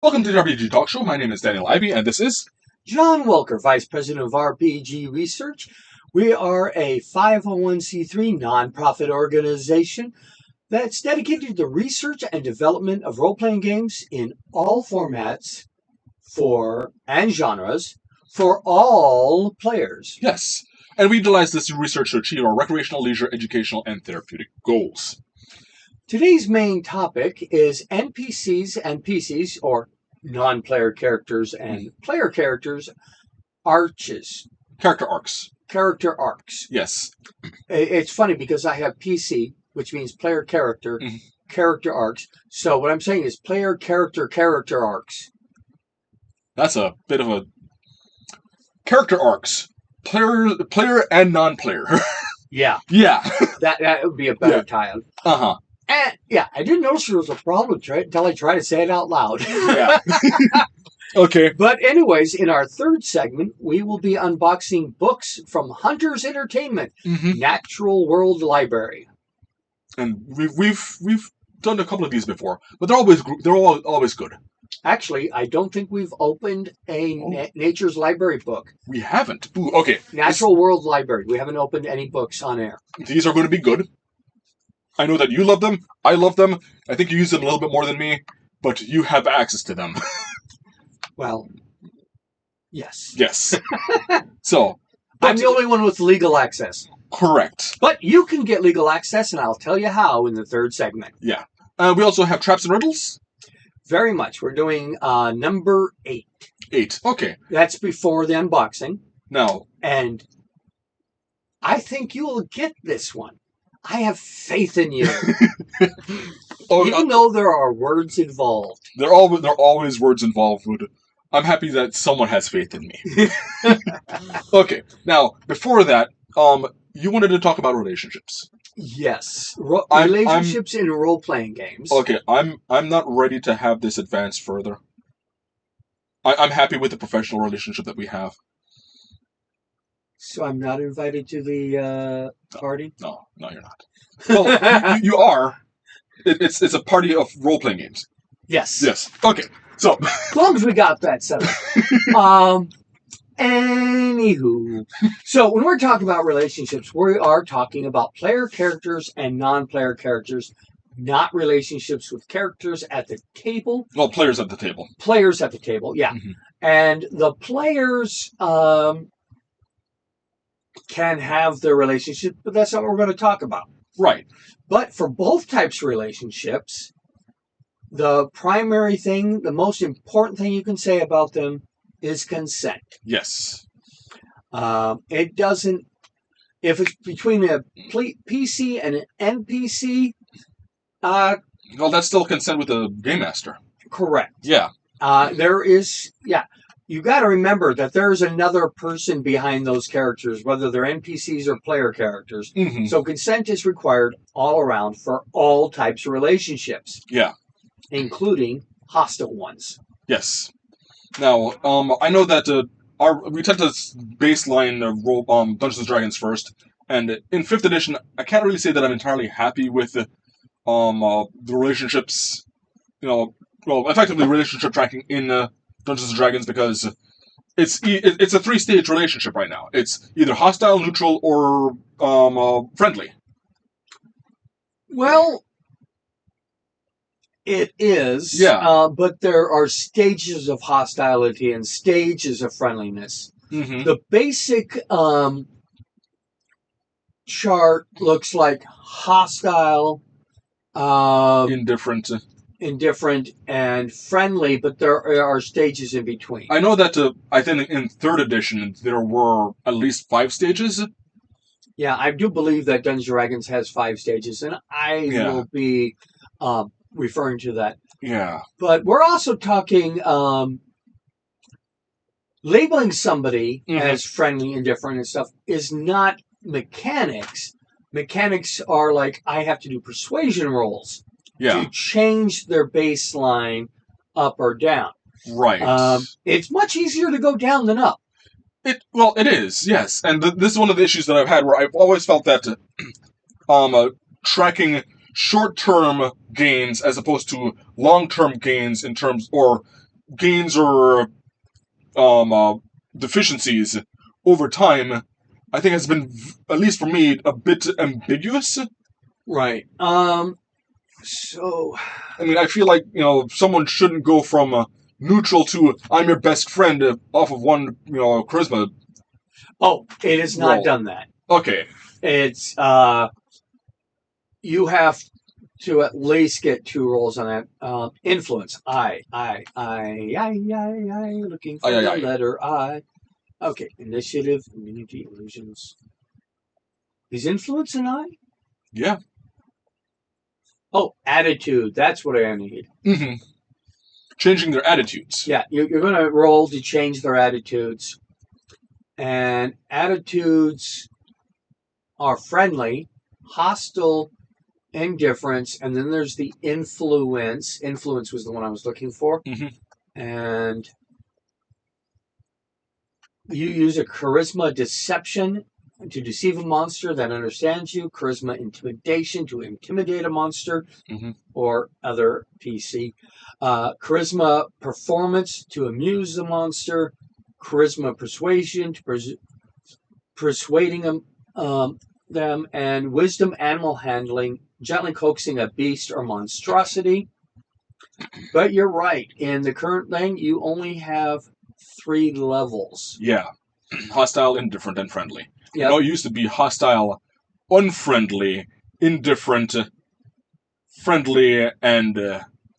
Welcome to the RPG Talk Show. My name is Daniel Ivey, and this is... John Welker, Vice President of RPG Research. We are a 501c3 nonprofit organization that's dedicated to the research and development of role-playing games in all formats and genres for all players. Yes, and we utilize this research to achieve our recreational, leisure, educational, and therapeutic goals. Today's main topic is NPCs and PCs, or non-player characters and player characters, arches. Character arcs. Character arcs. Yes. It's funny because I have PC, which means player character, character arcs. So what I'm saying is player character arcs. That's a bit of a... Character arcs. Player and non-player. Yeah. Yeah. That would be a better tie-in. Uh-huh. And, yeah, I didn't notice there was a problem until I tried to say it out loud. Yeah. Okay. But anyways, in our third segment, we will be unboxing books from Hunter's Entertainment, Natural World Library. And we've done a couple of these before, but they're always good. Actually, I don't think we've opened a Nature's Library book. We haven't. Ooh, okay. Natural World Library. We haven't opened any books on air. These are going to be good. I know that you love them. I love them. I think you use them a little bit more than me, but you have access to them. Well, yes. Yes. So. I'm the only one with legal access. Correct. But you can get legal access, and I'll tell you how in the third segment. Yeah. We also have Traps and Riddles. Very much. We're doing number 8. 8. Okay. That's before the unboxing. Now. And I think you will get this one. I have faith in you. Even though there are words involved. There are always words involved. I'm happy that someone has faith in me. Okay. Now, before that, you wanted to talk about relationships. Yes. Relationships in role-playing games. Okay, I'm not ready to have this advance further. I'm happy with the professional relationship that we have. So I'm not invited to the party? No, you're not. Well, you are. It's a party of role-playing games. Yes. Yes. Okay. So as long as we got that settled. Anywho. So when we're talking about relationships, we are talking about player characters and non-player characters, not relationships with characters at the table. Well, players at the table. Players at the table, yeah. And the players can have their relationship, but that's not what we're going to talk about. Right. But for both types of relationships, the primary thing, the most important thing you can say about them is consent. Yes. It doesn't, if it's between a PC and an NPC, well, that's still consent with the game master. Correct. Yeah. You got to remember that there's another person behind those characters, whether they're NPCs or player characters. So consent is required all around for all types of relationships. Yeah. Including hostile ones. Yes. Now, I know that we tend to baseline roll Dungeons & Dragons first, and in 5th edition, I can't really say that I'm entirely happy with the relationships, effectively relationship tracking in Dungeons & Dragons, because it's a 3-stage relationship right now. It's either hostile, neutral, or friendly. Well, it is. Yeah. But there are stages of hostility and stages of friendliness. The basic chart looks like hostile, indifferent, and friendly, but there are stages in between. I know that I think in 3rd edition there were at least 5 stages. Yeah, I do believe that Dungeons & Dragons has 5 stages, and I will be referring to that. Yeah. But we're also talking labeling somebody as friendly, indifferent, and stuff is not mechanics. Mechanics are like, I have to do persuasion rolls to change their baseline up or down. Right. It's much easier to go down than up. It is, yes. And this is one of the issues that I've had, where I've always felt that tracking short-term gains as opposed to long-term gains in terms, or gains or deficiencies over time, I think has been, at least for me, a bit ambiguous. Right. So, I mean, I feel like, someone shouldn't go from neutral to I'm your best friend off of one, charisma it has not roll. done that. Okay. It's, you have to at least get 2 rolls on that. Influence. I. Looking for the letter I. Okay. Initiative, immunity, illusions. Is influence an I? Yeah. Oh, attitude. That's what I need. Mm-hmm. Changing their attitudes. Yeah, you're going to roll to change their attitudes. And attitudes are friendly, hostile, indifference, and then there's the influence. Influence was the one I was looking for. Mm-hmm. And you use a charisma deception to deceive a monster that understands you, charisma intimidation to intimidate a monster or other PC, charisma performance to amuse the monster, charisma persuasion to persuading them, and wisdom animal handling, gently coaxing a beast or monstrosity. But you're right. In the current thing, you only have 3 levels. Yeah. Hostile, indifferent, and friendly. Yep. I know it used to be hostile, unfriendly, indifferent, friendly, and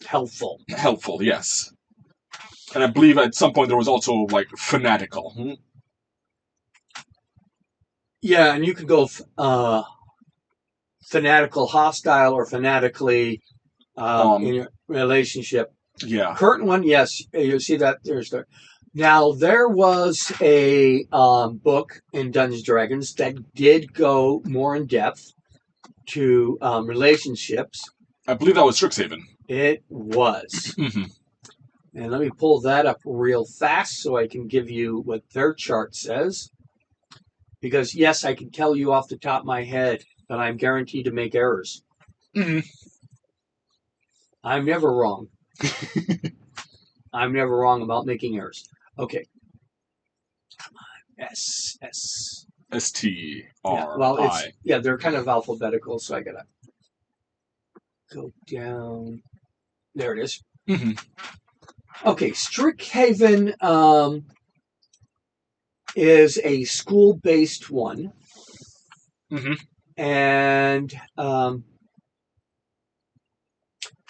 helpful. Helpful, yes. And I believe at some point there was also, like, fanatical. Yeah, and you could go fanatical hostile or fanatically in a relationship. Yeah. Current one, yes. You see that there's the. Now, there was a book in Dungeons & Dragons that did go more in depth to relationships. I believe that was Strixhaven. It was. And let me pull that up real fast so I can give you what their chart says. Because, yes, I can tell you off the top of my head that I'm guaranteed to make errors. I'm never wrong. I'm never wrong about making errors. Okay. Come on. S. S-T-R-I. Well, they're kind of alphabetical, so I gotta go down. There it is. Okay, Strixhaven is a school-based one. And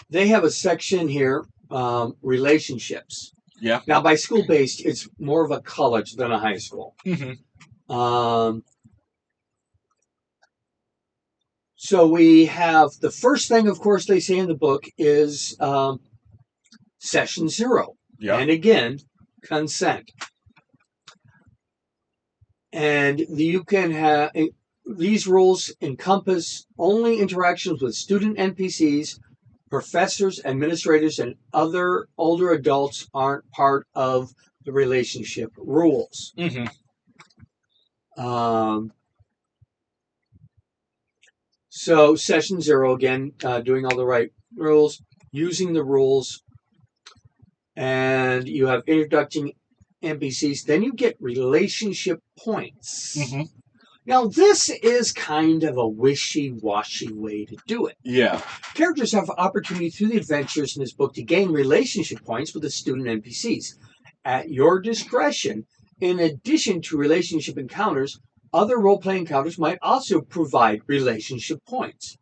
they have a section here, relationships. Yeah. Now, by school-based, it's more of a college than a high school. So we have the first thing, of course, they say in the book is session 0. Yeah. And again, consent. And you can have these rules encompass only interactions with student NPCs. Professors, administrators, and other older adults aren't part of the relationship rules. So session 0, again, doing all the right rules, using the rules, and you have introducing NPCs. Then you get relationship points. Now, this is kind of a wishy-washy way to do it. Yeah. Characters have opportunity through the adventures in this book to gain relationship points with the student NPCs. At your discretion, in addition to relationship encounters, other role-playing encounters might also provide relationship points.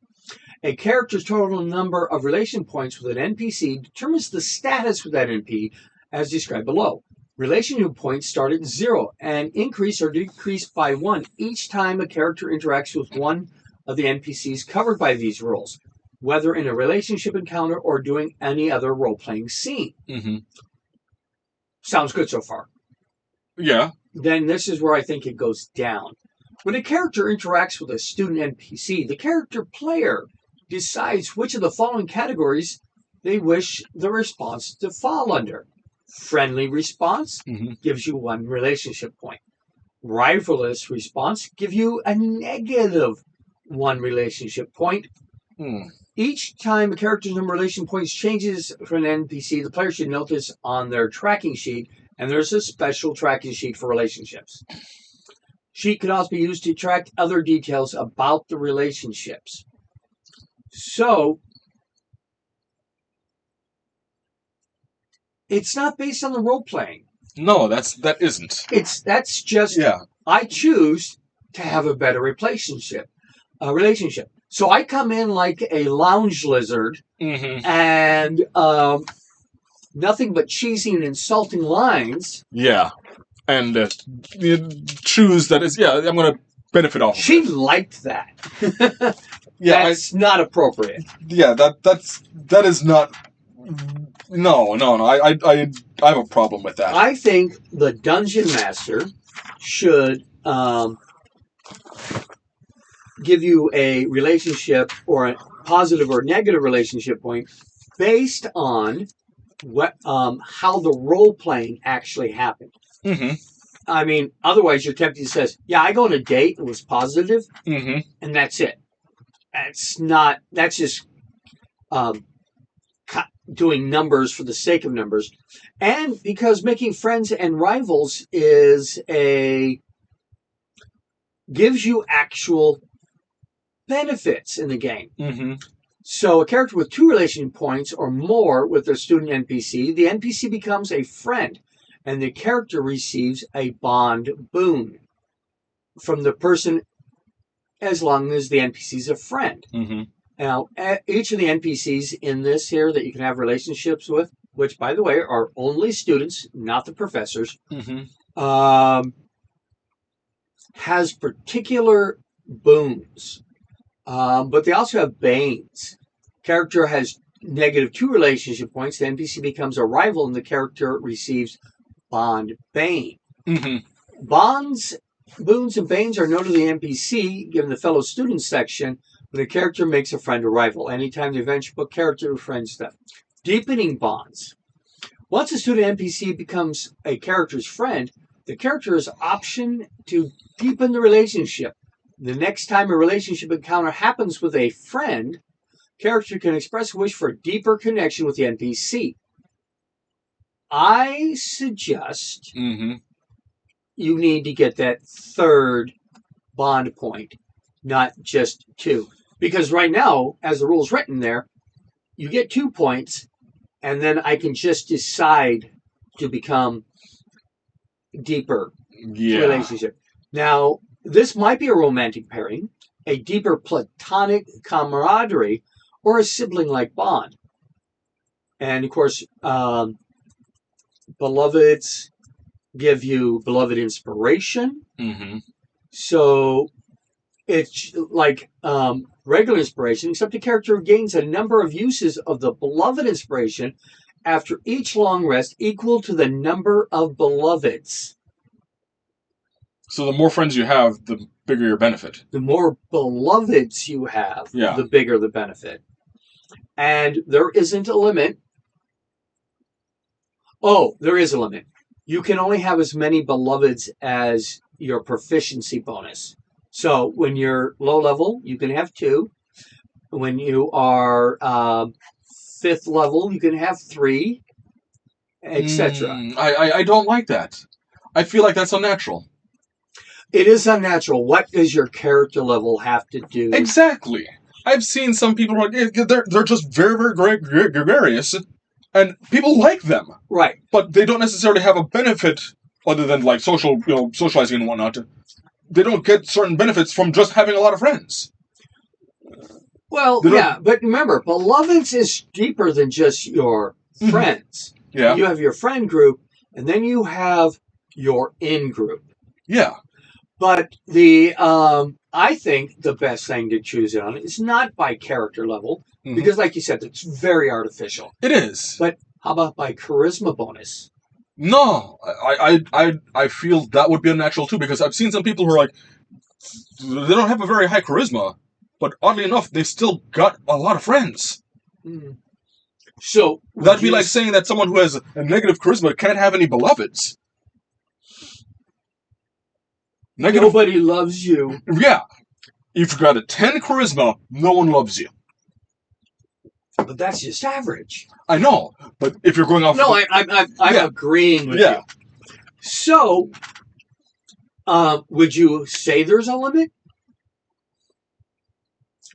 A character's total number of relation points with an NPC determines the status with that NPC, as described below. Relationship points start at 0 and increase or decrease by 1 each time a character interacts with one of the NPCs covered by these rules, whether in a relationship encounter or doing any other role-playing scene. Sounds good so far. Yeah. Then this is where I think it goes down. When a character interacts with a student NPC, the character player decides which of the following categories they wish the response to fall under. Friendly response gives you 1 relationship point. Rivalrous response gives you a negative 1 relationship point. Each time a character's number of relation points changes for an NPC, the player should note this on their tracking sheet, and there's a special tracking sheet for relationships. Sheet can also be used to track other details about the relationships. So, it's not based on the role playing. No, that isn't. That's just I choose to have a better relationship. So I come in like a lounge lizard and nothing but cheesy and insulting lines. Yeah. And you choose that is, I'm going to benefit off of it. She liked that. That's not appropriate. Yeah, that is not... No. I have a problem with that. I think the Dungeon Master should give you a relationship or a positive or negative relationship point based on how the role playing actually happened. Mm-hmm. I mean, otherwise you're tempted to say, I go on a date, it was positive, and that's it. That's just doing numbers for the sake of numbers. And because making friends and rivals gives you actual benefits in the game. Mm-hmm. So a character with 2 relation points or more with their student NPC, the NPC becomes a friend, and the character receives a bond boon from the person as long as the NPC is a friend. Mm-hmm. Now, each of the NPCs in this here that you can have relationships with, which, by the way, are only students, not the professors, has particular boons. But they also have banes. Character has -2 relationship points. The NPC becomes a rival, and the character receives bond bane. Mm-hmm. Bonds, boons, and banes are noted to the NPC, given the fellow students section, when a character makes a friend or rival. Anytime the adventure book character or friend stuff. Deepening bonds. Once a student NPC becomes a character's friend, the character has option to deepen the relationship. The next time a relationship encounter happens with a friend, character can express a wish for a deeper connection with the NPC. I suggest you need to get that 3rd bond point, not just 2. Because right now, as the rule's written there, you get 2 points, and then I can just decide to become deeper relationship. Now, this might be a romantic pairing, a deeper platonic camaraderie, or a sibling-like bond. And, of course, beloveds give you beloved inspiration. Mm-hmm. So it's like regular inspiration, except the character gains a number of uses of the beloved inspiration after each long rest equal to the number of beloveds. So the more friends you have, the bigger your benefit. The more beloveds you have, the bigger the benefit. And there isn't a limit. Oh, there is a limit. You can only have as many beloveds as your proficiency bonus. So when you're low level, you can have 2. When you are 5th level, you can have 3, etc. I don't like that. I feel like that's unnatural. It is unnatural. What does your character level have to do? Exactly. I've seen some people, they're just very, very gregarious, and people like them. Right. But they don't necessarily have a benefit other than like socializing and whatnot. They don't get certain benefits from just having a lot of friends. Well, but remember, beloveds is deeper than just your friends. Yeah. You have your friend group, and then you have your in-group. Yeah. But I think the best thing to choose it on is not by character level, because like you said, it's very artificial. It is. But how about by charisma bonus? No, I feel that would be unnatural too, because I've seen some people who are like, they don't have a very high charisma, but oddly enough, they still got a lot of friends. Mm. So that'd be like saying that someone who has a negative charisma can't have any beloveds. Nobody loves you. Yeah. If you've got a 10 charisma, no one loves you. But that's just average. I know, but if you're going off... No, I'm agreeing with you. So, would you say there's a limit?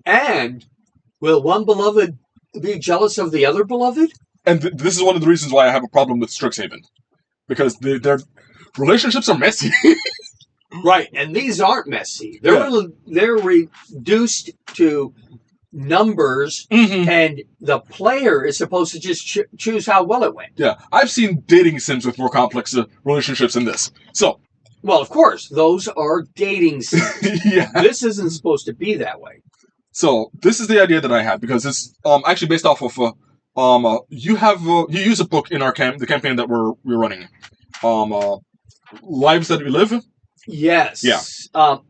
And will one beloved be jealous of the other beloved? And this is one of the reasons why I have a problem with Strixhaven. Because their relationships are messy. Right, and these aren't messy. They're reduced to numbers, and the player is supposed to just choose how well it went. Yeah, I've seen dating sims with more complex relationships than this. So, well, of course, those are dating sims. Yeah. This isn't supposed to be that way. So, this is the idea that I had, because it's actually based off of you use a book in our the campaign that we're running, Lives That We Live. Yes. Yeah.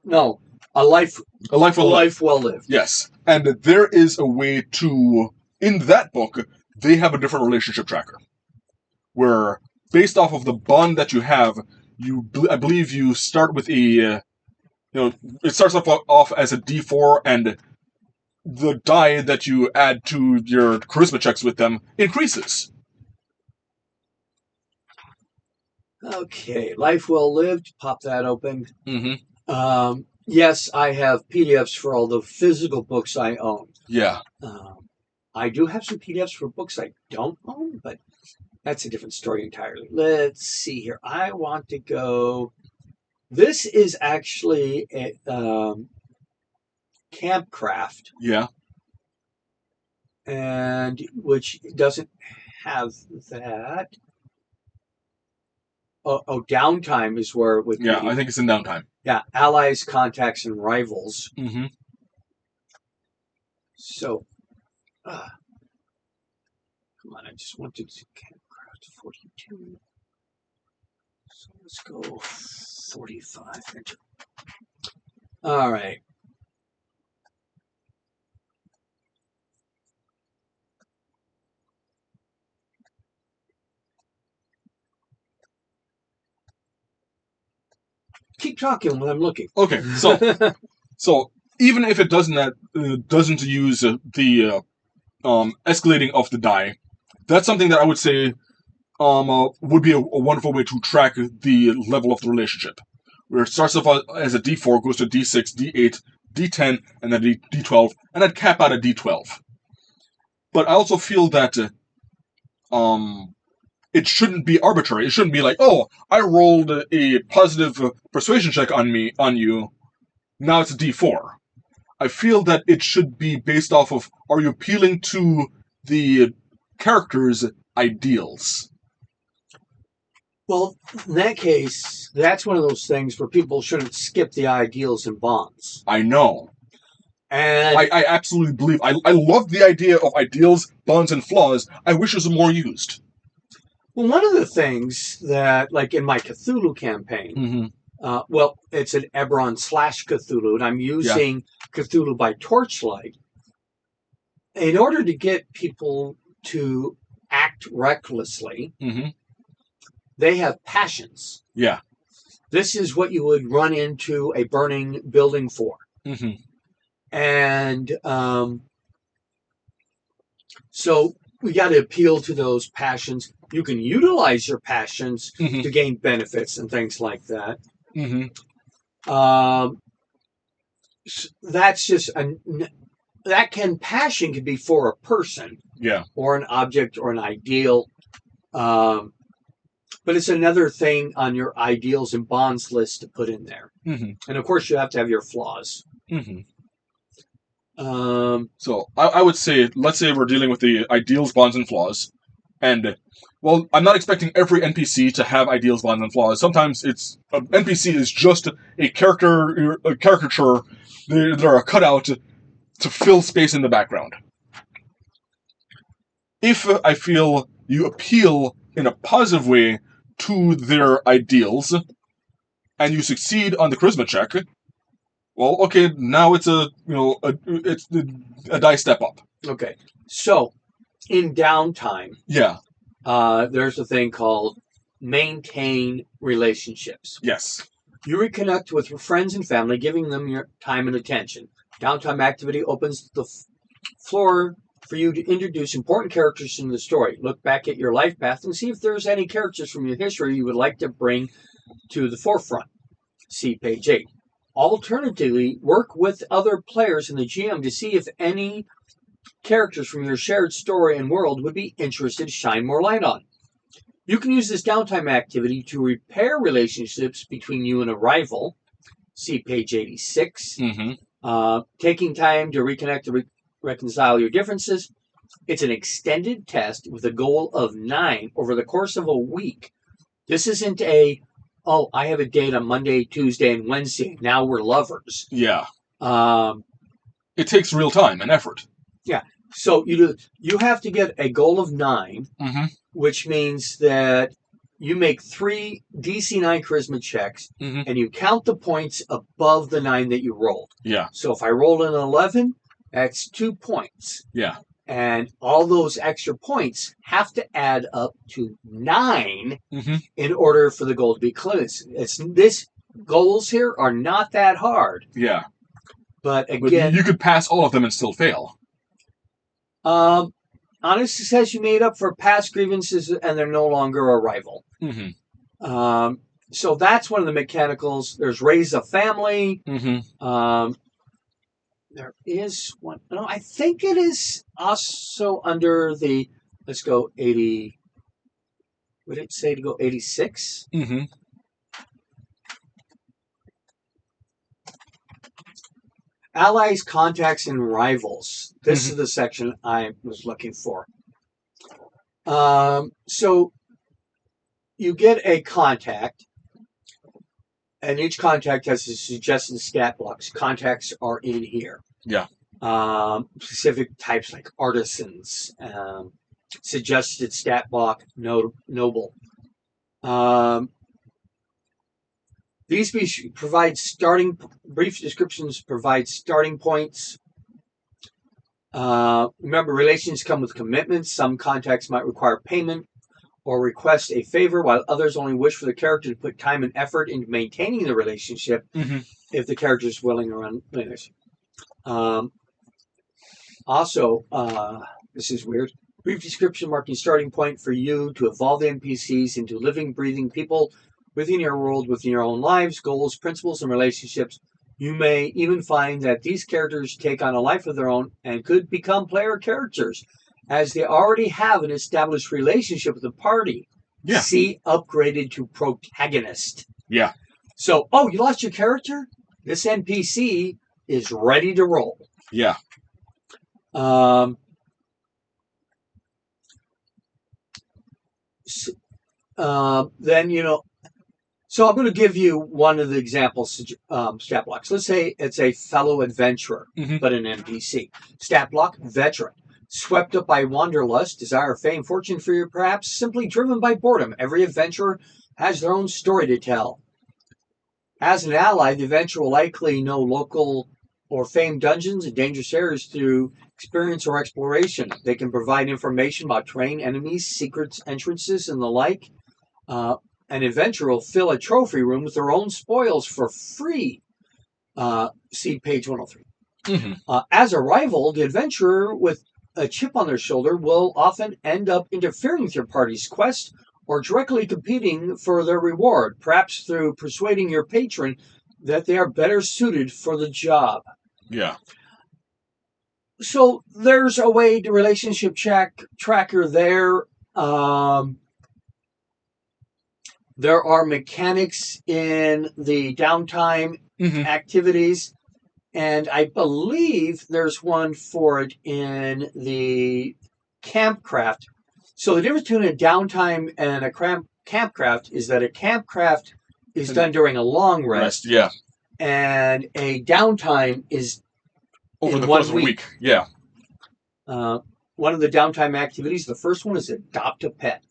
No, a life well lived. Yes, and there is a way to, in that book, they have a different relationship tracker, where based off of the bond that you have, I believe you start with it starts off as a D4, and the die that you add to your charisma checks with them increases. Okay, life well lived. Pop that open. Mm-hmm. Yes, I have PDFs for all the physical books I own. Yeah. I do have some PDFs for books I don't own, but that's a different story entirely. Let's see here. I want to go. This is actually a Campcraft. Yeah. And which doesn't have that. Oh, downtime is where it would be. Yeah, I think it's in downtime. Yeah, allies, contacts, and rivals. Mm-hmm. So, come on, I just wanted to Campcraft 42. So let's go 45. Enter. All right. Keep talking when I'm looking. Okay, so even if it doesn't use the escalating of the die, that's something that I would say would be a wonderful way to track the level of the relationship, where it starts off as a D4, goes to D6, D8, D10, and then D12, and I'd cap out at D12. But I also feel that it shouldn't be arbitrary. It shouldn't be like, oh, I rolled a positive persuasion check on you, now it's a D4. I feel that it should be based off of, are you appealing to the character's ideals? Well, in that case, that's one of those things where people shouldn't skip the ideals and bonds. I know. And I absolutely believe. I love the idea of ideals, bonds, and flaws. I wish it was more used. Well, one of the things that, like in my Cthulhu campaign, well, it's an Eberron / Cthulhu, and I'm using Cthulhu by Torchlight. In order to get people to act recklessly, they have passions. Yeah. This is what you would run into a burning building for. And so we got to appeal to those passions. You can utilize your passions to gain benefits and things like that. That's just passion can be for a person, or an object, or an ideal. But it's another thing on your ideals and bonds list to put in there. And of course, you have to have your flaws. So I would say, let's say we're dealing with the ideals, bonds, and flaws. And, well, I'm not expecting every NPC to have ideals, bonds, and flaws. Sometimes an NPC is just a caricature. They're a cutout to fill space in the background. If I feel you appeal in a positive way to their ideals, and you succeed on the charisma check, well, okay, now it's a die step up. Okay, so in downtime, there's a thing called maintain relationships. Yes. You reconnect with your friends and family, giving them your time and attention. Downtime activity opens the floor for you to introduce important characters into the story. Look back at your life path and see if there's any characters from your history you would like to bring to the forefront. See page 8. Alternatively, work with other players in the GM to see if any characters from your shared story and world would be interested to shine more light on. You can use this downtime activity to repair relationships between you and a rival. See page 86. Taking time to reconnect to reconcile your differences. It's an extended test with a goal of 9 over the course of a week. This isn't I have a date on Monday, Tuesday, and Wednesday. Now we're lovers. Yeah. It takes real time and effort. Yeah. So you have to get a goal of 9, which means that you make 3 DC 9 charisma checks, and you count the points above the 9 that you rolled. Yeah. So if I rolled an 11, that's 2 points. Yeah. And all those extra points have to add up to 9 in order for the goal to be close. Goals here are not that hard. Yeah. But again, you could pass all of them and still fail. Honest success, you made up for past grievances and they're no longer a rival. So that's one of the mechanicals. There's raise a family. There is one. No, I think it is also under the, let's go 80. Would it say to go 86? Allies, contacts, and rivals. This is the section I was looking for. So you get a contact, and each contact has a suggested stat blocks. Contacts are in here. Yeah. Specific types like artisans, suggested stat block, noble. These provide brief descriptions, provide starting points. Remember, relations come with commitments. Some contacts might require payment or request a favor, while others only wish for the character to put time and effort into maintaining the relationship if the character is willing or unwilling. Also, this is weird. Brief description marking starting point for you to evolve the NPCs into living, breathing people within your world, within your own lives, goals, principles, and relationships. You may even find that these characters take on a life of their own and could become player characters, as they already have an established relationship with the party. Yeah. See upgraded to protagonist. Yeah. So, you lost your character? This NPC is ready to roll. Yeah. Then, so I'm going to give you one of the examples stat blocks. Let's say it's a fellow adventurer, but an NPC. Stat block, veteran. Swept up by wanderlust, desire fame, fortune for you, perhaps simply driven by boredom. Every adventurer has their own story to tell. As an ally, the adventurer will likely know local or famed dungeons and dangerous areas through experience or exploration. They can provide information about terrain, enemies, secrets, entrances, and the like. An adventurer will fill a trophy room with their own spoils for free. See page 103. As a rival, the adventurer with a chip on their shoulder will often end up interfering with your party's quest or directly competing for their reward, perhaps through persuading your patron that they are better suited for the job. Yeah. So there's a way to relationship tracker there. There are mechanics in the downtime activities, and I believe there's one for it in the campcraft. So the difference between a downtime and a campcraft is that a campcraft is done during a long rest. Yeah. And a downtime is over the course of a week. Yeah. One of the downtime activities, the first one is adopt a pet.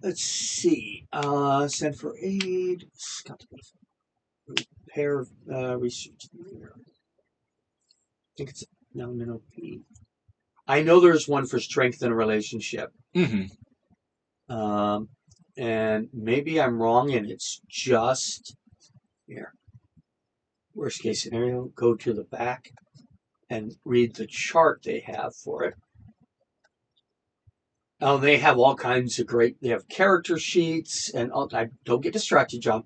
Let's see. Send for aid. Repair research. I think it's no P. I know there's one for strength in a relationship. And maybe I'm wrong, and it's just here. Worst case scenario, go to the back. and read the chart they have for it. They have all kinds of they have character sheets and all. Don't get distracted, John.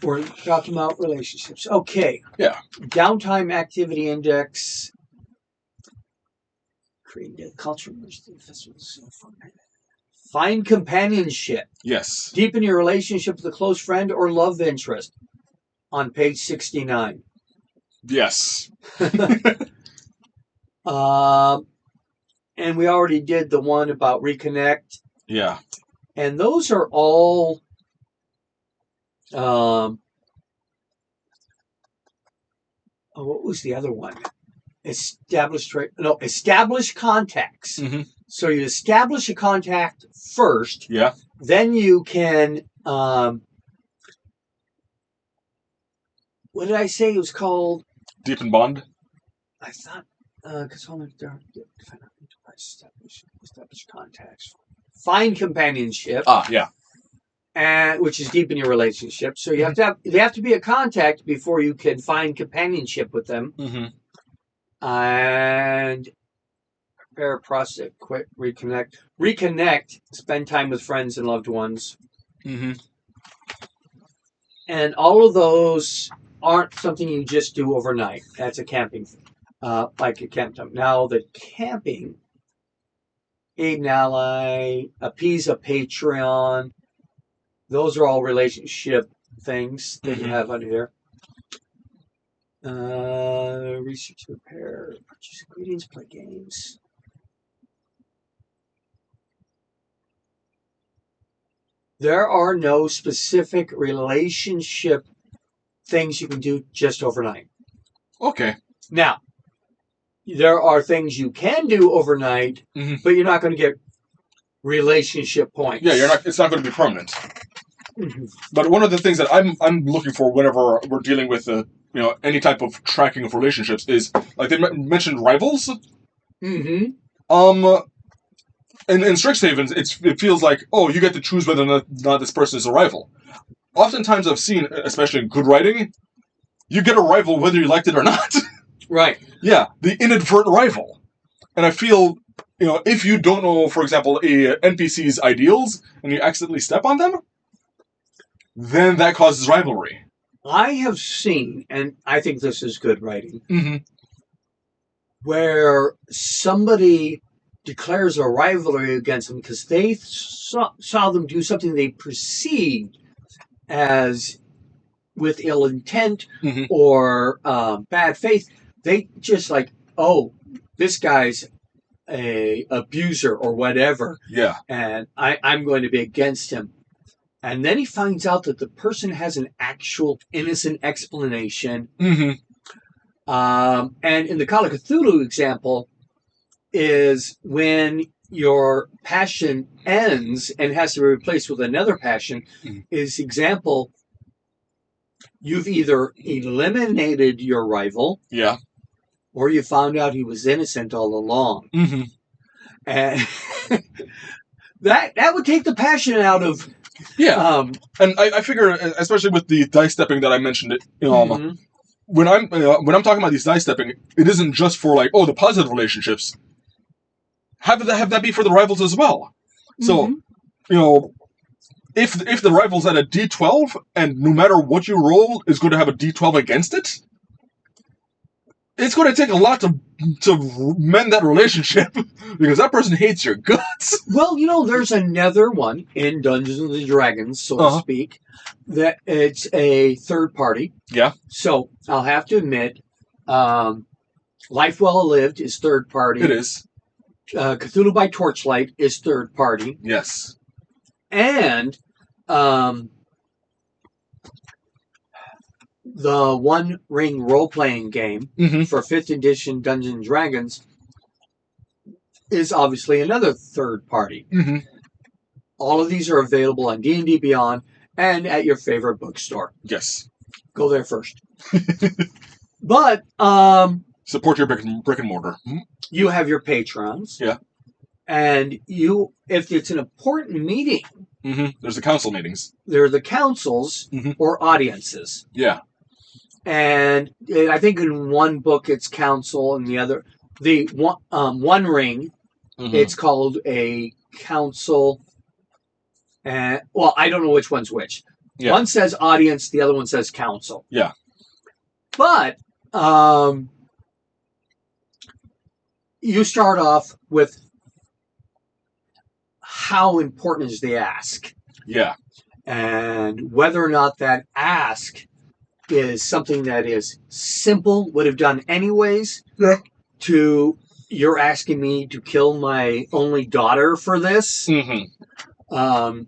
We're talking about relationships. Okay. Yeah. Downtime activity index. Creating a culture. Find companionship. Yes. Deepen your relationship with a close friend or love interest. On page 69. Yes. And we already did the one about reconnect. Yeah. And those are all what was the other one? Establish contacts. Mm-hmm. So you establish a contact first. Yeah. Then you can what did I say it was called? Deepen bond. I thought because establish contacts. Find companionship. Yeah. And which is deepen your relationship. So you they have to be a contact before you can find companionship with them. Mm-hmm. And prepare, process, quit, reconnect. Reconnect, spend time with friends and loved ones. Mm-hmm. And all of those aren't something you just do overnight. That's a camping thing. Like a camp time. Now, the camping, aid an ally, appease a Patreon, those are all relationship things that you have under here. Research, repair, purchase ingredients, play games. There are no specific relationship things you can do just overnight. Okay. Now, there are things you can do overnight, but you're not going to get relationship points. Yeah, it's not going to be permanent. But one of the things that I'm looking for whenever we're dealing with any type of tracking of relationships is, like they mentioned, rivals. Mm-hmm. In Strixhaven, it feels like, oh, you get to choose whether or not this person is a rival. Oftentimes I've seen, especially in good writing, you get a rival whether you liked it or not. Right. Yeah, the inadvertent rival. And I feel, if you don't know, for example, a NPC's ideals, and you accidentally step on them, then that causes rivalry. I have seen, and I think this is good writing, where somebody declares a rivalry against them because they saw them do something they perceived as with ill intent or bad faith. They just like, oh, this guy's a abuser or whatever. Yeah. And I'm going to be against him. And then he finds out that the person has an actual innocent explanation. And in the Call of Cthulhu example is when your passion ends and has to be replaced with another passion. Is example, you've either eliminated your rival. Yeah. Or you found out he was innocent all along. And that would take the passion out of... Yeah. And I figure, especially with the dice stepping that I mentioned, when I'm talking about these dice stepping, it isn't just for like, oh, the positive relationships. Have that be for the rivals as well. So, if the rival's at a D12, and no matter what you roll is going to have a D12 against it, it's going to take a lot to mend that relationship because that person hates your guts. Well, there's another one in Dungeons and Dragons, so to speak, that it's a third party. Yeah. So I'll have to admit, Life Well Lived is third party. It is. Cthulhu by Torchlight is third party. Yes. And the One Ring role-playing game for 5th edition Dungeons and Dragons is obviously another third party. All of these are available on D&D Beyond and at your favorite bookstore. Yes. Go there first. But support your brick and mortar. You have your patrons. Yeah. And if it's an important meeting, there's the council meetings. There are the councils or audiences. Yeah. And I think in one book it's council, and the one ring, Mm-hmm. it's called a council. And well, I don't know which one's which. Yeah. One says audience, the other one says council. Yeah. But you start off with how important is the ask. Yeah. And whether or not that ask is something that is simple, would have done anyways, Yeah. to you're asking me to kill my only daughter for this. Mm-hmm.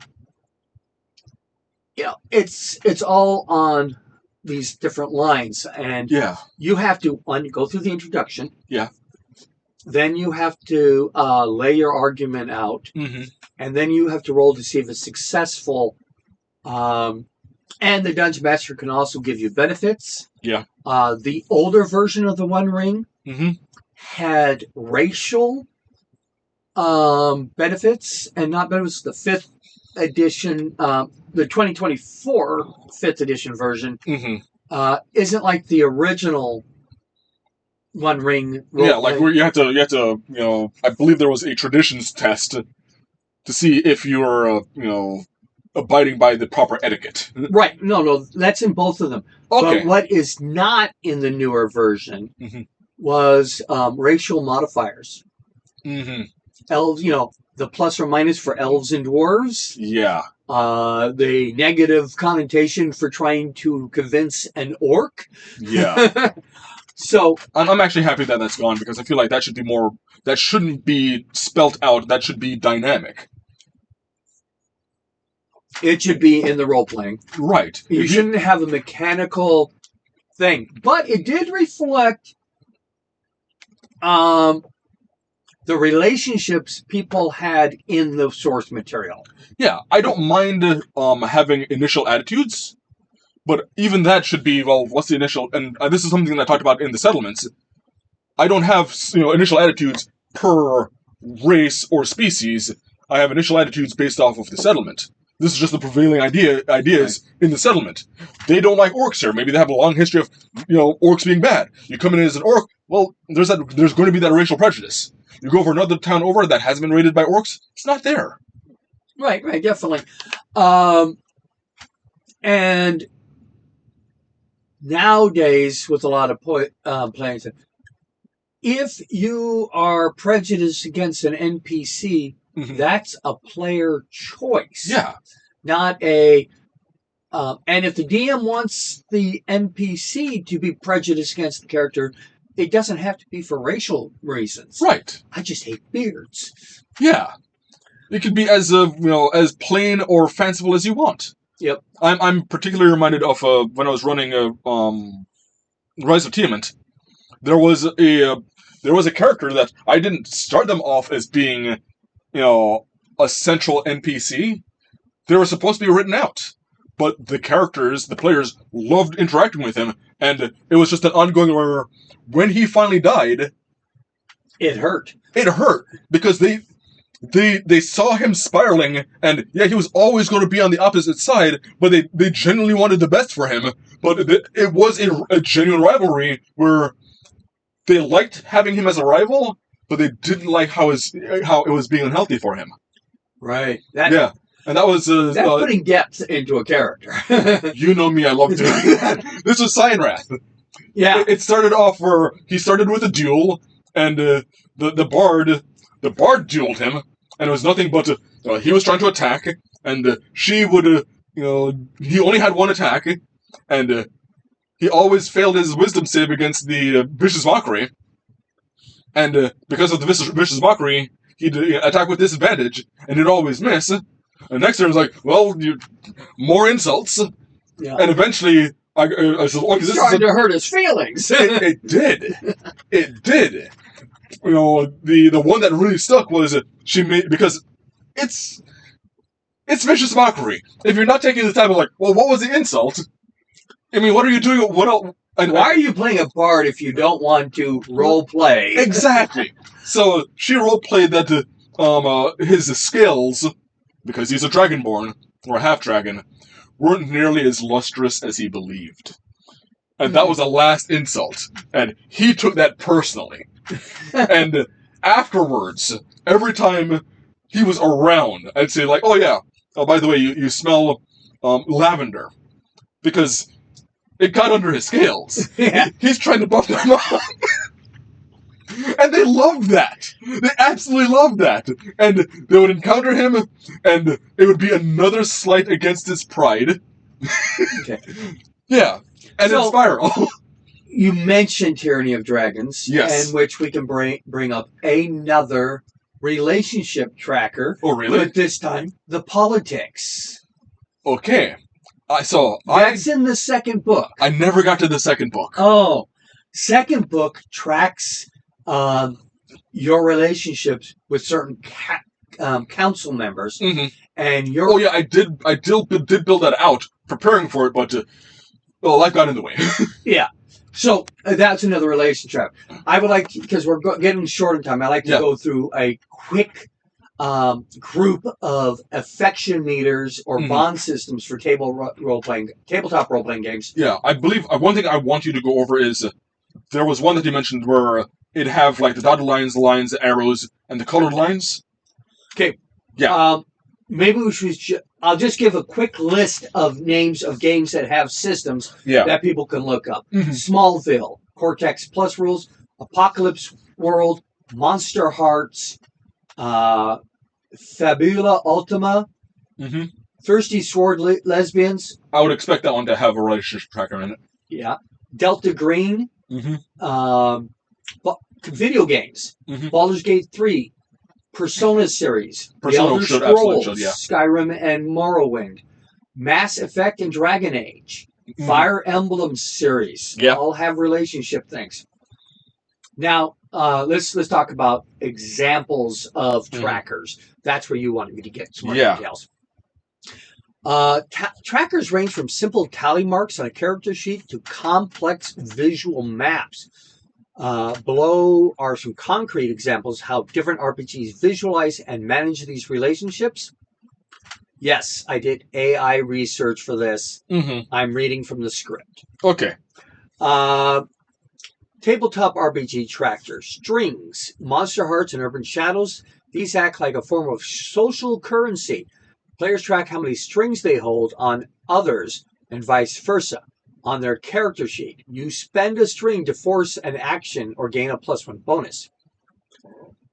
It's all on these different lines, and Yeah. you have to go through the introduction. Yeah. Then you have to lay your argument out, Mm-hmm. and then you have to roll to see if it's successful. And the Dungeon Master can also give you benefits. Yeah. The older version of the One Ring Mm-hmm. had racial benefits, and not benefits. The 5th edition, the 2024 5th edition version, Mm-hmm. isn't like the original One Ring. Yeah, like where you had to, I believe there was a traditions test to see if you were, abiding by the proper etiquette. Right. No, that's in both of them. Okay. But what is not in the newer version Mm-hmm. was racial modifiers. Mm-hmm. Elves, the plus or minus for elves and dwarves. Yeah. The negative connotation for trying to convince an orc. Yeah. So I'm actually happy that that's gone, because I feel like that shouldn't be spelt out, that should be dynamic. it should be in the role playing. Right. You shouldn't have a mechanical thing. But it did reflect the relationships people had in the source material. Yeah, I don't mind having initial attitudes, but even that should be, well, what's the initial... And this is something that I talked about in the settlements. I don't have, initial attitudes per race or species. I have initial attitudes based off of the settlement. This is just the prevailing ideas right. In the settlement. They don't like orcs here. Maybe they have a long history of, orcs being bad. You come in as an orc, well, there's going to be that racial prejudice. You go for another town over that hasn't been raided by orcs, it's not there. Right, definitely. And nowadays, with a lot of players, if you are prejudiced against an NPC, mm-hmm. that's a player choice. Yeah. Not a... and if the DM wants the NPC to be prejudiced against the character, it doesn't have to be for racial reasons. Right. I just hate beards. Yeah. It could be as as plain or fanciful as you want. Yep. I'm particularly reminded of when I was running Rise of Tiamat. There was a character that I didn't start them off as being, a central NPC. They were supposed to be written out, but the players loved interacting with him, and it was just an ongoing where when he finally died, it hurt. It hurt because they saw him spiraling, and yeah, he was always going to be on the opposite side, but they genuinely wanted the best for him. But it was a genuine rivalry where they liked having him as a rival, but they didn't like how it was being unhealthy for him. Right. Yeah. And that was... that's putting depth into a character. You know me, I love doing that. This was Cyanrath. Yeah. It started off where he started with a duel, and the bard dueled him, and it was nothing but he was trying to attack, and she would, he only had one attack, and he always failed his wisdom save against the vicious mockery, and because of the vicious mockery, he'd attack with disadvantage, and he'd always miss. And next turn was like, well, more insults, yeah. And eventually I said, okay, this is trying to hurt his feelings. It did. It did. The one that really stuck was she made, because it's vicious mockery. If you're not taking the time of like, well, what was the insult? I mean, what are you doing? What else? And why are you playing a bard if you don't want to role play? Exactly. So she role played that his skills, because he's a dragonborn or a half dragon, weren't nearly as lustrous as he believed. And that was the last insult. And he took that personally. And afterwards, every time he was around, I'd say, like, oh yeah, oh, by the way, you smell lavender. Because it got under his scales. Yeah. He's trying to buff them up. And they loved that. They absolutely loved that. And they would encounter him, and it would be another slight against his pride. Okay. Yeah. And So- then spiral. You mentioned Tyranny of Dragons, Yes. in which we can bring up another relationship tracker, Oh, really? but this time the politics. Okay. That's in the second book. I never got to the second book. Oh, second book tracks your relationships with certain council members, Mm-hmm. and your Oh yeah, I did build that out, preparing for it, but life got in the way. yeah. So that's another relationship. I would like, because we're getting short on time, I'd like to go through a quick group of affection meters or bond systems for tabletop role playing games. Yeah, I believe one thing I want you to go over is there was one that you mentioned where it'd have like the dotted lines, the lines, the arrows, and the colored lines. Okay. Yeah. Maybe we should. I'll just give a quick list of names of games that have systems that people can look up. Mhm. Smallville, Cortex Plus rules, Apocalypse World, Monster Hearts, Fabula Ultima, Mm-hmm. Thirsty Sword Lesbians, I would expect that one to have a relationship tracker in it. yeah, Delta Green, Mm-hmm. video games, Mhm. Baldur's Gate 3, Persona series, The Persona Elder should, absolutely Scrolls, should, yeah. Skyrim and Morrowind, Mass Effect and Dragon Age, Mhm. Fire Emblem series, Yeah. all have relationship things. Now, let's talk about examples of Mhm. trackers. That's where you wanted me to get some more Yeah. details. Trackers range from simple tally marks on a character sheet to complex visual maps. Below are some concrete examples how different RPGs visualize and manage these relationships. Yes, I did AI research for this. Mm-hmm. I'm reading from the script. Okay. Tabletop RPG trackers, strings, Monster Hearts, and Urban Shadows. These act like a form of social currency. Players track how many strings they hold on others and vice versa. On their character sheet, you spend a string to force an action or gain a +1 bonus.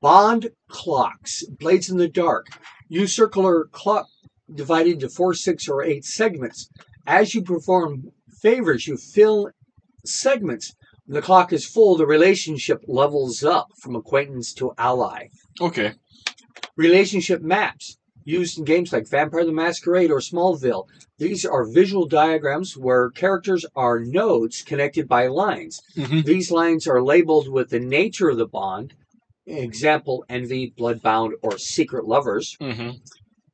Bond clocks, Blades in the Dark. Use circular clock divided into 4, 6, or 8 segments. As you perform favors, you fill segments. When the clock is full, the relationship levels up from acquaintance to ally. Okay. Relationship maps, used in games like Vampire the Masquerade or Smallville. These are visual diagrams where characters are nodes connected by lines. Mm-hmm. These lines are labeled with the nature of the bond. Example, envy, bloodbound, or secret lovers. Mm-hmm.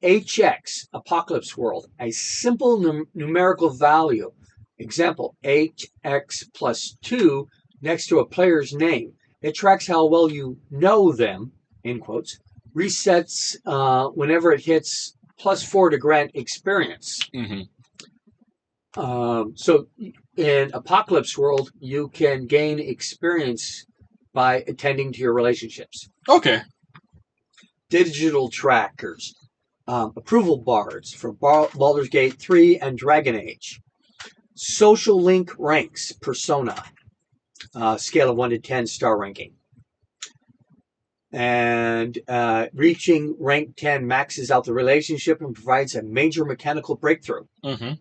HX, Apocalypse World, a simple numerical value. Example, HX plus 2 next to a player's name. It tracks how well you know them, in quotes. Resets whenever it hits +4 to grant experience. Mm-hmm. So in Apocalypse World, you can gain experience by attending to your relationships. Okay. Digital trackers. Approval bards for Baldur's Gate 3 and Dragon Age. Social link ranks, Persona. Scale of 1 to 10 star ranking. And reaching rank 10 maxes out the relationship and provides a major mechanical breakthrough. Mm-hmm.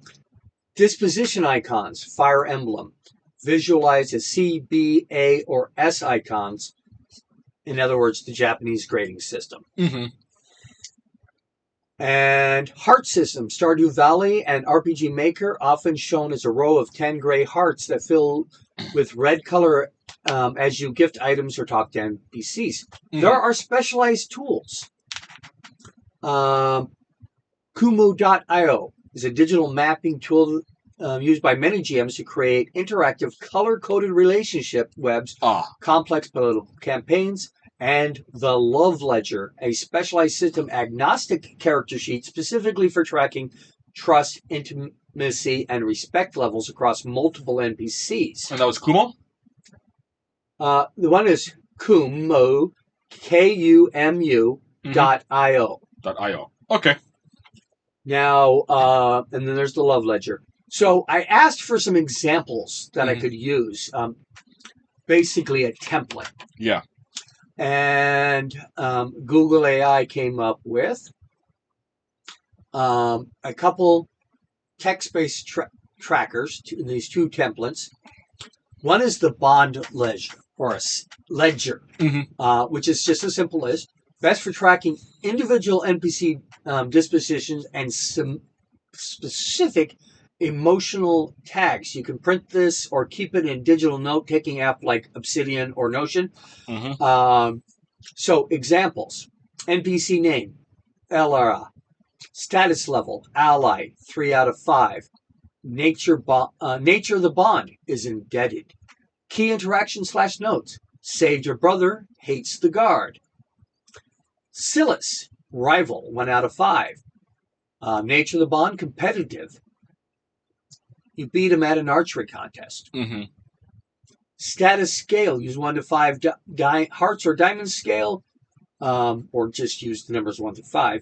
Disposition icons, Fire Emblem. Visualize as C, B, A, or S icons. In other words, the Japanese grading system. Mm-hmm. And heart system, Stardew Valley and RPG Maker, often shown as a row of 10 gray hearts that fill with red color as you gift items or talk to NPCs. Mm-hmm. There are specialized tools. Kumu.io is a digital mapping tool used by many GMs to create interactive color-coded relationship webs, complex political campaigns, and the Love Ledger, a specialized system agnostic character sheet specifically for tracking trust, intimacy, and respect levels across multiple NPCs. And that was Kumo? The one is Kumu, Kumu .io. .io. Okay. Now, and then there's the love ledger. So I asked for some examples that I could use. Basically a template. Yeah. And Google AI came up with a couple text-based trackers, these two templates. One is the bond ledger, or a ledger, which is just a simple list. Best for tracking individual NPC dispositions and some specific emotional tags. You can print this or keep it in digital note-taking app like Obsidian or Notion. So examples: NPC name, LRA. Status level, ally, 3 out of 5. Nature of the bond is indebted. Key interaction / notes. Saved your brother, hates the guard. Silas, rival, 1 out of 5. Nature of the bond, competitive. You beat him at an archery contest. Status scale, use 1 to 5 hearts or diamond scale, or just use the numbers 1 to 5.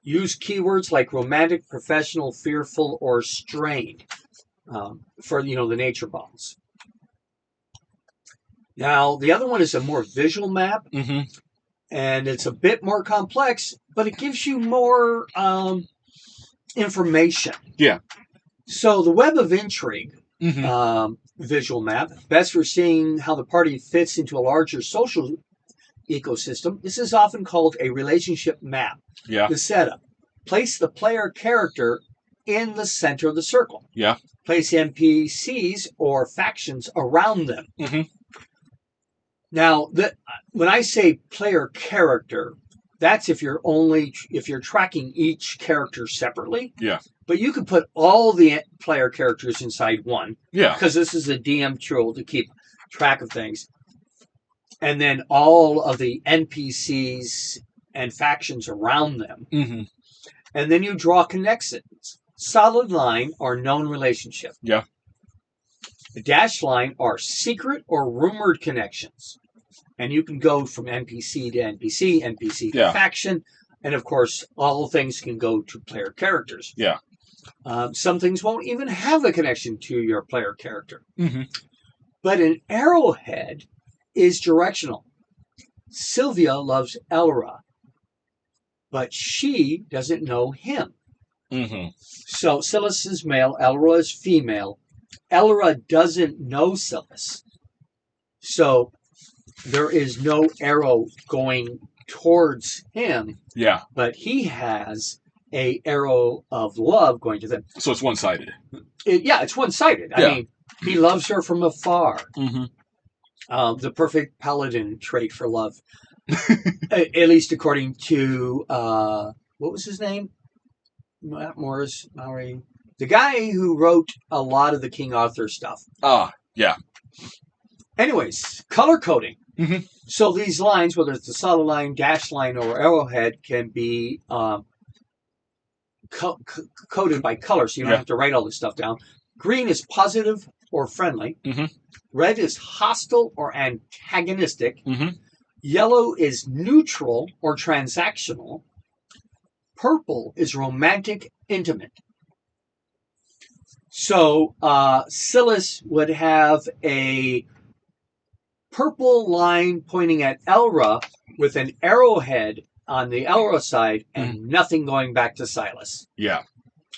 Use keywords like romantic, professional, fearful, or strained for the nature bonds. Now, the other one is a more visual map, and it's a bit more complex, but it gives you more information. Yeah. So the Web of Intrigue visual map, best for seeing how the party fits into a larger social ecosystem. This is often called a relationship map. Yeah. The setup. Place the player character in the center of the circle. Yeah. Place NPCs or factions around them. Now, when I say player character, that's if you're tracking each character separately. Yeah. But you could put all the player characters inside one. Yeah. Because this is a DM tool to keep track of things. And then all of the NPCs and factions around them. And then you draw connections. Solid line are known relationship. Yeah. The dashed line are secret or rumored connections. And you can go from NPC to NPC, NPC to faction. And of course, all things can go to player characters. Yeah. Some things won't even have a connection to your player character. But an arrowhead is directional. Sylvia loves Elra, but she doesn't know him. So Silas is male, Elra is female. Elra doesn't know Silas. So there is no arrow going towards him. Yeah. But he has a arrow of love going to them. So it's one-sided. It's one-sided. I mean, he loves her from afar. The perfect paladin trait for love. At least according to, what was his name? Morris Maury. The guy who wrote a lot of the King Arthur stuff. Yeah. Anyways, color coding. So these lines, whether it's the solid line, dash line, or arrowhead, can be coded by color, so you don't have to write all this stuff down. Green is positive or friendly. Red is hostile or antagonistic. Yellow is neutral or transactional. Purple is romantic, intimate. So Silas would have a purple line pointing at Elra with an arrowhead on the Elra side and nothing going back to Silas. Yeah.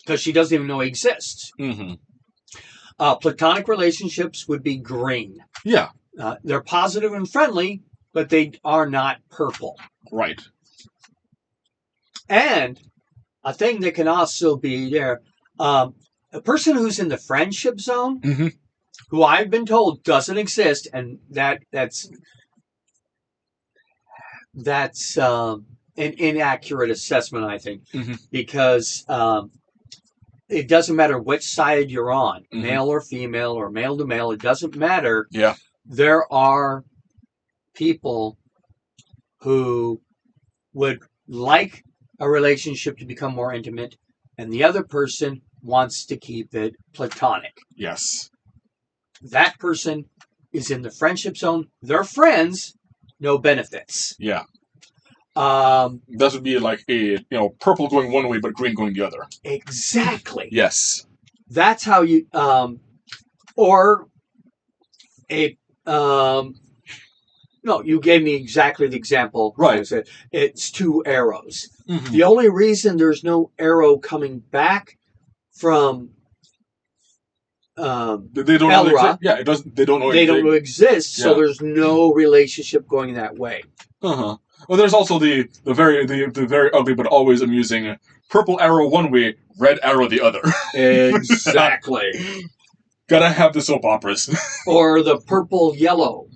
Because she doesn't even know he exists. Platonic relationships would be green. Yeah. They're positive and friendly, but they are not purple. Right. And a thing that can also be there, a person who's in the friendship zone, who I've been told doesn't exist, and that's an inaccurate assessment, I think, because it doesn't matter which side you're on, male or female or male to male, it doesn't matter. Yeah. There are people who would like a relationship to become more intimate, and the other person wants to keep it platonic. Yes. That person is in the friendship zone. They're friends, no benefits. Yeah. That would be like purple going one way but green going the other. Exactly. Yes. That's how you or a no, you gave me exactly the example. Right. It's two arrows. Mm-hmm. The only reason there's no arrow coming back from they don't Elra, know yeah, it doesn't. They don't know. They don't exist, Yeah. so there's no relationship going that way. Well, there's also the very ugly but always amusing purple arrow one way, red arrow the other. Exactly. Gotta have the soap operas. Or the purple yellow.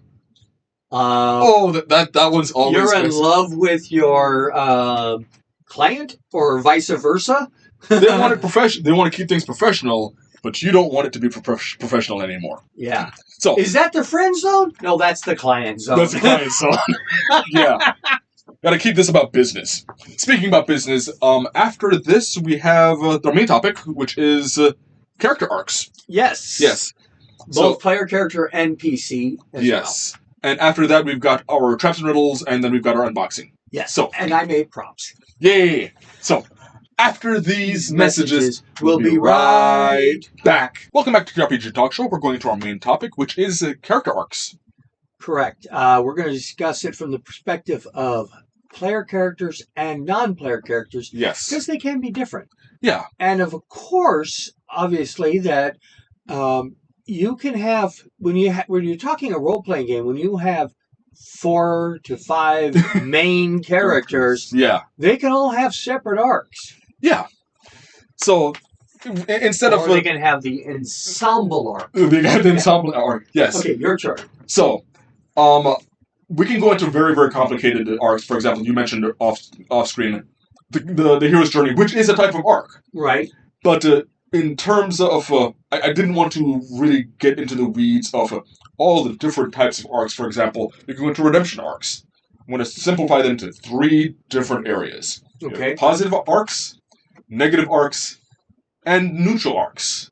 That one's always. You're in love with your client, or vice versa. They want it They want to keep things professional, but you don't want it to be professional anymore. Yeah. So is that the friend zone? No, that's the client zone. That's the client zone. Yeah. Gotta keep this about business. Speaking about business, after this we have the main topic, which is character arcs. Yes. Yes. Both player character and PC as yes. well. And after that we've got our traps and riddles, and then we've got our unboxing. Yes. So, and I made props. Yay! So, after these messages we'll be right back. Welcome back to the RPG Talk Show. We're going to our main topic, which is character arcs. Correct. We're going to discuss it from the perspective of player characters and non-player characters. Yes. Because they can be different. Yeah. And of course, obviously, that you can have, when you're talking a role-playing game, when you have 4 to 5 main characters, yeah, they can all have separate arcs. Yeah. So instead or they can have the ensemble arc. They have the ensemble arc. Yes. Okay, your turn. So, we can go into very, very complicated arcs. For example, you mentioned off screen the hero's journey, which is a type of arc. Right. But in terms of, I didn't want to really get into the weeds of all the different types of arcs. For example, we can go into redemption arcs. I'm going to simplify them to 3 different areas. Okay. Positive arcs, negative arcs, and neutral arcs.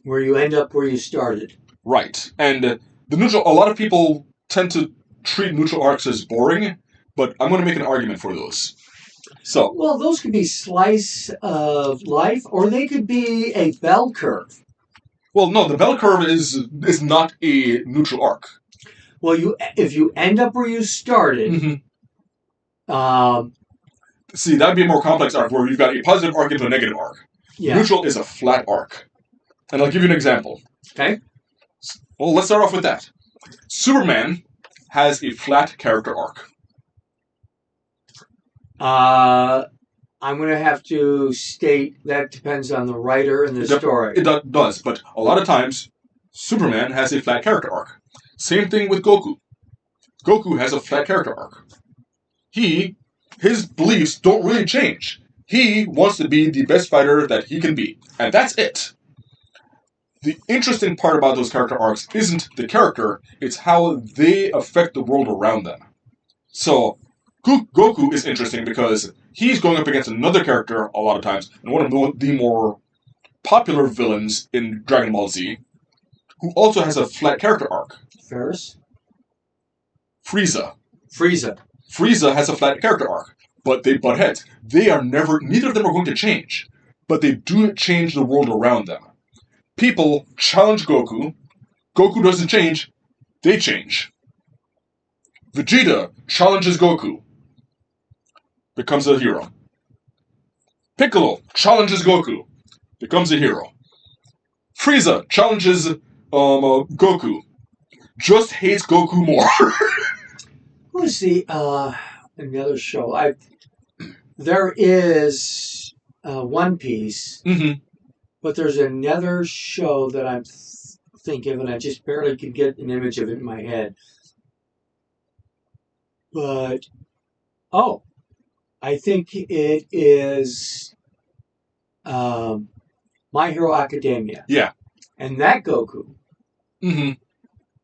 Where you end up where you started. Right. And the neutral, a lot of people tend to treat neutral arcs as boring, but I'm going to make an argument for those. So. Well, those could be slice of life, or they could be a bell curve. Well, no, the bell curve is not a neutral arc. Well, if you end up where you started, see, that'd be a more complex arc where you've got a positive arc into a negative arc. Yeah. Neutral is a flat arc. And I'll give you an example. Okay. Well, let's start off with that. Superman has a flat character arc. I'm going to have to state that depends on the writer and the story. It does, but a lot of times, Superman has a flat character arc. Same thing with Goku. Goku has a flat character arc. His beliefs don't really change. He wants to be the best fighter that he can be. And that's it. The interesting part about those character arcs isn't the character, it's how they affect the world around them. So, Goku is interesting because he's going up against another character a lot of times, and one of the more popular villains in Dragon Ball Z, who also has a flat character arc. Ferris? Frieza. Frieza has a flat character arc, but they butt heads. Neither of them are going to change, but they do change the world around them. People challenge Goku. Goku doesn't change. They change. Vegeta challenges Goku. Becomes a hero. Piccolo challenges Goku. Becomes a hero. Frieza challenges Goku. Just hates Goku more. Who's the other show? There is One Piece. Mm-hmm. But there's another show that I'm thinking of, and I just barely could get an image of it in my head. But, I think it is My Hero Academia. Yeah. And that Goku,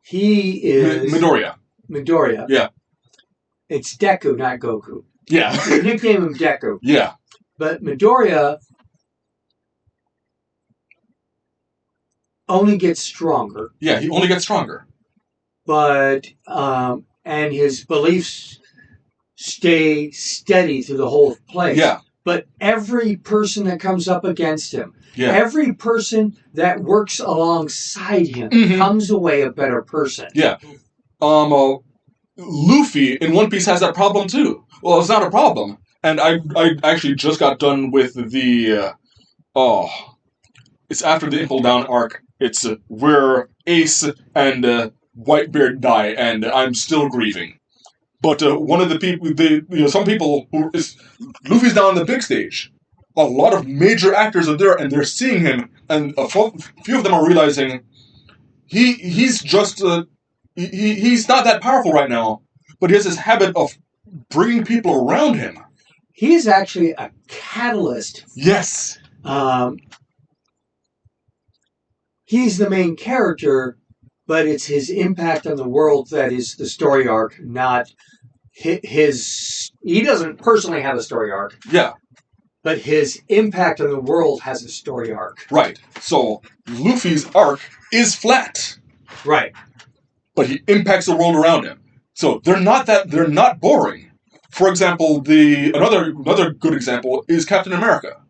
he is... Midoriya. Yeah. It's Deku, not Goku. Yeah. They nickname him Deku. Yeah. But Midoriya only gets stronger. Yeah, he only gets stronger. But and his beliefs stay steady through the whole place. Yeah. But every person that comes up against him, Yeah. every person that works alongside him comes away a better person. Yeah. Luffy in One Piece has that problem too. Well, it's not a problem. And I actually just got done with the it's after the Impel Down arc. It's where Ace and Whitebeard die, and I'm still grieving. But one of the people, some people Luffy's down on the big stage. A lot of major actors are there, and they're seeing him, and a few of them are realizing he's just he's not that powerful right now, but he has this habit of bringing people around him. He's actually a catalyst. Yes. He's the main character, but it's his impact on the world that is the story arc, not his. He doesn't personally have a story arc. Yeah. But his impact on the world has a story arc. Right. So Luffy's arc is flat. Right. But he impacts the world around him. So they're not boring. For example, another good example is Captain America.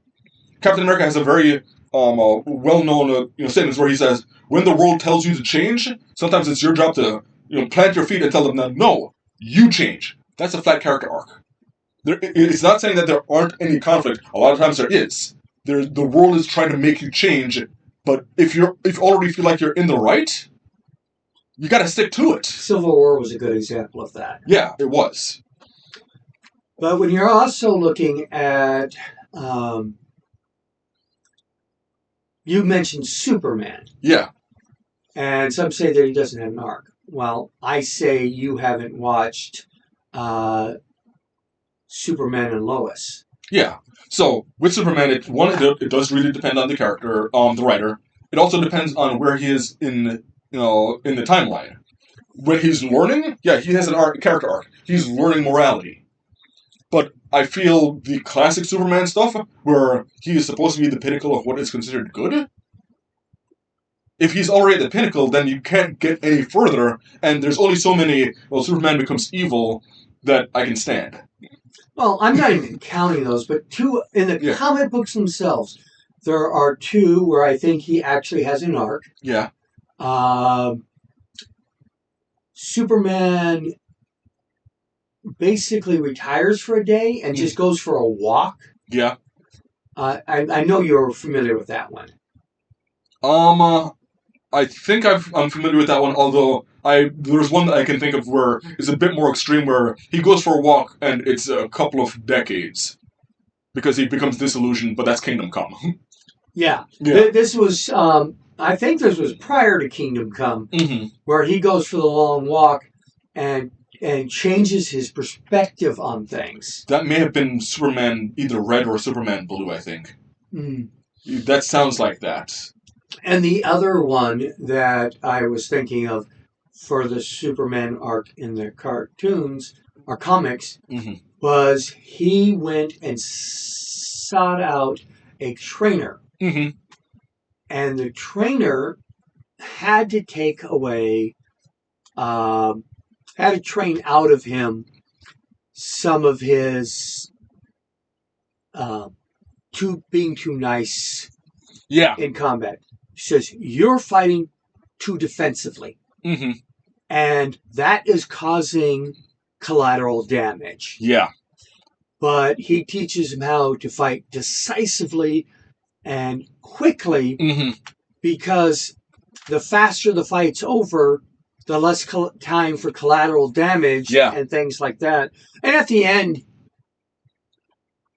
Captain America has a very well-known statements where he says, "When the world tells you to change, sometimes it's your job to plant your feet and tell them that no, you change." That's a flat character arc. It's not saying that there aren't any conflict. A lot of times there is. The world is trying to make you change, but if you already feel like you're in the right, you got to stick to it. Civil War was a good example of that. Yeah, it was. But when you're also looking at, you mentioned Superman. Yeah. And some say that he doesn't have an arc. Well, I say you haven't watched Superman and Lois. Yeah. So with Superman, it does really depend on the character, the writer. It also depends on where he is in the timeline. When he's learning, yeah, he has character arc. He's learning morality. But I feel the classic Superman stuff, where he is supposed to be the pinnacle of what is considered good, if he's already at the pinnacle, then you can't get any further, and there's only so many, Superman becomes evil that I can stand. Well, I'm not even counting those, but two, in the comic books themselves, there are two where I think he actually has an arc. Yeah. Superman basically retires for a day and just goes for a walk. Yeah. I know you're familiar with that one. I think I'm familiar with that one, although there's one that I can think of where it's a bit more extreme, where he goes for a walk and it's a couple of decades because he becomes disillusioned, but that's Kingdom Come. Yeah. This was, I think this was prior to Kingdom Come, where he goes for the long walk and changes his perspective on things. That may have been Superman either Red or Superman Blue, I think. That sounds like that. And the other one that I was thinking of for the Superman arc in the cartoons or comics was he went and sought out a trainer. And the trainer had to take away, had to train out of him some of his being too nice in combat. He says, you're fighting too defensively. And that is causing collateral damage. Yeah. But he teaches him how to fight decisively and quickly because the faster the fight's over, the less time for collateral damage and things like that. And at the end,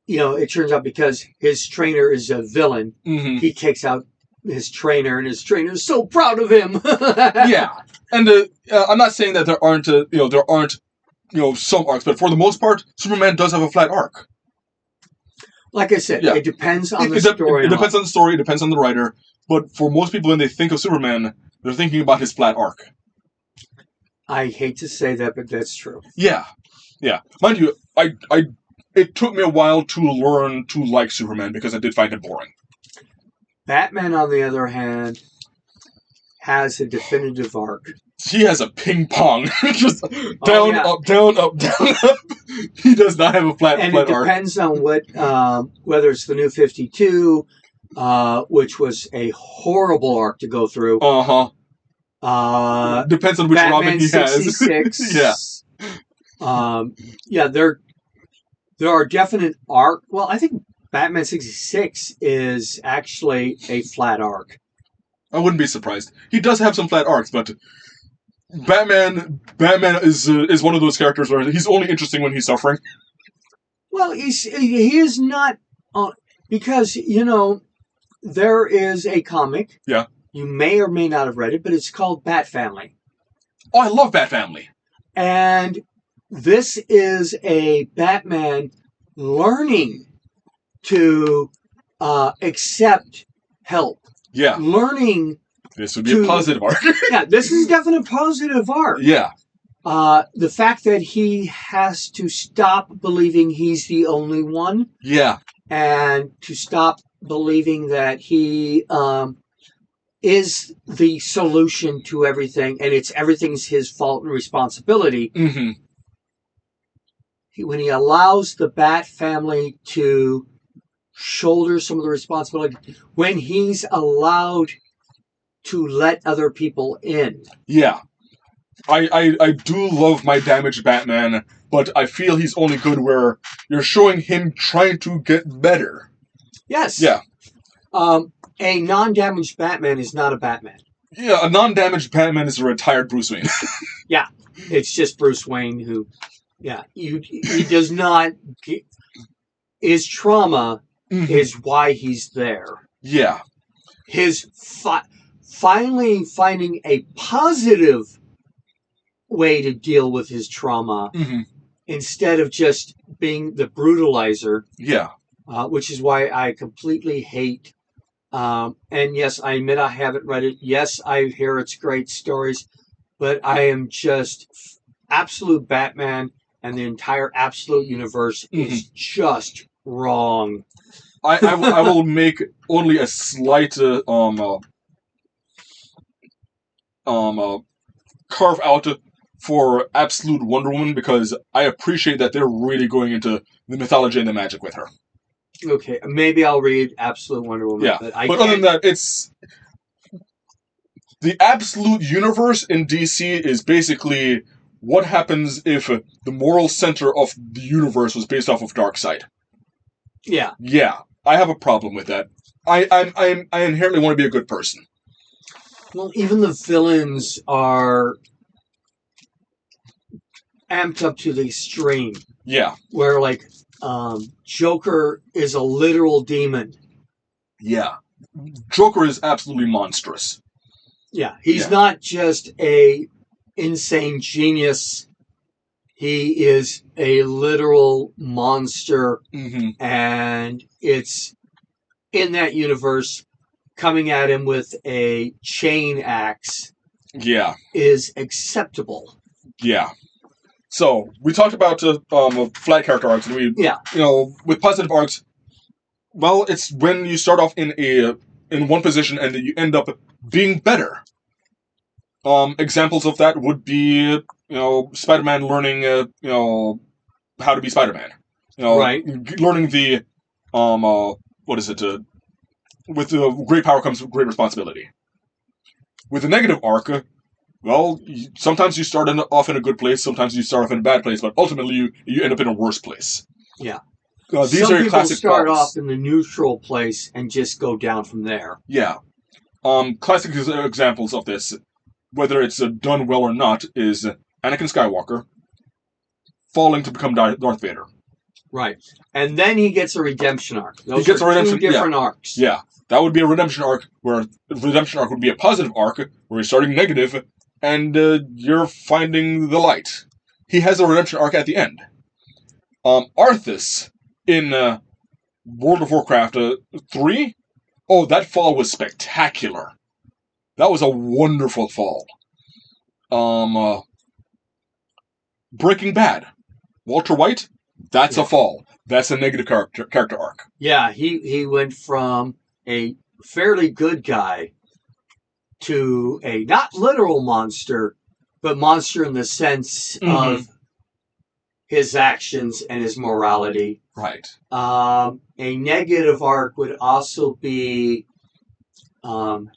it turns out because his trainer is a villain, he takes out his trainer, and his trainer is so proud of him. Yeah, and I'm not saying that there aren't some arcs, but for the most part, Superman does have a flat arc. Like I said, it depends on the story. It depends on the story. It depends on the writer. But for most people, when they think of Superman, they're thinking about his flat arc. I hate to say that, but that's true. Yeah. Mind you, it took me a while to learn to like Superman because I did find it boring. Batman, on the other hand, has a definitive arc. He has a ping pong. Just down, yeah. up, down, up, down, up. He does not have a flat And arc. it depends on what, whether it's the New 52, which was a horrible arc to go through. Depends on which Batman Robin he 66. has. Yeah, there are definite arc. Well, I think Batman 66 is actually a flat arc. I wouldn't be surprised. He does have some flat arcs, but Batman is one of those characters where he's only interesting when he's suffering. Well, he is not, because, there is a comic. Yeah. You may or may not have read it, but it's called Bat Family. Oh, I love Bat Family. And this is a Batman learning to accept help. Yeah. Learning. This would be a positive arc. Yeah, this is definitely a positive arc. Yeah. The fact that he has to stop believing he's the only one. Yeah. And to stop believing that he is the solution to everything, and everything's his fault and responsibility. Mm-hmm. When he allows the Bat Family to shoulder some of the responsibility, when he's allowed to let other people in. Yeah. I do love my damaged Batman, but I feel he's only good where you're showing him trying to get better. Yes. Yeah. A non-damaged Batman is not a Batman. Yeah, a non-damaged Batman is a retired Bruce Wayne. Yeah. It's just Bruce Wayne who, he does not, his trauma is why he's there. Yeah. His finally finding a positive way to deal with his trauma instead of just being the brutalizer. Yeah. Which is why I completely hate. And yes, I admit I haven't read it. Yes, I hear it's great stories, but I am just absolute Batman, and the entire absolute universe is just wrong. I will make only a slight carve out for absolute Wonder Woman, because I appreciate that they're really going into the mythology and the magic with her. Okay, maybe I'll read Absolute Wonder Woman. Yeah, but other than that, it's the absolute universe in DC is basically what happens if the moral center of the universe was based off of Darkseid. Yeah. Yeah, I have a problem with that. I inherently want to be a good person. Well, even the villains are amped up to the extreme. Yeah. Where, like, Joker is a literal demon. Yeah. Joker is absolutely monstrous. Yeah. He's not just a insane genius. He is a literal monster. And it's in that universe, coming at him with a chain axe is acceptable. Yeah. So, we talked about flat character arcs, and with positive arcs, well, it's when you start off in one position and then you end up being better. Examples of that would be, Spider-Man learning, how to be Spider-Man. Right. Learning the, with great power comes great responsibility. With a negative arc, well, sometimes you start off in a good place, sometimes you start off in a bad place, but ultimately you end up in a worse place. Yeah. These Some are your people classic start tropes. off in the neutral place and just go down from there. Yeah. Classic examples of this, whether it's done well or not, is Anakin Skywalker falling to become Darth Vader. Right. And then he gets a redemption arc. Those he gets are a redemption, two different arcs. Yeah. That would be a redemption arc, where the redemption arc would be a positive arc, where you're starting negative, and you're finding the light. He has a redemption arc at the end. Arthas, in World of Warcraft 3, that fall was spectacular. That was a wonderful fall. Breaking Bad. Walter White, that's a fall. That's a negative character arc. Yeah, he went from a fairly good guy to a not literal monster, but monster in the sense of his actions and his morality. Right. A negative arc would also be Hannibal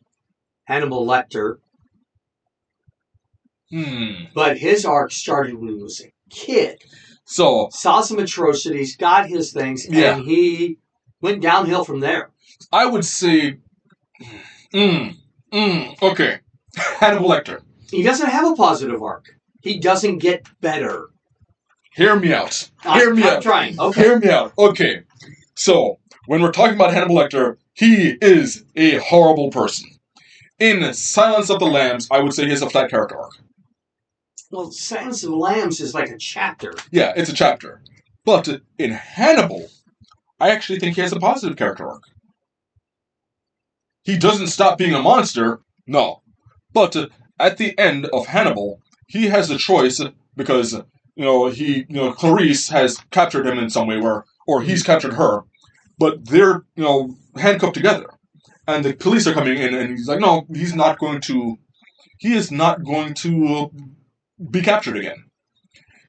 Lecter. But his arc started when he was a kid. So saw some atrocities, got his things, and he went downhill from there. I would say, okay, Hannibal Lecter. He doesn't have a positive arc. He doesn't get better. Hear me out. I'm trying. Okay. Hear me out. Okay. So, when we're talking about Hannibal Lecter, he is a horrible person. In Silence of the Lambs, I would say he has a flat character arc. Well, Silence of the Lambs is like a chapter. Yeah, it's a chapter. But in Hannibal, I actually think he has a positive character arc. He doesn't stop being a monster, no. But at the end of Hannibal, he has a choice because, Clarice has captured him in some way or he's captured her, but they're, handcuffed together. And the police are coming in and he's like, no, he is not going to be captured again.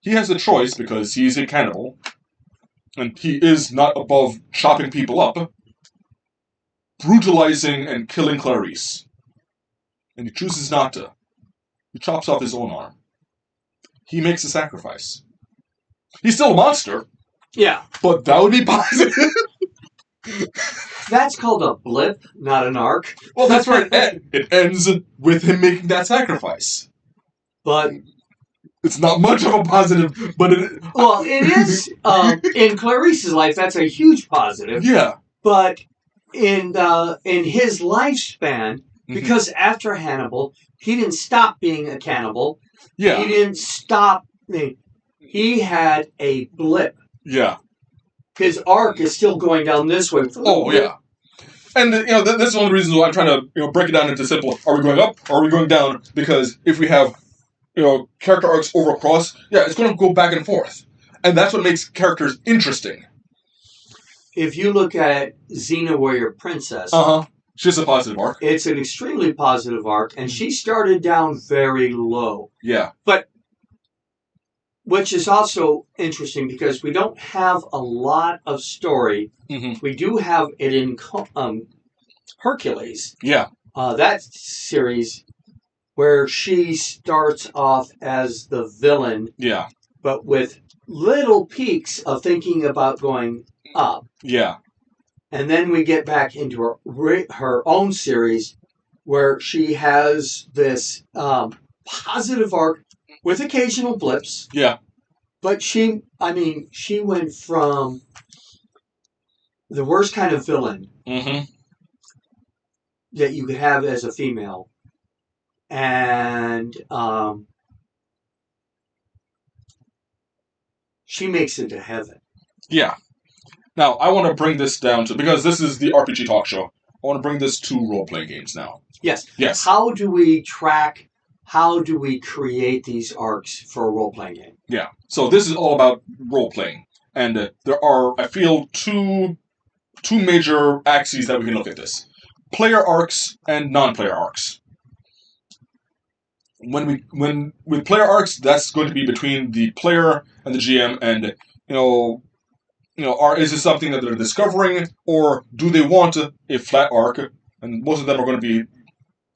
He has a choice because he's a cannibal, and he is not above chopping people up, brutalizing and killing Clarice. And he chooses not to. He chops off his own arm. He makes a sacrifice. He's still a monster. Yeah. But that would be positive. That's called a blip, not an arc. Well, that's where it ends with him making that sacrifice. But it's not much of a positive, but it... Well, it is. In Clarice's life, that's a huge positive. Yeah. But in his lifespan, because after Hannibal, he didn't stop being a cannibal. Yeah. He didn't stop. He had a blip. Yeah. His arc is still going down this way. Oh, yeah. And, this is one of the reasons why I'm trying to, break it down into simple. Are we going up or are we going down? Because if we have, character arcs over across, it's going to go back and forth. And that's what makes characters interesting. If you look at Xena Warrior Princess... She has a positive arc. It's an extremely positive arc, and she started down very low. Yeah. But, which is also interesting because we don't have a lot of story. We do have it in Hercules. Yeah. That series where she starts off as the villain. Yeah. But with little peaks of thinking about going up. Yeah. And then we get back into her own series where she has this positive arc with occasional blips. Yeah. But she went from the worst kind of villain that you could have as a female. And she makes it to heaven. Yeah. Now, I want to bring this down to, because this is the RPG talk show, I want to bring this to role-playing games now. Yes. Yes. How do we create these arcs for a role-playing game? Yeah. So this is all about role-playing. And there are, I feel, two major axes that we can look at this. Player arcs and non-player arcs. With player arcs, that's going to be between the player and the GM and, is this something that they're discovering, or do they want a flat arc? And most of them are going to be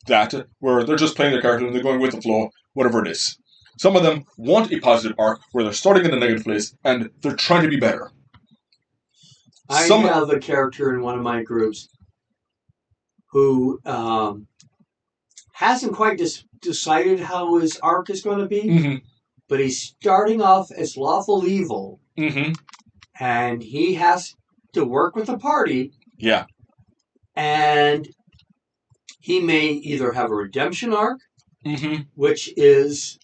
that, where they're just playing their character and they're going with the flow, whatever it is. Some of them want a positive arc, where they're starting in a negative place, and they're trying to be better. I have a character in one of my groups who hasn't quite decided how his arc is going to be, but he's starting off as lawful evil. And he has to work with the party. Yeah. And he may either have a redemption arc, which is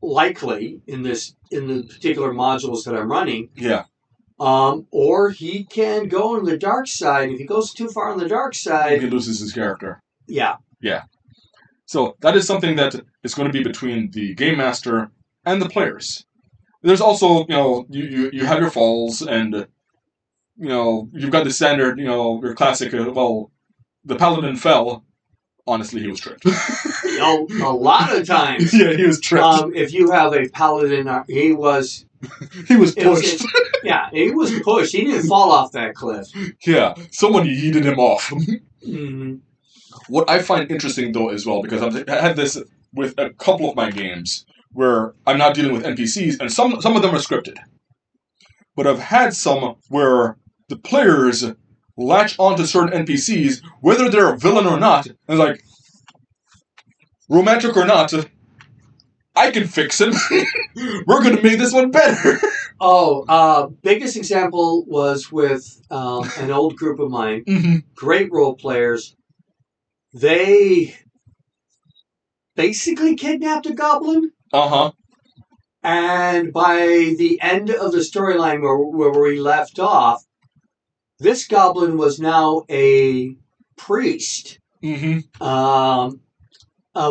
likely in the particular modules that I'm running. Yeah. Or he can go on the dark side. If he goes too far on the dark side, he loses his character. Yeah. Yeah. So that is something that is going to be between the game master and the players. There's also, you have your falls, and, you've got the standard, your classic, the paladin fell, Honestly, he was tricked. A lot of times. Yeah, he was tricked. If you have a paladin, he was Pushed. He was pushed. He didn't fall off that cliff. Yeah, someone yeeted him off. Mm-hmm. What I find interesting, though, as well, because I had this with a couple of my games, where I'm not dealing with NPCs, and some of them are scripted. But I've had some where the players latch onto certain NPCs, whether they're a villain or not, and it's like, romantic or not, I can fix him. We're going to make this one better. Biggest example was with an old group of mine. Mm-hmm. Great role players. They basically kidnapped a goblin. Uh-huh. And by the end of the storyline where we left off, this goblin was now a priest of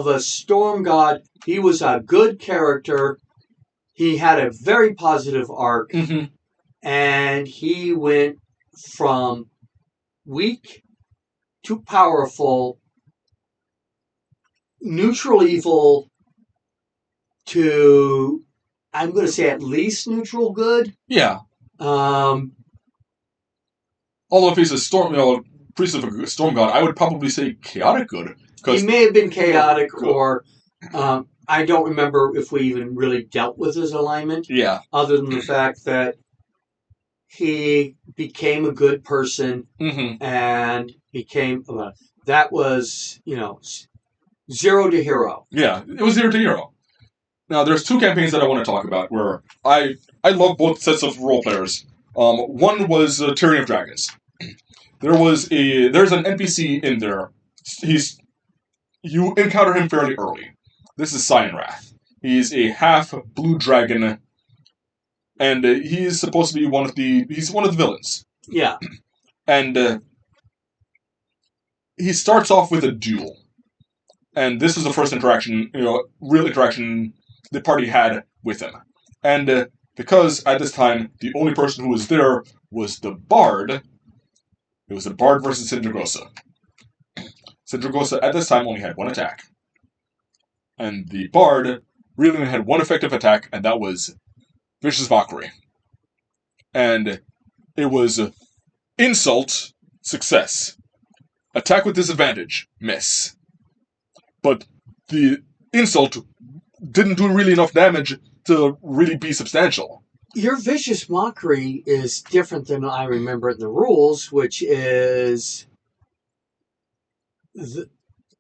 a storm god. He was a good character. He had a very positive arc. And he went from weak to powerful, neutral evil to, I'm going to say, at least neutral good. Yeah. Although if he's a priest of a storm god, I would probably say chaotic good. He may have been chaotic, or I don't remember if we even really dealt with his alignment. Yeah. Other than the fact that he became a good person and became that was, 0 to hero. Yeah, it was 0 to hero. Now, there's 2 campaigns that I want to talk about where I love both sets of role players. One was Tyranny of Dragons. There's an NPC in there. You encounter him fairly early. This is Cyanrath. He's a half blue dragon, and he's supposed to be one of the villains. Yeah. And he starts off with a duel. And this was the first interaction, real interaction the party had with him. And because at this time, the only person who was there was the Bard, it was the Bard versus Sindragosa. Sindragosa at this time only had 1 attack. And the Bard really only had 1 effective attack, and that was Vicious Mockery. And it was insult, success. Attack with disadvantage, miss. But the insult didn't do really enough damage to really be substantial. Your Vicious Mockery is different than I remember in the rules, which is the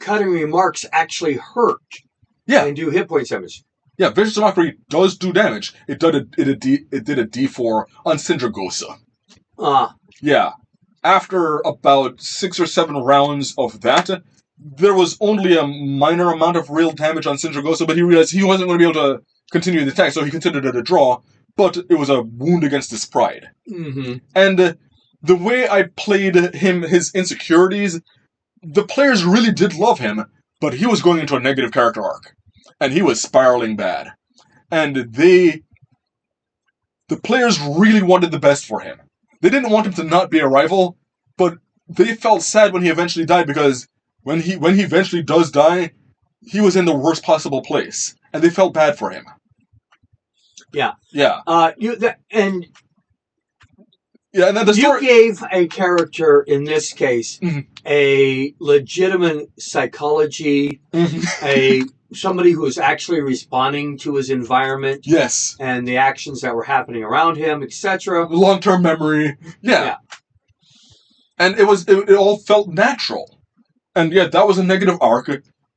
cutting remarks actually hurt. Yeah. And do hit points damage. Yeah, Vicious Mockery does do damage. It did a D4 on Sindragosa. Yeah. After about 6 or 7 rounds of that, there was only a minor amount of real damage on Sindragosa, but he realized he wasn't going to be able to continue the attack, so he considered it a draw, but it was a wound against his pride. And the way I played his insecurities, the players really did love him, but he was going into a negative character arc, and he was spiraling bad. And the players really wanted the best for him. They didn't want him to not be a rival, but they felt sad when he eventually died, because when he eventually does die, he was in the worst possible place, and they felt bad for him. Yeah. Yeah. And then the story... You gave a character, in this case, a legitimate psychology, somebody who was actually responding to his environment. Yes. And the actions that were happening around him, etc. Long-term memory. Yeah. And it all felt natural. And yeah, that was a negative arc.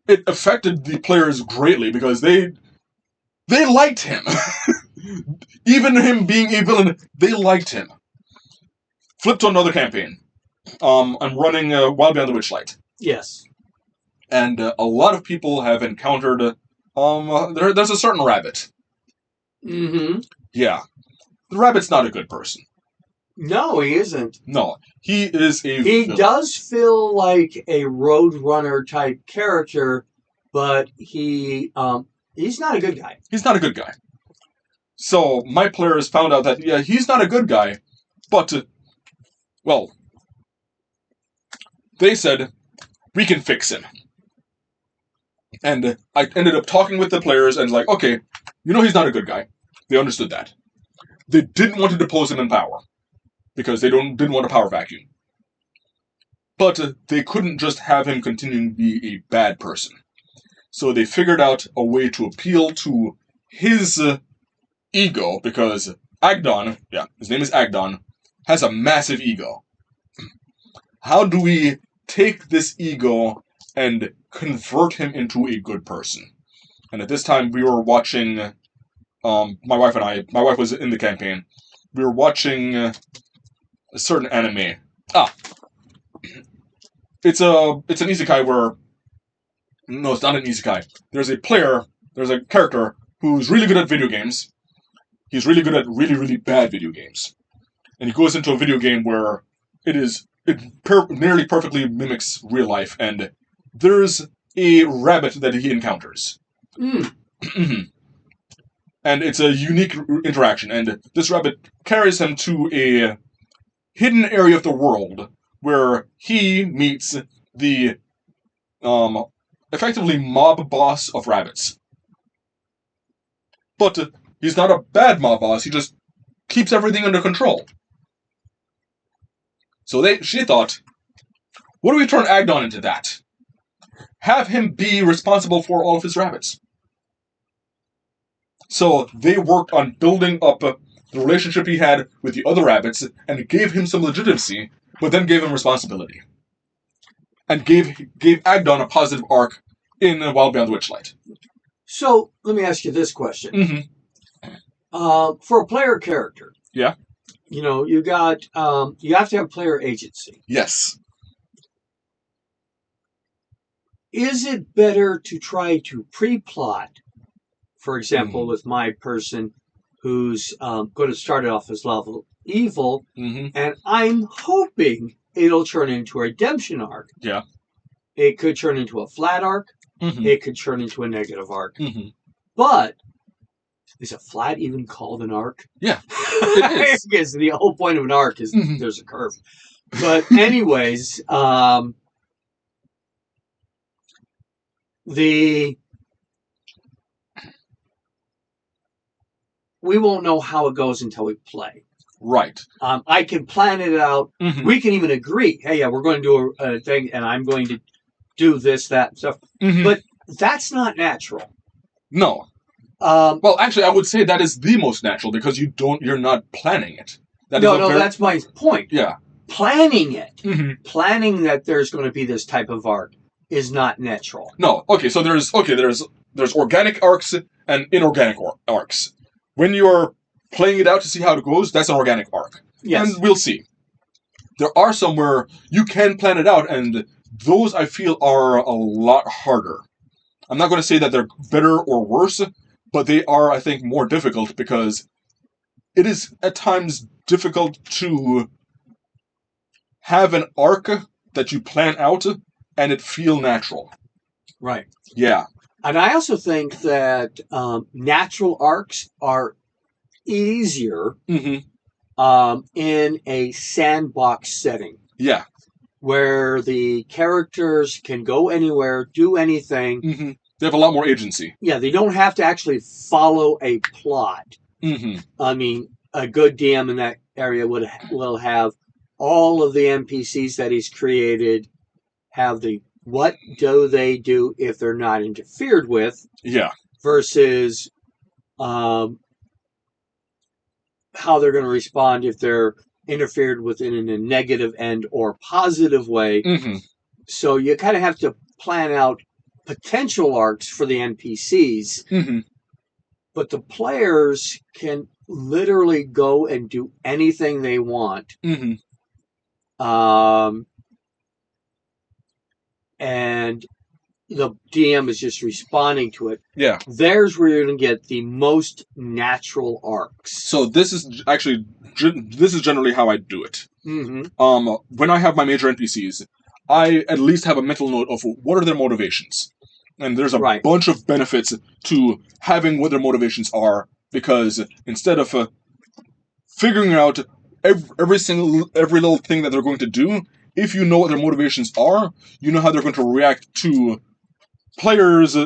It affected the players greatly because they liked him. Even him being a villain, they liked him. Flip to another campaign. I'm running Wild Beyond the Witchlight. Yes. And a lot of people have encountered... there's a certain rabbit. Yeah. The rabbit's not a good person. No, he isn't. No. He is a He villain. does feel like a Roadrunner type character, but he's not a good guy. He's not a good guy. So my players found out that, yeah, he's not a good guy, but, they said, we can fix him. And I ended up talking with the players and like, okay, he's not a good guy. They understood that. They didn't want to depose him in power because they didn't want a power vacuum. But they couldn't just have him continue to be a bad person. So they figured out a way to appeal to his ego, because Agdon, his name is Agdon, has a massive ego. How do we take this ego and convert him into a good person? And at this time, we were watching, my wife was in the campaign, we were watching a certain anime. It's an isekai where... No, it's not an isekai. There's a character who's really good at video games. He's really good at really, really bad video games. And he goes into a video game where it nearly perfectly mimics real life, and there's a rabbit that he encounters. And it's a unique interaction, and this rabbit carries him to a hidden area of the world where he meets the effectively mob boss of rabbits. But he's not a bad mob boss, he just keeps everything under control. So she thought, what do we turn Agdon into that? Have him be responsible for all of his rabbits. So they worked on building up the relationship he had with the other rabbits, and it gave him some legitimacy, but then gave him responsibility. And gave Agdon a positive arc in Wild Beyond the Witchlight. So, let me ask you this question. For a player character, you got you have to have player agency. Yes. Is it better to try to pre-plot, for example, with my person who's going to start it off as level evil, and I'm hoping it'll turn into a redemption arc. Yeah. It could turn into a flat arc. It could turn into a negative arc. But is a flat even called an arc? Yeah, it is. Because the whole point of an arc is there's a curve. But anyways, we won't know how it goes until we play. Right. I can plan it out. We can even agree, hey, we're going to do a thing, and I'm going to do this, that, and stuff. But that's not natural. No. Well, actually, I would say that is the most natural, because you're not planning it. That's my point. Yeah. Planning it, planning that there's going to be this type of arc is not natural. No. Okay, so there's organic arcs and inorganic arcs. When you're playing it out to see how it goes, that's an organic arc. Yes. And we'll see. There are some where you can plan it out, and those, I feel, are a lot harder. I'm not going to say that they're better or worse, but they are, I think, more difficult, because it is, at times, difficult to have an arc that you plan out and it feel natural. Right. Yeah. And I also think that natural arcs are easier in a sandbox setting. Yeah. Where the characters can go anywhere, do anything. They have a lot more agency. Yeah, they don't have to actually follow a plot. I mean, a good DM in that area will have all of the NPCs that he's created have the what do they do if they're not interfered with. Yeah. Versus how they're going to respond if they're interfered with in a negative and or positive way. So you kind of have to plan out potential arcs for the NPCs. But the players can literally go and do anything they want. And the DM is just responding to it. Yeah. There's where you're going to get the most natural arcs. So this is generally how I do it. When I have my major NPCs, I at least have a mental note of what are their motivations. And there's a bunch of benefits to having what their motivations are, because instead of figuring out every little thing that they're going to do, if you know what their motivations are, you know how they're going to react to players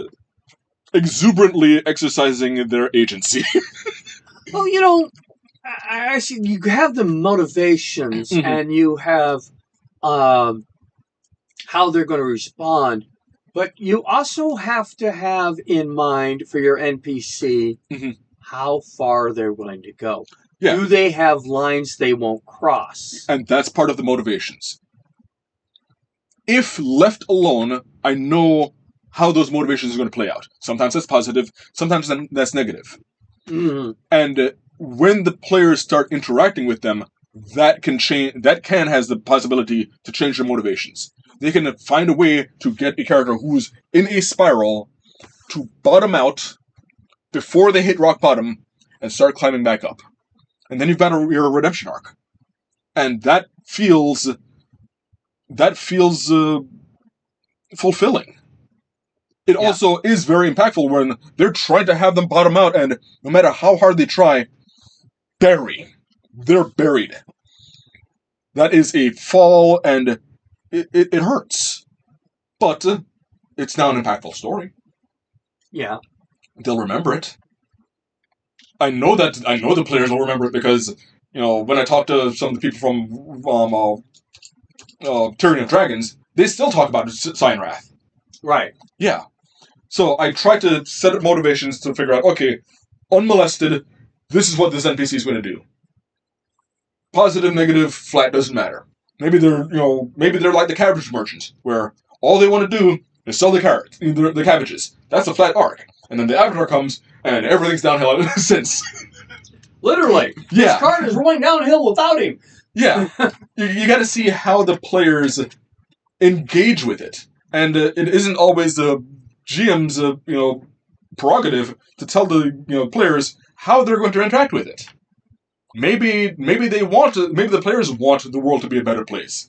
exuberantly exercising their agency. Well, I see you have the motivations Mhm. and you have how they're going to respond, but you also have to have in mind for your NPC Mhm. how far they're willing to go. Yeah. Do they have lines they won't cross? And that's part of the motivations. If left alone, I know how those motivations are going to play out. Sometimes that's positive, sometimes that's negative. Mm-hmm. And when the players start interacting with them, that can change. That can has the possibility to change their motivations. They can find a way to get a character who's in a spiral to bottom out before they hit rock bottom and start climbing back up. And then you've got your redemption arc, and that feels fulfilling. It also is very impactful when they're trying to have them bottom out, and no matter how hard they try, they're buried. That is a fall, and it hurts. But it's now an impactful story. Yeah. They'll remember it. I know the players will remember it because, when I talk to some of the people from Tyranny of Dragons, they still talk about Cyan Wrath. Right. Yeah. So I try to set up motivations to figure out, okay, unmolested, this is what this NPC is going to do. Positive, negative, flat, doesn't matter. Maybe they're like the cabbage merchant, where all they want to do is sell the cabbages. That's a flat arc. And then the Avatar comes, and everything's downhill since. Literally. Yeah. His cart is rolling downhill without him. Yeah. you got to see how the players engage with it. And it isn't always the GM's prerogative to tell the players how they're going to interact with it. Maybe the players want the world to be a better place.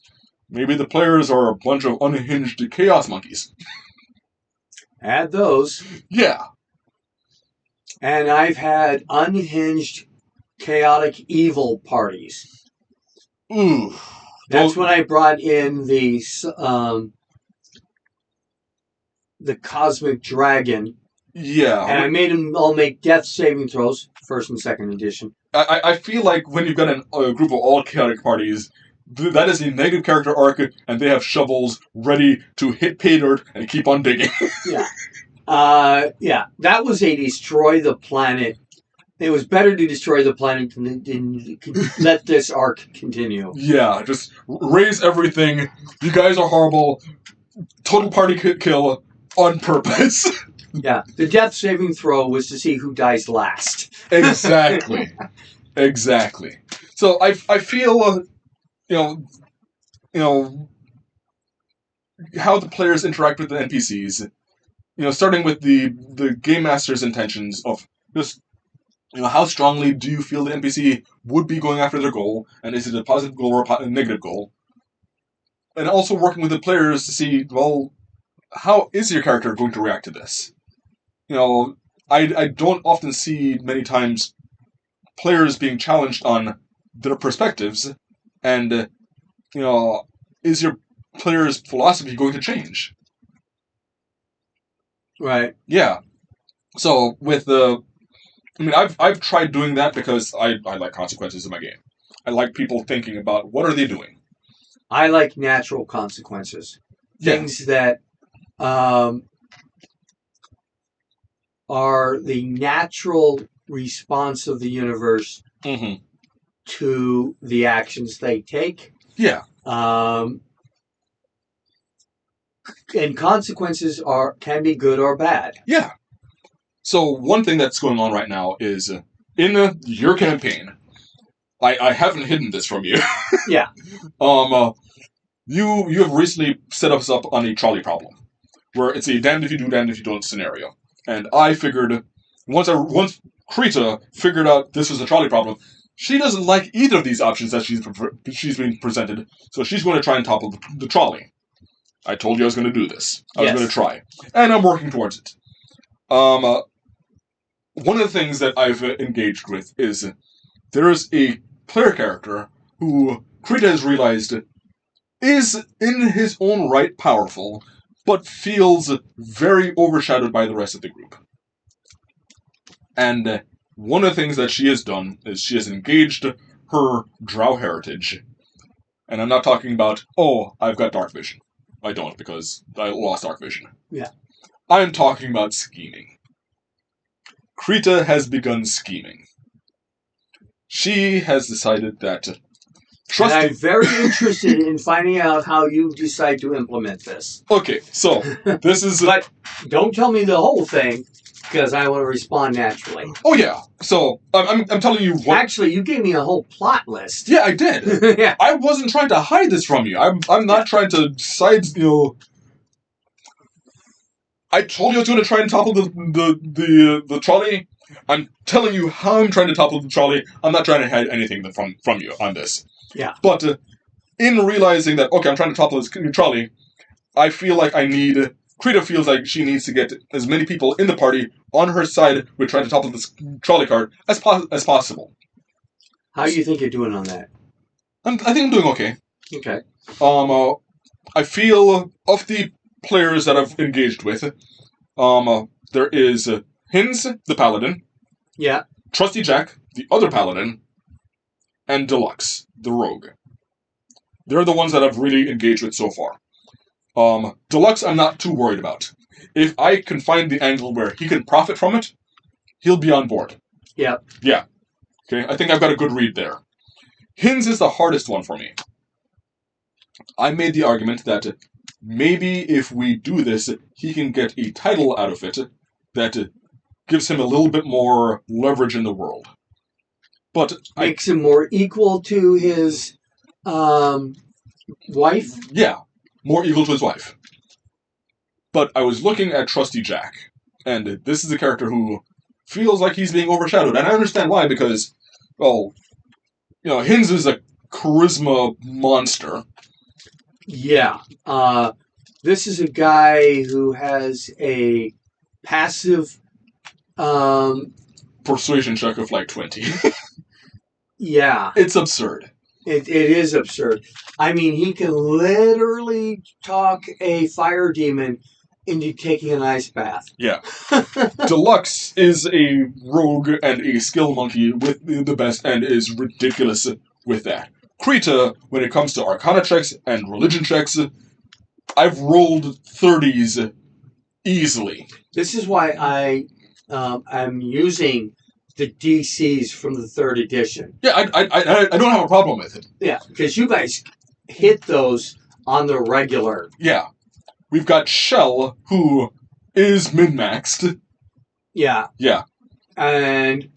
Maybe the players are a bunch of unhinged chaos monkeys. Add those. Yeah. And I've had unhinged chaotic evil parties. Ooh. That's when I brought in the cosmic dragon. Yeah. And I made them all make death saving throws, first and second edition. I feel like when you've got a group of all chaotic parties, that is a negative character arc, and they have shovels ready to hit pay dirt and keep on digging. Yeah. That was a destroy the planet. It was better to destroy the planet than let this arc continue. Yeah, just raise everything. You guys are horrible. Total party kill on purpose. Yeah, the death saving throw was to see who dies last. Exactly. So I feel how the players interact with the NPCs. Starting with the game master's intentions of just how strongly do you feel the NPC would be going after their goal, and is it a positive goal or a negative goal? And also working with the players to see, well, how is your character going to react to this? I don't often see many times players being challenged on their perspectives, and is your player's philosophy going to change? Right. Yeah. So with I've tried doing that because I like consequences in my game. I like people thinking about what are they doing. I like natural consequences. Yeah. Things that are the natural response of the universe to the actions they take. Yeah. And consequences can be good or bad. Yeah. So one thing that's going on right now is in your campaign, I haven't hidden this from you. Yeah. You have recently set us up on a trolley problem, where it's a damned if you do, damned if you don't scenario. And I figured, once Krita figured out this was a trolley problem, she doesn't like either of these options that she's being presented, so she's going to try and topple the trolley. I told you I was going to do this. I was going to try. And I'm working towards it. One of the things that I've engaged with is there is a player character who Krita has realized is in his own right powerful, but feels very overshadowed by the rest of the group. And one of the things that she has done is she has engaged her drow heritage. And I'm not talking about, oh, I've got dark vision. I don't, because I lost dark vision. Yeah. I'm talking about scheming. Krita has begun scheming. She has decided that And I'm very interested in finding out how you decide to implement this. Okay, so this is... But don't tell me the whole thing, because I want to respond naturally. Oh yeah, so I'm telling you what... Actually, you gave me a whole plot list. Yeah, I did. Yeah. I wasn't trying to hide this from you. I'm not trying to I told you I was going to try and topple the trolley. I'm telling you how I'm trying to topple the trolley. I'm not trying to hide anything from you on this. Yeah. But in realizing that, okay, I'm trying to topple this trolley, I feel like Krita feels like she needs to get as many people in the party on her side with trying to topple this trolley cart as possible. How do you think you're doing on that? I think I'm doing okay. Okay. I feel of the players that I've engaged with, there is Hins, the paladin. Yeah. Trusty Jack, the other paladin, and Deluxe, the rogue. They're the ones that I've really engaged with so far. Deluxe I'm not too worried about. If I can find the angle where he can profit from it, he'll be on board. Yeah. Yeah. Okay, I think I've got a good read there. Hins is the hardest one for me. I made the argument that maybe if we do this, he can get a title out of it that gives him a little bit more leverage in the world. But makes him more equal to his wife? Yeah, more equal to his wife. But I was looking at Trusty Jack, and this is a character who feels like he's being overshadowed, and I understand why, because, well, Hins is a charisma monster. Yeah. This is a guy who has a passive persuasion check of like 20. Yeah. It's absurd. It is absurd. I mean, he can literally talk a fire demon into taking an ice bath. Yeah. Deluxe is a rogue and a skill monkey with the best and is ridiculous with that. Krita, when it comes to arcana checks and religion checks, I've rolled 30s easily. This is why I'm using the DCs from the 3rd edition. Yeah, I don't have a problem with it. Yeah, because you guys hit those on the regular. Yeah. We've got Shell, who is min-maxed. Yeah. Yeah. And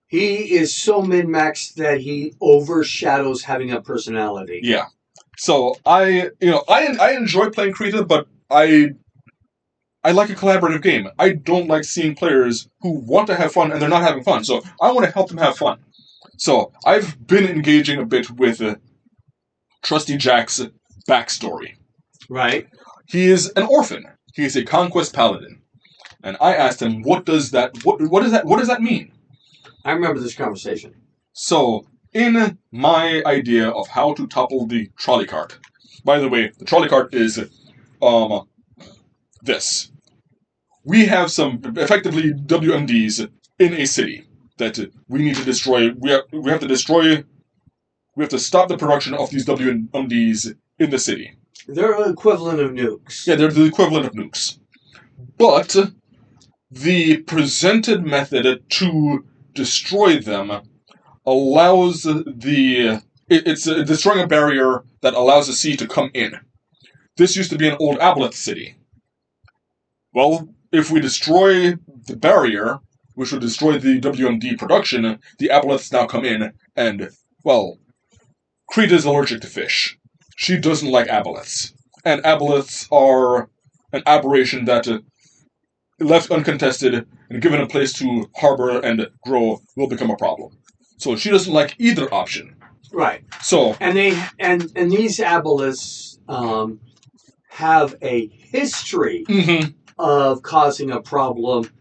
he is so min-maxed that he overshadows having a personality. Yeah. So I enjoy playing Krita, but I like a collaborative game. I don't like seeing players who want to have fun and they're not having fun. So I want to help them have fun. So I've been engaging a bit with Trusty Jack's backstory. Right. He is an orphan. He is a conquest paladin. And I asked him, what does that mean? I remember this conversation. So, in my idea of how to topple the trolley cart, by the way, the trolley cart is this. We have some effectively WMDs in a city that we need to destroy. We have to destroy. We have to stop the production of these WMDs in the city. They're the equivalent of nukes. Yeah, they're the equivalent of nukes. But the presented method to destroy them allows it's destroying a barrier that allows the sea to come in. This used to be an old aboleth city. Well, if we destroy the barrier, which would destroy the WMD production, the aboleths now come in, and, well, Krita is allergic to fish. She doesn't like aboleths. And aboleths are an aberration that, left uncontested and given a place to harbor and grow, will become a problem. So she doesn't like either option. Right. So and these aboleths have a history of causing a problem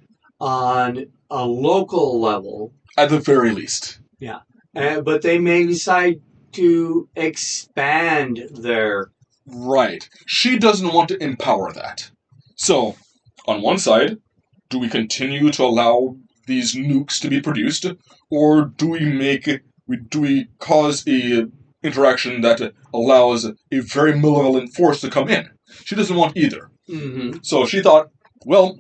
on a local level. At the very least. Yeah. But they may decide to expand their Right. She doesn't want to empower that. So, on one side, do we continue to allow these nukes to be produced, or do we cause a interaction that allows a very malevolent force to come in? She doesn't want either. Mm-hmm. So she thought, well,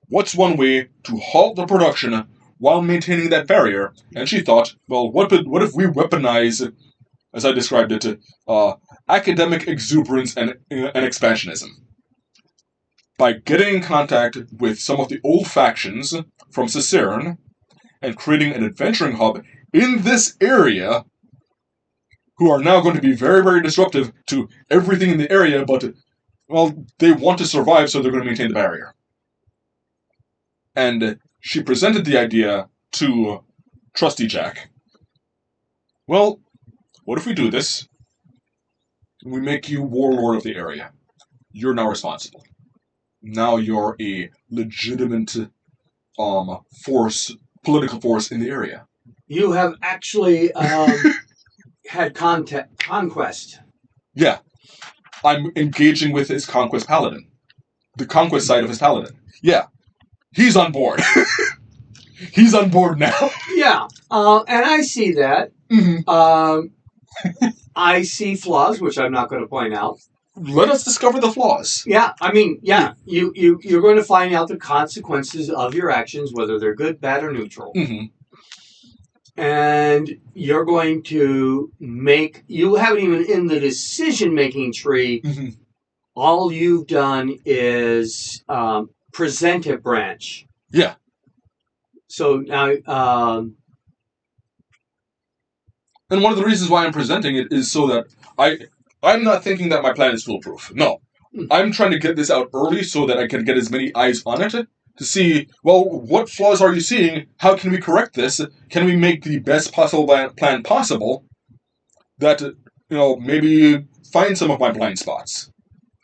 what's one way to halt the production while maintaining that barrier? And she thought, well, what if we weaponize, as I described it, academic exuberance and expansionism? By getting in contact with some of the old factions from Cicerne and creating an adventuring hub in this area, who are now going to be very, very disruptive to everything in the area, but, well, they want to survive, so they're going to maintain the barrier. And she presented the idea to Trusty Jack. Well, what if we do this? We make you warlord of the area. You're now responsible. Now you're a legitimate political force in the area. You have actually had conquest. Yeah. I'm engaging with his conquest paladin. The conquest side of his paladin. Yeah. He's on board. He's on board now. Yeah. And I see that. Mm-hmm. I see flaws, which I'm not going to point out. Let us discover the flaws. Yeah, I mean, yeah, you're going to find out the consequences of your actions, whether they're good, bad, or neutral. Mm-hmm. And you're going to you haven't even in the decision-making tree, mm-hmm. All you've done is present a branch. Yeah. So now... and one of the reasons why I'm presenting it is so that I'm not thinking that my plan is foolproof. No. I'm trying to get this out early so that I can get as many eyes on it to see, well, what flaws are you seeing? How can we correct this? Can we make the best possible plan possible that, maybe find some of my blind spots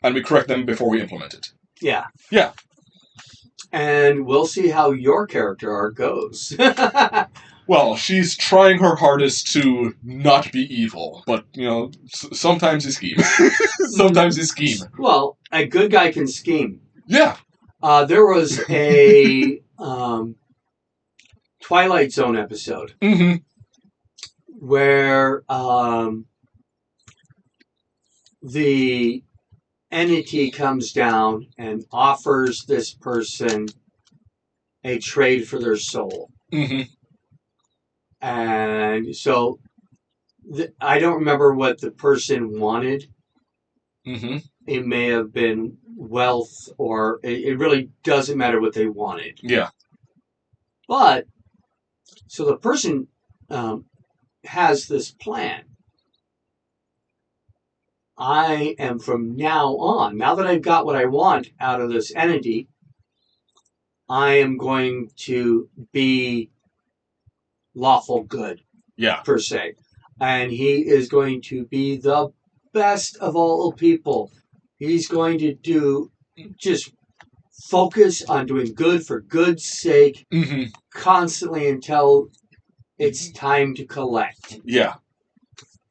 and we correct them before we implement it? Yeah. Yeah. And we'll see how your character arc goes. Well, she's trying her hardest to not be evil, but, sometimes you scheme. Sometimes you scheme. Well, a good guy can scheme. Yeah. There was a Twilight Zone episode mm-hmm. where the entity comes down and offers this person a trade for their soul. Mm-hmm. And so I don't remember what the person wanted. Mm-hmm. It may have been wealth, or it really doesn't matter what they wanted. Yeah. But, so the person has this plan. I am from now on, now that I've got what I want out of this entity, I am going to be lawful good, per se. And he is going to be the best of all people. He's going to just focus on doing good for good's sake, mm-hmm. constantly until it's time to collect. Yeah.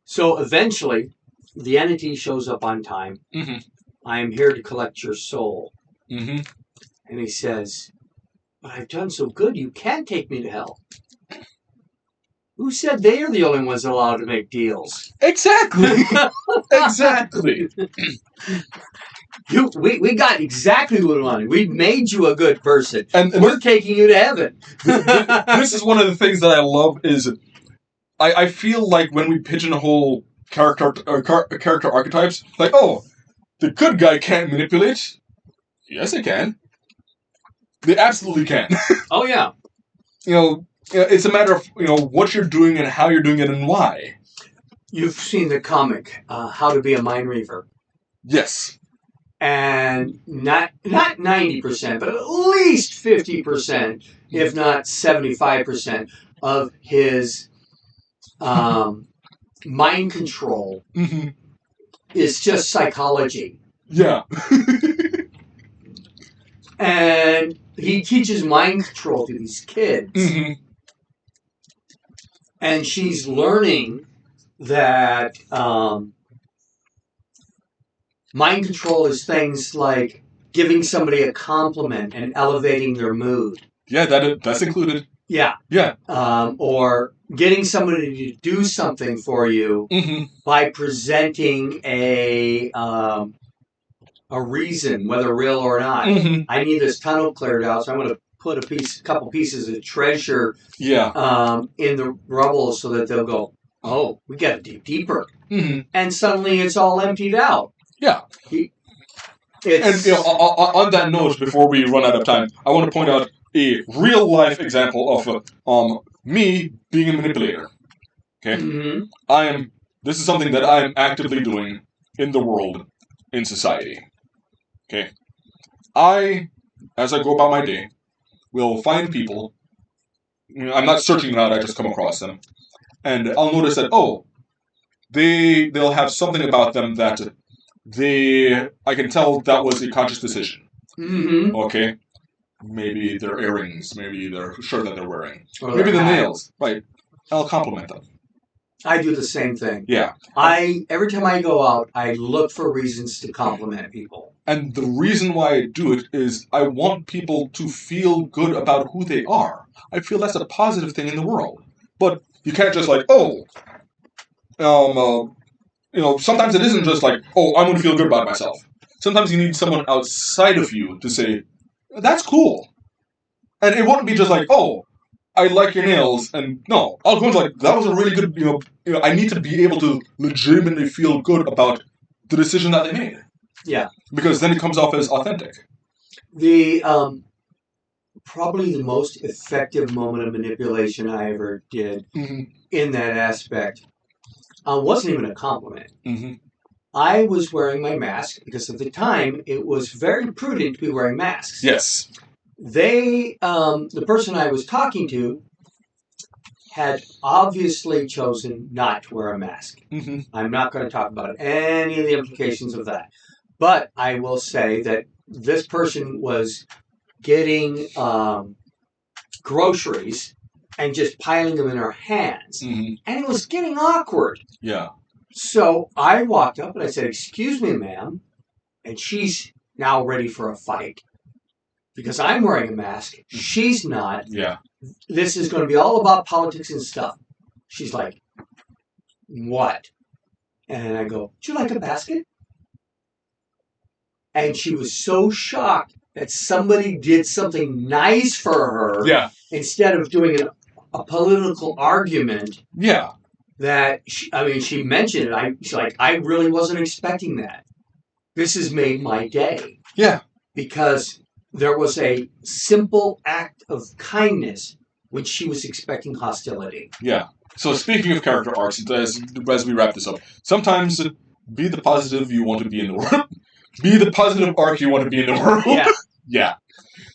So eventually, the entity shows up on time. Mm-hmm. I am here to collect your soul. Mm-hmm. And he says, but I've done so good, you can't take me to hell. Who said they are the only ones allowed to make deals? Exactly. Exactly. We got exactly what we wanted. We made you a good person. And we're taking you to heaven. This is one of the things that I love is I feel like when we pigeonhole character archetypes, like, oh, the good guy can't manipulate. Yes, they can. They absolutely can. Oh, yeah. It's a matter of, what you're doing and how you're doing it and why. You've seen the comic, How to Be a Mind Reaver. Yes. And not 90%, but at least 50%, if not 75% of his mind control mm-hmm. is just psychology. Yeah. And he teaches mind control to these kids. Mm-hmm. And she's learning that Mind control is things like giving somebody a compliment and elevating their mood. Yeah, that's included. Yeah. Yeah. Or getting somebody to do something for you by presenting a reason, whether real or not. I need this tunnel cleared out, so I'm going to put a couple pieces of treasure in the rubble so that they'll go, oh, we got to dig deeper. And suddenly it's all emptied out. Yeah. And on that note, before we run out of time, I want to point out a real-life example of me being a manipulator. Okay? This is something that I am actively doing in the world, in society. Okay? As I go about my day, will find people. I'm not searching them out, I just come across them. And I'll notice that, they'll have something about them that I can tell that was a conscious decision. Okay? Maybe their earrings, maybe their shirt that they're wearing, or maybe the nails. Right. I'll compliment them. I do the same thing. Yeah. Every time I go out, I look for reasons to compliment people. And the reason why I do it is I want people to feel good about who they are. I feel that's a positive thing in the world. But you can't just sometimes it isn't just I'm going to feel good about myself. Sometimes you need someone outside of you to say, that's cool. And it wouldn't be just I like your nails, and no, I'll go into that was a really good, I need to be able to legitimately feel good about the decision that they made. Yeah. Because then it comes off as authentic. The, probably the most effective moment of manipulation I ever did in that aspect wasn't even a compliment. I was wearing my mask because at the time it was very prudent to be wearing masks. Yes. The person I was talking to had obviously chosen not to wear a mask. I'm not going to talk about any of the implications of that. But I will say that this person was getting groceries and just piling them in her hands. And it was getting awkward. Yeah. So I walked up and I said, "Excuse me, ma'am." And she's now ready for a fight. Because I'm wearing a mask. She's not. Yeah. This is going to be all about politics and stuff. She's like, "What?" And I go, "Would you like a basket?" And she was so shocked that somebody did something nice for her. Yeah. Instead of doing a political argument. Yeah. That, she mentioned it. She's like, "I really wasn't expecting that. This has made my day." Yeah. Because there was a simple act of kindness when she was expecting hostility. Yeah. So speaking of character arcs, as we wrap this up, sometimes be the positive you want to be in the world. Be the positive arc you want to be in the world. Yeah. Yeah.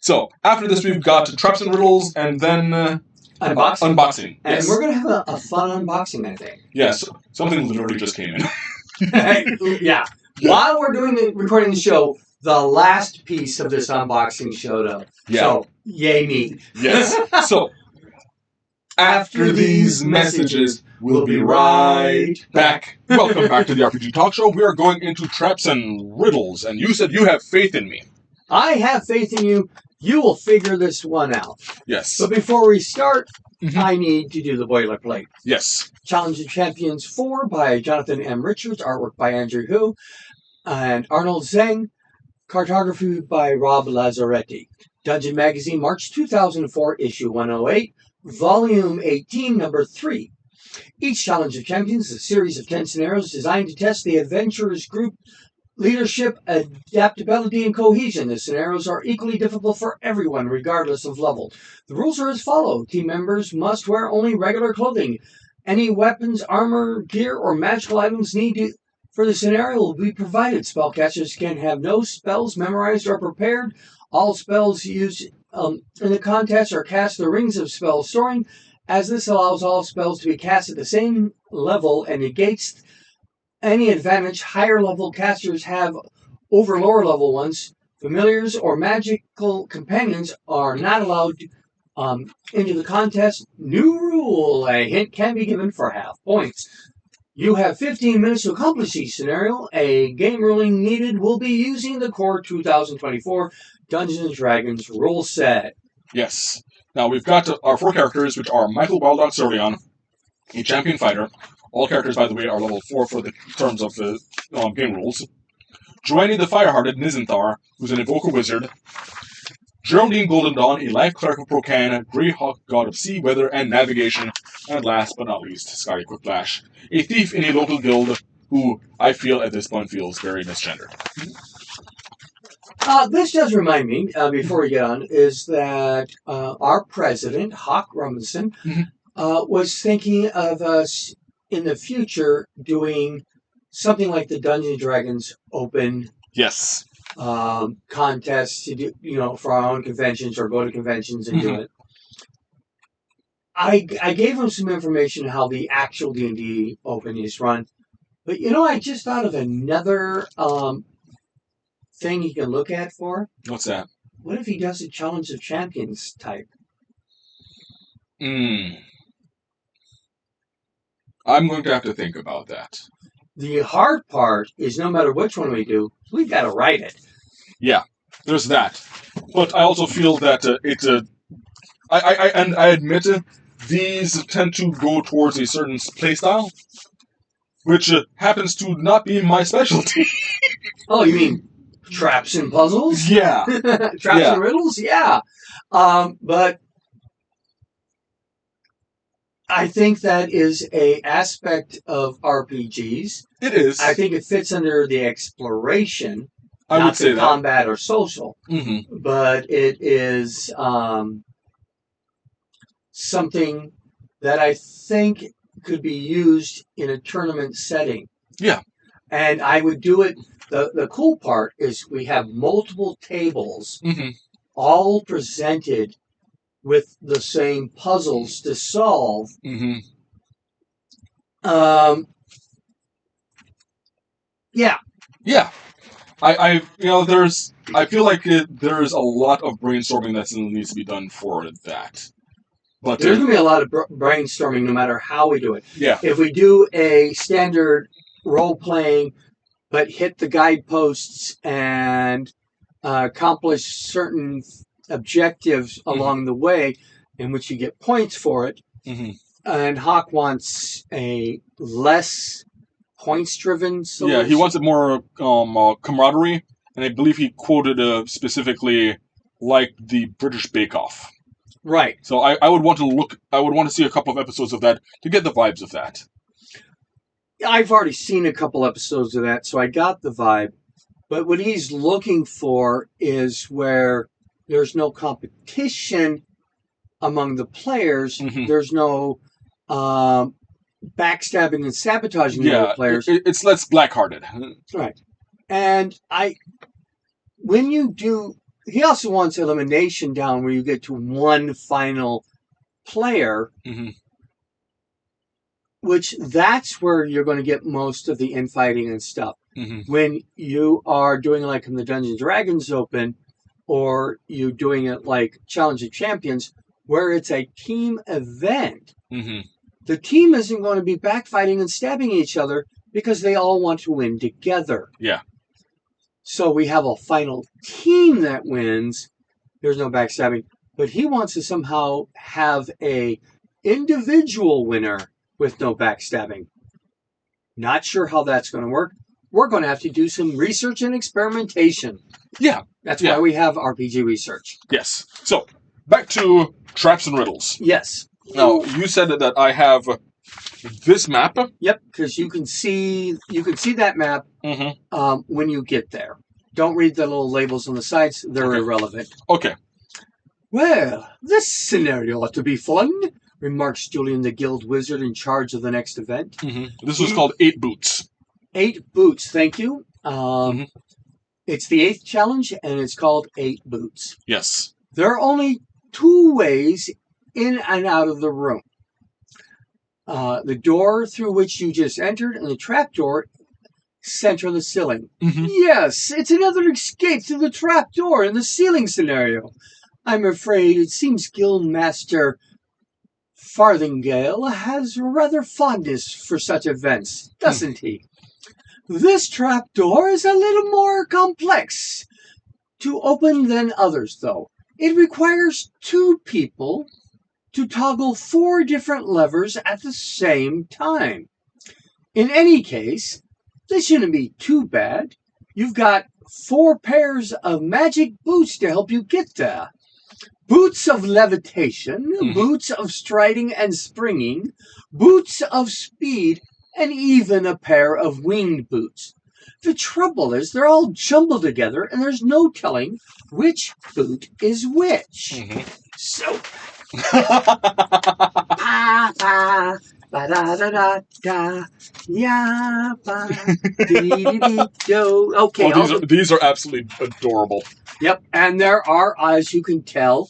So after this, we've got traps and riddles, and then unboxing. And yes. We're going to have a fun unboxing, I think. Yes. Something literally just came in. Yeah. While we're recording the show, the last piece of this unboxing showed up. Yeah. So, yay me. Yes. So, after these messages, we'll be right back. Welcome back to the RPG Talk Show. We are going into traps and riddles, and you said you have faith in me. I have faith in you. You will figure this one out. Yes. But before we start, I need to do the boilerplate. Yes. Challenge of Champions 4 by Jonathan M. Richards, artwork by Andrew Hu and Arnold Zeng, cartography by Rob Lazzaretti. Dungeon Magazine, March 2004, issue 108, volume 18, number 3. Each Challenge of Champions is a series of 10 scenarios designed to test the adventurer's group leadership, adaptability, and cohesion. The scenarios are equally difficult for everyone, regardless of level. The rules are as follows. Team members must wear only regular clothing. Any weapons, armor, gear, or magical items needed for the scenario will be provided. Spellcasters can have no spells memorized or prepared. All spells used in the contest are cast the rings of spell soaring, as this allows all spells to be cast at the same level and negates any advantage higher level casters have over lower level ones. Familiars or magical companions are not allowed into the contest. New rule: a hint can be given for half points. You have 15 minutes to accomplish each scenario. A game ruling needed will be using the core 2024 Dungeons & Dragons rule set. Yes. Now, we've got our 4 characters, which are Michael Wildog Sorion, a champion fighter. All characters, by the way, are level 4 for the terms of the game rules. Joannie the Firehearted Nyzanthar, who's an Evoker Wizard. Geraldine Golden Dawn, a Life Cleric of Spokane, Greyhawk God of Sea, Weather, and Navigation. And last but not least, Scotty Quickflash, a thief in a local guild who I feel at this point feels very misgendered. This does remind me, before we get on, is that our president, Hawk Robinson, was thinking of us in the future doing something like the Dungeons & Dragons Open Yes. contests to do, for our own conventions or go to conventions and do it. I gave him some information on how the actual D&D Open is run, but I just thought of another thing he can look at for. What's that? What if he does a Challenge of Champions type? I'm going to have to think about that. The hard part is no matter which one we do, we've got to write it. Yeah, there's that. But I also feel that I admit these tend to go towards a certain playstyle, which happens to not be my specialty. Oh, you mean traps and puzzles? Yeah. Traps and riddles? Yeah. But I think that is a aspect of RPGs. It is. I think it fits under the exploration, I not would say the that. combat or social. But it is something that I think could be used in a tournament setting. Yeah. And I would do it. The cool part is we have multiple tables, all presented with the same puzzles to solve. Yeah. Yeah. I feel like there's a lot of brainstorming that still needs to be done for that. But there's going to be a lot of brainstorming no matter how we do it. Yeah. If we do a standard role-playing, but hit the guideposts and accomplish certain objectives along the way, in which you get points for it, and Hawk wants a less points-driven solution. Yeah, he wants it more camaraderie, and I believe he quoted specifically like the British Bake Off. Right. So I would want to see a couple of episodes of that to get the vibes of that. I've already seen a couple episodes of that, so I got the vibe. But what he's looking for is where there's no competition among the players. There's no backstabbing and sabotaging the other players. It's less black-hearted. Right. And when you do, he also wants elimination down where you get to one final player, which that's where you're going to get most of the infighting and stuff. When you are doing like in the Dungeons & Dragons Open, or you doing it like Challenge of Champions, where it's a team event, the team isn't going to be backfighting and stabbing each other because they all want to win together. Yeah. So we have a final team that wins. There's no backstabbing. But he wants to somehow have a individual winner with no backstabbing. Not sure how that's going to work. We're going to have to do some research and experimentation. Yeah. That's why we have RPG research. Yes. So, back to traps and riddles. Yes. Now, you said that I have this map. Yep, because you can see that map when you get there. Don't read the little labels on the sides. They're irrelevant. Okay. Well, this scenario ought to be fun, remarks Julian the Guild Wizard in charge of the next event. This was called 8 Boots. 8 Boots, thank you. It's the 8th challenge, and it's called 8 Boots. Yes. There are only 2 ways in and out of the room. The door through which you just entered, and the trap door center of the ceiling. Yes, it's another escape through the trap door in the ceiling scenario. I'm afraid it seems Guildmaster Farthingale has rather fondness for such events, doesn't he? This trapdoor is a little more complex to open than others, though. It requires 2 people to toggle 4 different levers at the same time. In any case, this shouldn't be too bad. You've got 4 pairs of magic boots to help you get there. Boots of levitation, boots of striding and springing, boots of speed, and even a pair of winged boots. The trouble is they're all jumbled together and there's no telling which boot is which. So, pa pa ba da da da da ya ba dee dee dee do. Okay, these are absolutely adorable. Yep, and there are, as you can tell,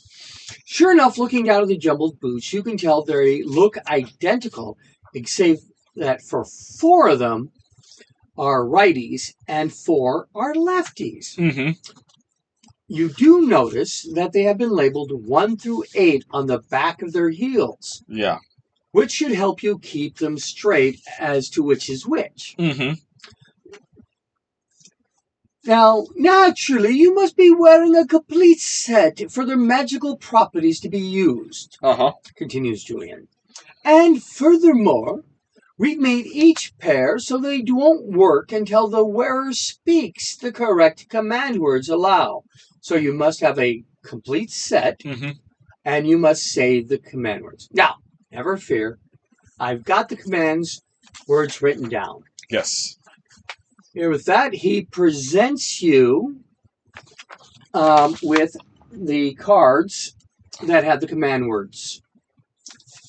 sure enough, looking down at the jumbled boots, you can tell they look identical, except that for 4 of them are righties and 4 are lefties. You do notice that they have been labeled 1 through 8 on the back of their heels. Yeah. Which should help you keep them straight as to which is which. Now, naturally, you must be wearing a complete set for their magical properties to be used, continues Julian. And furthermore, we've made each pair so they won't work until the wearer speaks the correct command words aloud. So you must have a complete set, and you must say the command words. Now, never fear, I've got the commands words written down. Yes. Here with that, he presents you with the cards that have the command words.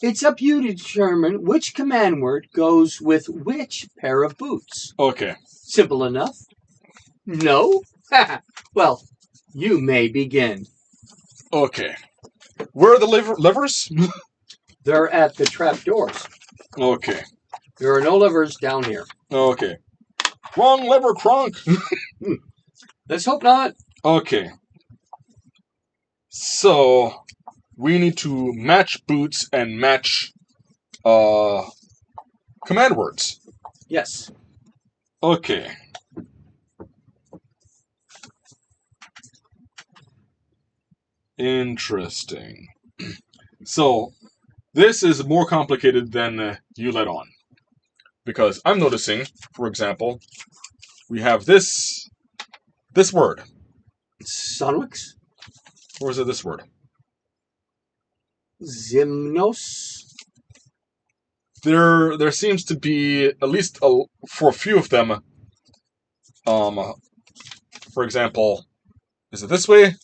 It's up to you to determine which command word goes with which pair of boots. Okay. Simple enough. No? Well, you may begin. Okay. Where are the levers? They're at the trapdoors. Okay. There are no levers down here. Okay. Wrong lever, Kronk. Let's hope not. Okay. So, we need to match boots and match command words. Yes. Okay. Interesting. So, this is more complicated than you let on. Because I'm noticing, for example, we have this word. Sonwix? Or is it this word? Zimnos? There seems to be, at least for a few of them, for example, is it this way?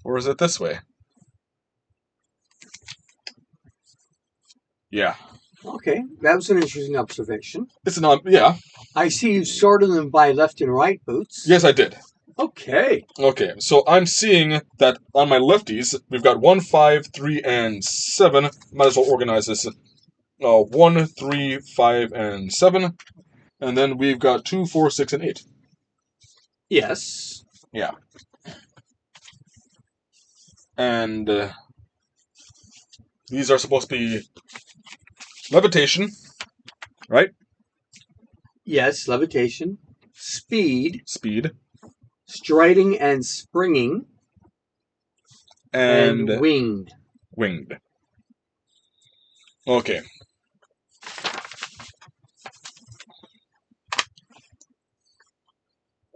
Or is it this way? Yeah. Okay, that was an interesting observation. It's not, yeah. I see you sorted them by left and right boots. Yes, I did. Okay. Okay, so I'm seeing that on my lefties, we've got 1, 5, 3, and 7. Might as well organize this. 1, 3, 5, and 7. And then we've got 2, 4, 6, and 8. Yes. Yeah. And these are supposed to be levitation, right? Yes, levitation. Speed. Speed. Striding and springing. And winged. Winged. Okay.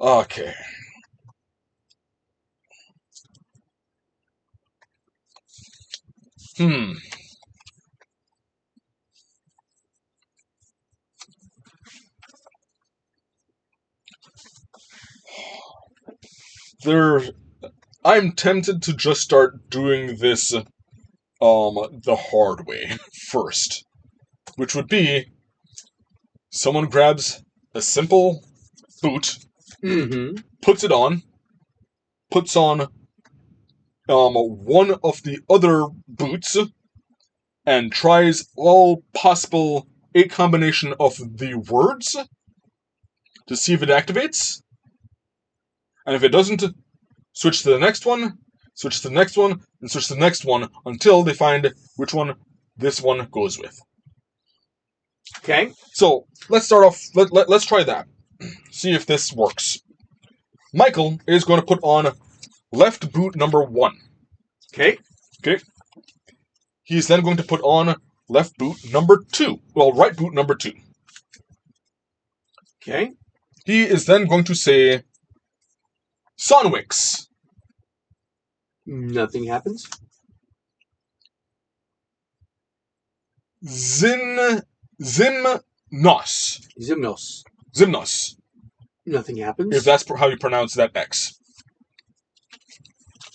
Okay. I'm tempted to just start doing this the hard way first, which would be someone grabs a simple boot, puts it on, puts on one of the other boots, and tries all possible 8 combination of the words to see if it activates. And if it doesn't, switch to the next one, switch to the next one, and switch to the next one until they find which one this one goes with. Okay. So let's start off. Let's try that. See if this works. Michael is going to put on left boot number 1. Okay. Okay. He's then going to put on left boot number 2. Well, right boot number 2. Okay. He is then going to say Sonwix. Nothing happens. Zimnos. Zimnos. Zimnos. Nothing happens. If that's how you pronounce that X.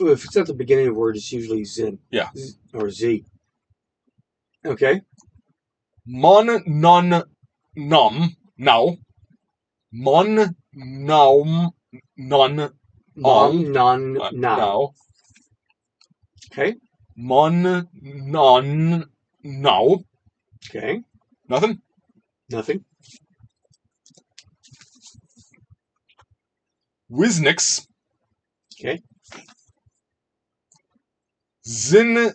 If it's at the beginning of a word, it's usually Zin. Yeah. Or Z. Okay. Mon non nom now. Mon nom non Mom, non, now. now. Okay. Mon non now. Okay. Nothing? Nothing. Wiznix. Okay. Zin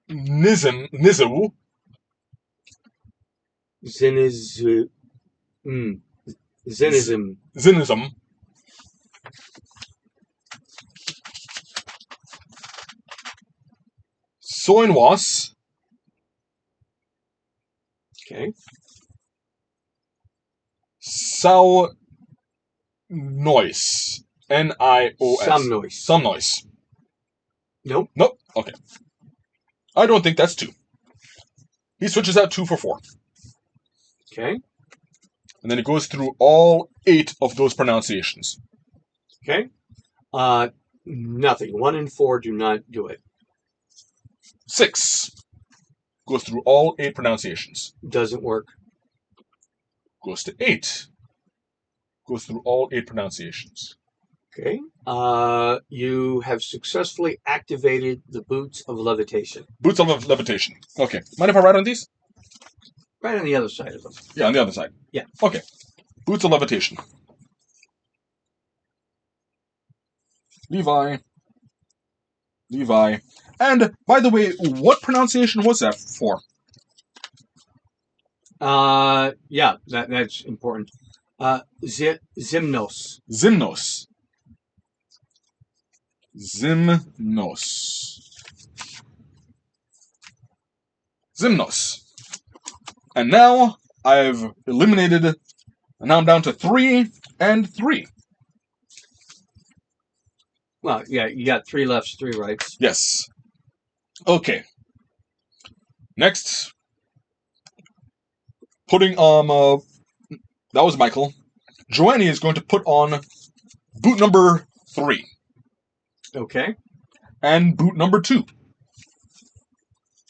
Nizu. Zenism. Zinism. Soinwas. Okay. Sau Noise. Nios. Some noise. Some noise. Nope. Nope. Okay. I don't think that's 2. He switches out 2 for 4. Okay. And then it goes through all 8 of those pronunciations. Okay. Nothing. 1 and 4 do not do it. 6 goes through all 8 pronunciations. Doesn't work. Goes to 8. Goes through all 8 pronunciations. Okay. You have successfully activated the boots of levitation. Boots of levitation. Okay. Mind if I write on these? Right on the other side of them. Yeah, on the other side. Yeah. Okay. Boots of levitation. Levi. And, by the way, what pronunciation was that for? Yeah, that's important. Zimnos. Zimnos. And now I've eliminated, and now I'm down to 3 and 3. Well, yeah, you got 3 lefts, 3 rights. Yes. Okay. Next, putting that was Michael. Joannie is going to put on boot number 3 Okay. and boot number 2.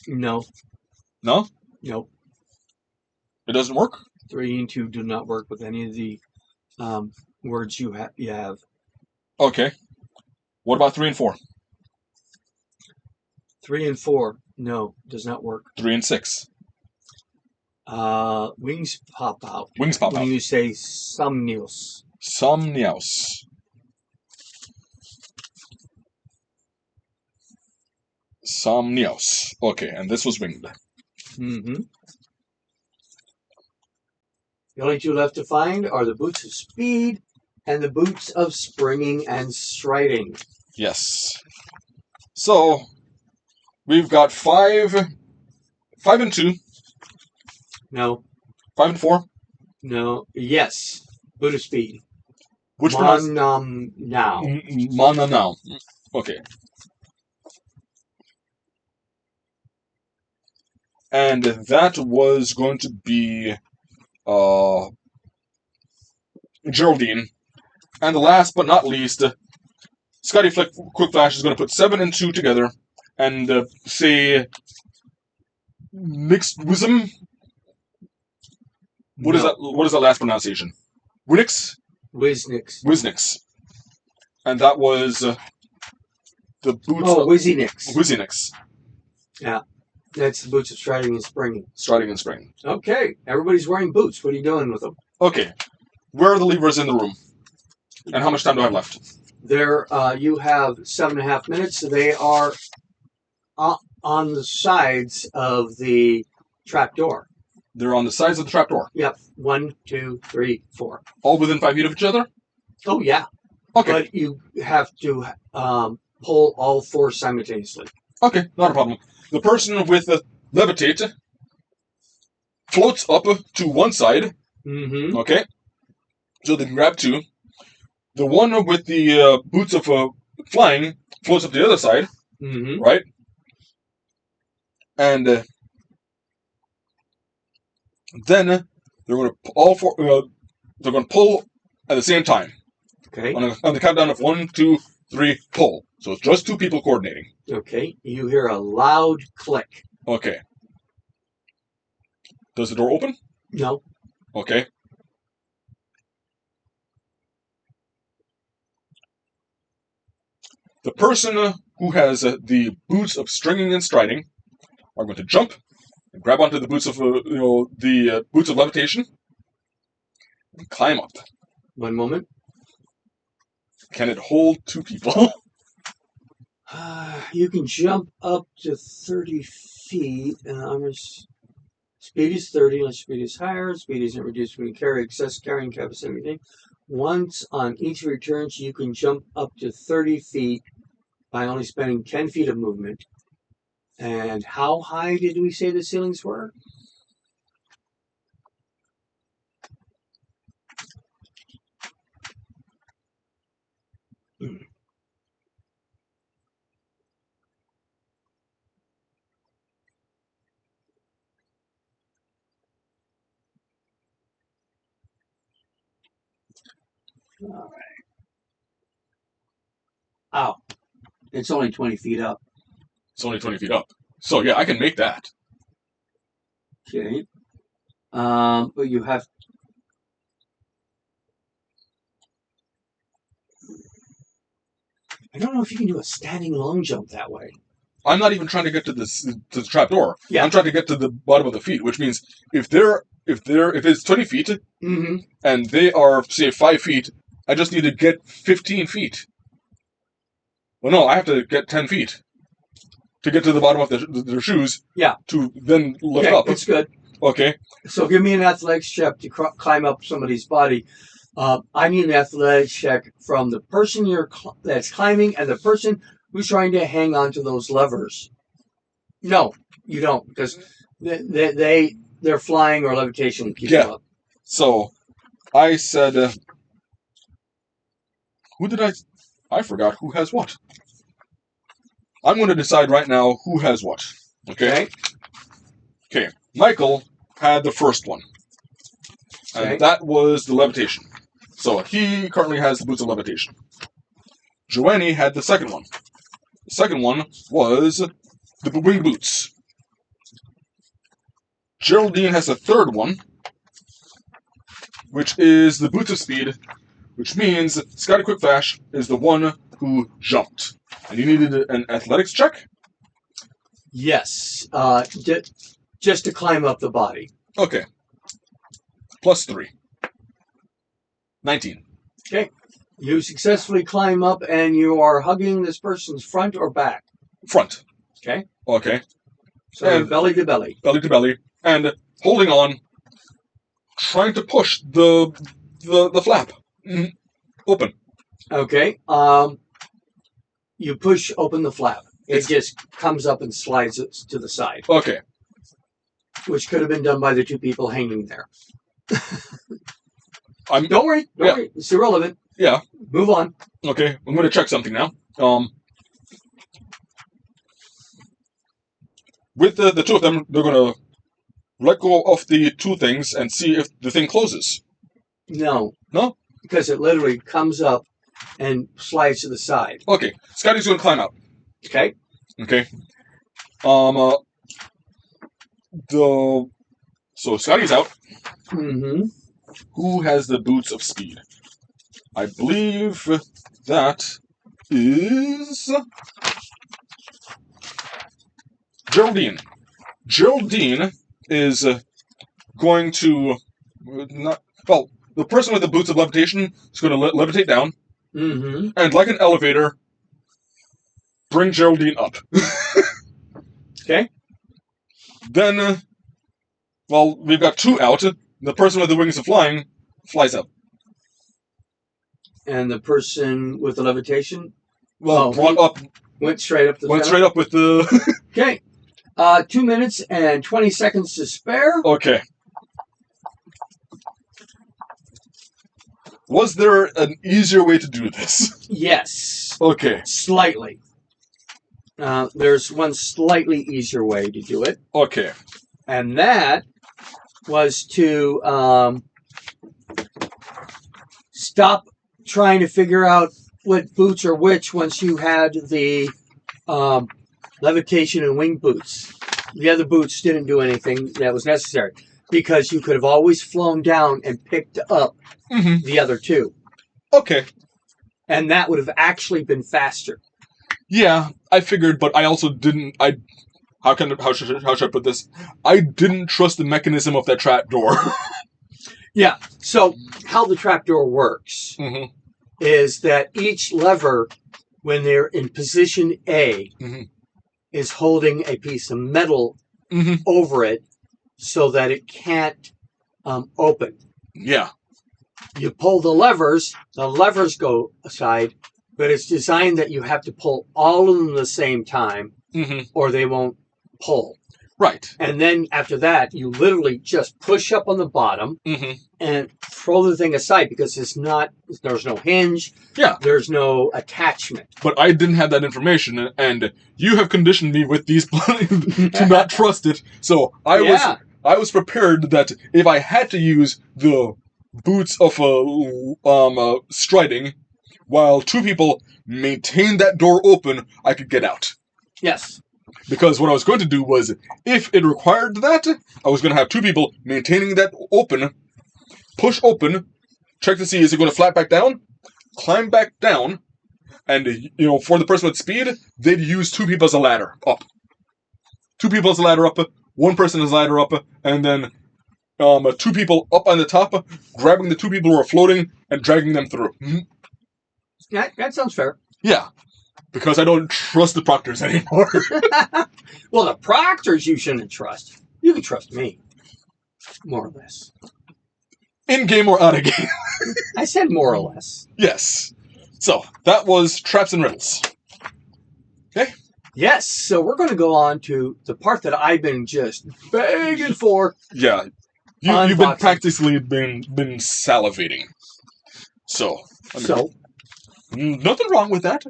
No. No, Nope. it doesn't work. 3 and 2 do not work with any of the words you have. Okay. What about 3 and 4? 3 and 4, no, does not work. 3 and 6. Wings pop out. Wings pop when out. you say somnios. Somnios. Somnios. Okay, and this was winged. Mm-hmm. The only 2 left to find are the boots of speed and the boots of springing and striding. Yes. So, we've got 5 and 2. No. 5 and 4. No. Yes. Boot of speed. Which one? Now. Mana now. Okay. And that was going to be Geraldine. And last but not least, Scotty Quickflash is going to put 7 and 2 together and say mixed wisdom. What is that? What is the last pronunciation? Wiznix? Wiznix. And that was the boots. Oh, Wizinix. Wizinix. Yeah. That's the boots of striding and springing. Striding and springing. Okay. Everybody's wearing boots. What are you doing with them? Okay. Where are the levers in the room? And how much time do I have left? There, you have 7.5 minutes. So they are on the sides of the trapdoor. They're on the sides of the trapdoor. Yep. 1, 2, 3, 4. All within 5 feet of each other? Oh, yeah. Okay. But you have to pull all 4 simultaneously. Okay, not a problem. The person with the levitate floats up to one side. Mm-hmm. Okay. So they can grab 2. The one with the boots of flying floats up the other side. Mm-hmm. Right? And then they're going to all 4. They're going to pull at the same time. Okay. On the countdown of 1, 2, 3, pull. So it's just 2 people coordinating. Okay. You hear a loud click. Okay. Does the door open? No. Okay. The person who has the boots of stringing and striding are going to jump and grab onto the boots of the boots of levitation and climb up. One moment. Can it hold 2 people? You can jump up to 30 feet, and speed is 30, unless speed is higher. Speed isn't reduced when you carry excess carrying capacity and everything. Once on each of your turns, you can jump up to 30 feet by only spending 10 feet of movement. And how high did we say the ceilings were? All right. Oh, it's only 20 feet up. It's only 20 feet up. So yeah, I can make that. Okay. But you have... I don't know if you can do a standing long jump that way. I'm not even trying to get to the trapdoor. Yeah. I'm trying to get to the bottom of the feet, which means if it's 20 feet Mm-hmm. and they are say 5 feet, I just need to get 15 feet. Well, no, I have to get 10 feet to get to the bottom of their shoes. Yeah. To then lift Okay, up. it's good. Okay. So give me an athletics check to climb up somebody's body. I need an athletics check from the person that's climbing and the person who's trying to hang on to those levers. No, you don't, because they're flying or levitation keep them up. So I said, I forgot who has what. I'm going to decide right now who has what. Okay. Michael had the first one. And that was the levitation. So he currently has the boots of levitation. Joannie had the second one. The second one was the wing boots. Geraldine has the third one, which is the boots of speed, which means Scotty Quickflash is the one who jumped. And you needed an athletics check? Yes. Just to climb up the body. Okay. +3. 19. Okay. You successfully climb up and you are hugging this person's front or back? Front. Okay. Okay. So and belly to belly. Belly to belly. And holding on, trying to push the flap open. Okay. You push open the flap. It just comes up and slides to the side. Okay. Which could have been done by the 2 people hanging there. Don't worry. It's irrelevant. Yeah. Move on. Okay. I'm going to check something now. With the 2 of them, they're going to let go of the 2 things and see if the thing closes. No. No? Because it literally comes up and slides to the side. Okay. Scotty's going to climb out. Okay. Okay. So Scotty's out. Mm-hmm. Who has the boots of speed? I believe that is Geraldine. Geraldine is going to the person with the boots of levitation is going to levitate down, mm-hmm. and like an elevator, bring Geraldine up. Okay. Then, well, we've got 2 out. The person with the wings of flying flies up. And the person with the levitation Well, brought up. went straight up the Went center? straight up with the. Okay. 2 minutes and 20 seconds to spare. Okay. Was there an easier way to do this? Yes. Okay. Slightly. There's one slightly easier way to do it. Okay. And that was to stop trying to figure out what boots are which once you had the levitation and wing boots. The other boots didn't do anything that was necessary because you could have always flown down and picked up the other 2. Okay. And that would have actually been faster. Yeah, I figured, but I also didn't. How should I put this? I didn't trust the mechanism of that trap door. Yeah. So how the trapdoor works is that each lever, when they're in position A, is holding a piece of metal over it so that it can't open. Yeah. You pull the levers go aside, but it's designed that you have to pull all of them at the same time or they won't pull. Right. And then after that, you literally just push up on the bottom and throw the thing aside because there's no hinge. Yeah. There's no attachment. But I didn't have that information, and you have conditioned me with these to not trust it. So I was prepared that if I had to use the boots of striding, while 2 people maintained that door open, I could get out. Yes. Because what I was going to do was, if it required that, I was going to have 2 people maintaining that open, push open, check to see is it going to flat back down, climb back down, and, for the person with speed, they'd use 2 people as a ladder up. 2 people as a ladder up, 1 person as a ladder up, and then 2 people up on the top, grabbing the 2 people who are floating and dragging them through. That sounds fair. Yeah. Because I don't trust the proctors anymore. Well, the proctors you shouldn't trust. You can trust me. More or less. In-game or out-of-game? I said more or less. Yes. So, that was Traps and Riddles. Okay? Yes, so we're going to go on to the part that I've been just begging for. Yeah. You've been practically been salivating. So. Nothing wrong with that.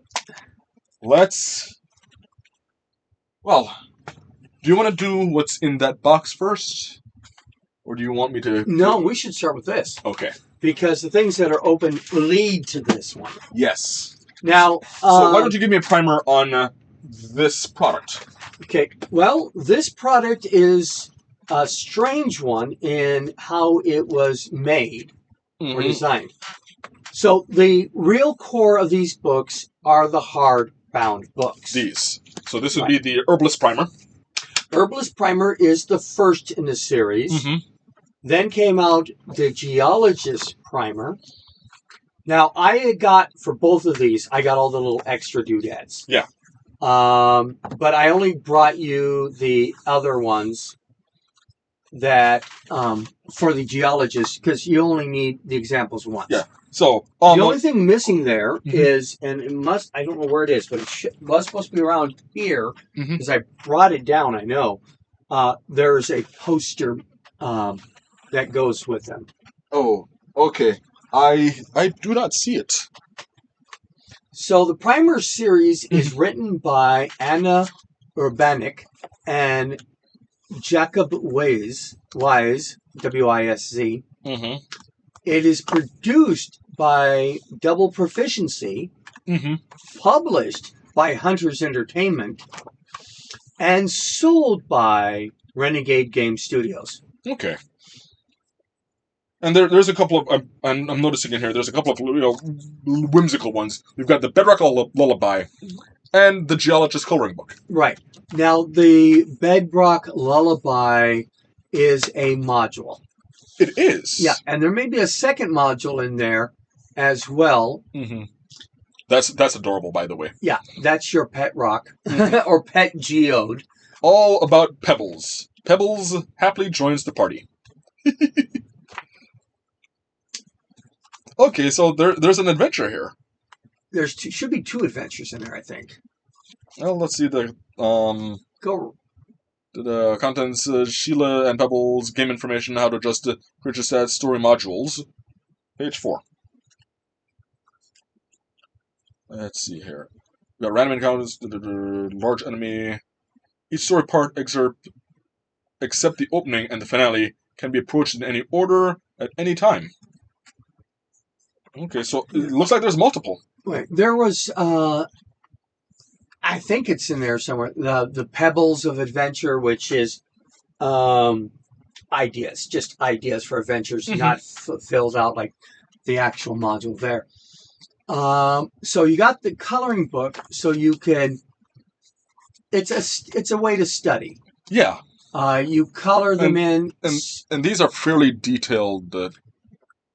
Well, do you want to do what's in that box first? Or do you want me to... No, we should start with this. Okay. Because the things that are open lead to this one. Yes. Now... so why don't you give me a primer on this product? Okay. Well, this product is a strange one in how it was made or designed. So the real core of these books are the hardbound books. These. So this would be the Herbalist Primer. Herbalist Primer is the first in the series. Then came out the Geologist Primer. Now, I got, for both of these, I got all the little extra doodads. Yeah. But I only brought you the other ones that, for the Geologist, because you only need the examples once. Yeah. So, the only thing missing there is, and it must, I don't know where it is, but it was supposed to be around here, because I brought it down, I know. There's a poster that goes with them. Oh, okay. I do not see it. So the Primer series is written by Anna Urbanik and Jacob Wise, W-I-S-Z. It is produced by Double Proficiency, published by Hunters Entertainment, and sold by Renegade Game Studios. Okay. And there's a couple of, I'm noticing in here, there's a couple of whimsical ones. We've got the Bedrock Lullaby and the Geologist Coloring Book. Right. Now, the Bedrock Lullaby is a module. It is? Yeah, and there may be a second module in there as well. That's adorable, by the way. Yeah, that's your pet rock or pet geode. All about Pebbles. Pebbles happily joins the party. Okay, so there's an adventure here. There's should be 2 adventures in there, I think. Well, let's see the Go. the contents: Sheila and Pebbles, game information, how to adjust creature stats, story modules. Page 4. Let's see here. We got random encounters, large enemy. Each story part excerpt, except the opening and the finale, can be approached in any order at any time. Okay, so it looks like there's multiple. Wait, there was, I think it's in there somewhere, the Pebbles of Adventure, which is ideas, just ideas for adventures, not filled out like the actual module there. So you got the coloring book, so you can, it's a way to study. Yeah. You color them in. And these are fairly detailed.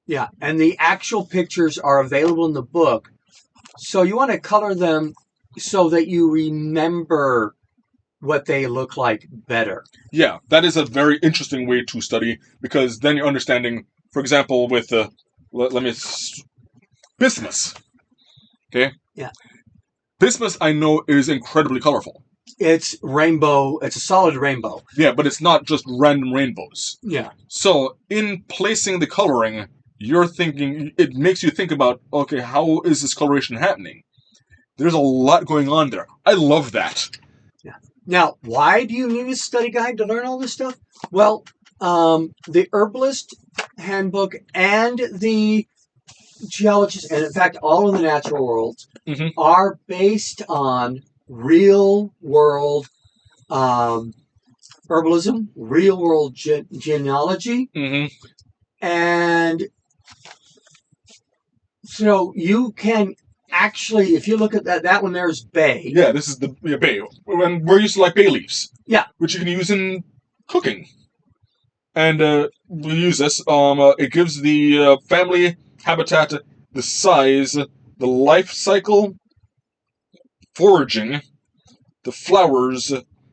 Yeah, and the actual pictures are available in the book. So you want to color them so that you remember what they look like better. Yeah, that is a very interesting way to study, because then you're understanding, for example, with Bismuth. Okay? Yeah. Bismuth, I know, is incredibly colorful. It's rainbow. It's a solid rainbow. Yeah, but it's not just random rainbows. Yeah. So, in placing the coloring, you're thinking, it makes you think about, okay, how is this coloration happening? There's a lot going on there. I love that. Yeah. Now, why do you need a study guide to learn all this stuff? Well, the Herbalist Handbook and the Geologist, and in fact, all of the natural worlds are based on real-world herbalism, real-world genealogy, and so you can actually, if you look at that one there's bay. Yeah, this is the bay. And we're used to like bay leaves. Yeah. Which you can use in cooking. And we use this. It gives the family habitat, the size, the life cycle, foraging, the flowers.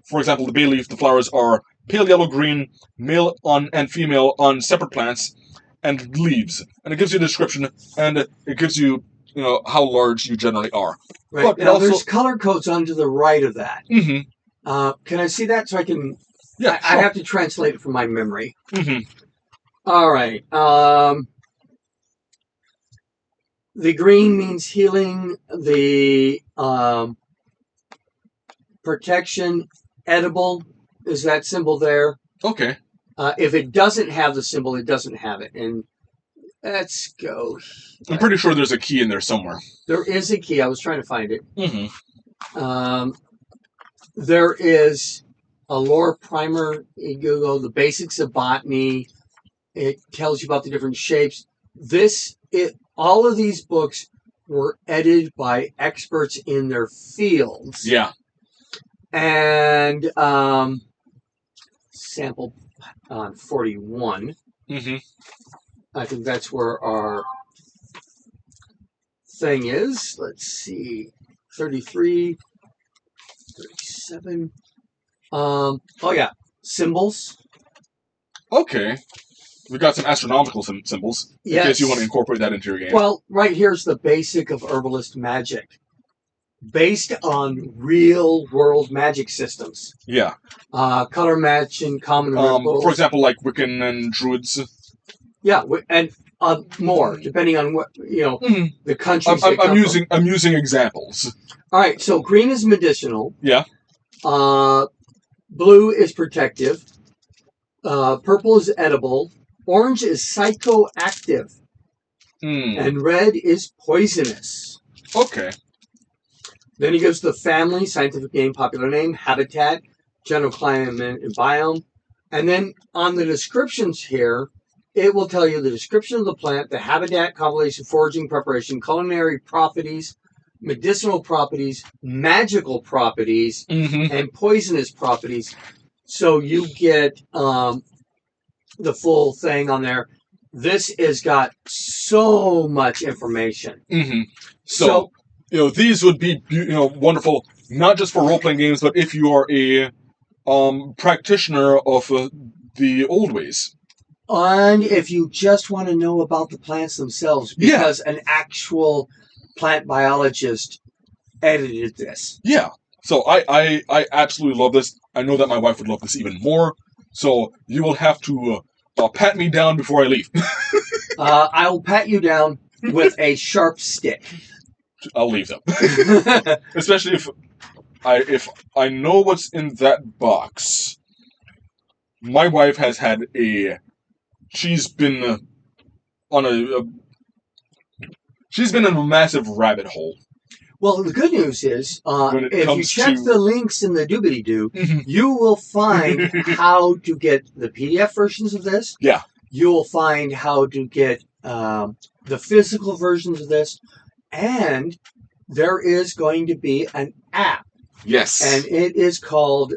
For example, the bay leaf, the flowers are pale yellow-green, male on and female on separate plants, and leaves. And it gives you a description, and it gives you, how large you generally are. Right. But now, also, there's color codes on to the right of that. Can I see that so I can... Yeah, I have to translate it from my memory. All right. The green means healing. The protection, edible, is that symbol there. Okay. If it doesn't have the symbol, it doesn't have it. And let's go. I'm pretty sure there's a key in there somewhere. There is a key. I was trying to find it. There is a lore primer. You Google the basics of botany. It tells you about the different shapes. All of these books were edited by experts in their fields. Yeah. And sample on 41. I think that's where our thing is. Let's see. 33, 37. Oh yeah, symbols. Okay. We got some astronomical symbols. In case you want to incorporate that into your game. Well, right here's the basic of herbalist magic. Based on real world magic systems. Yeah. Color matching, common ripples. For example, like Wiccan and Druids. Yeah, and more, depending on what, the countries. I'm using examples. All right, so green is medicinal. Yeah. Blue is protective. Purple is edible. Orange is psychoactive. And red is poisonous. Okay. Then he goes to the family, scientific name, popular name, habitat, general climate and biome. And then on the descriptions here, it will tell you the description of the plant, the habitat, constellation, foraging, preparation, culinary properties, medicinal properties, magical properties, and poisonous properties. So you get the full thing on there. This has got so much information. So these would be wonderful, not just for role-playing games, but if you are a practitioner of the old ways. And if you just want to know about the plants themselves, because an actual plant biologist edited this. Yeah. So I absolutely love this. I know that my wife would love this even more. So you will have to pat me down before I leave. I will pat you down with a sharp stick. I'll leave them. Especially if I know what's in that box. My wife has had she's been on she's been in a massive rabbit hole. Well, the good news is, if you check to... the links in the doobly-doo, Mhm. you will find how to get the PDF versions of this. Yeah. You will find how to get the physical versions of this. And there is going to be an app. Yes. And it is called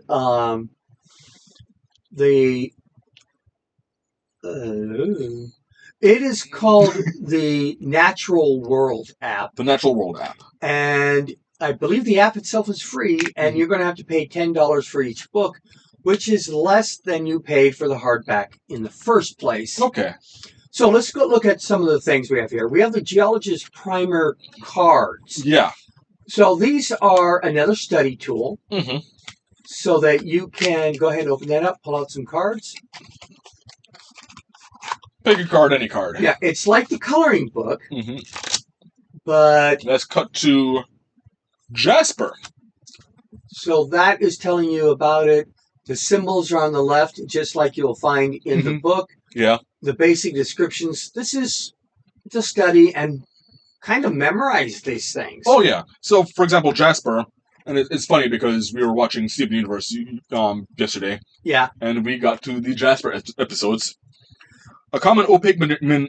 it is called the Natural World app. The Natural World app. And I believe the app itself is free, and you're going to have to pay $10 for each book, which is less than you paid for the hardback in the first place. Okay. So let's go look at some of the things we have here. We have the Geologist Primer cards. Yeah. So these are another study tool, so that you can go ahead and open that up, pull out some cards. Pick a card, any card. Yeah, it's like the coloring book, but... Let's cut to Jasper. So that is telling you about it. The symbols are on the left, just like you'll find in the book. Yeah. The basic descriptions. This is to study and kind of memorize these things. Oh, yeah. So, for example, Jasper, and it's funny because we were watching Steven Universe yesterday. Yeah. And we got to the Jasper episodes. A common opaque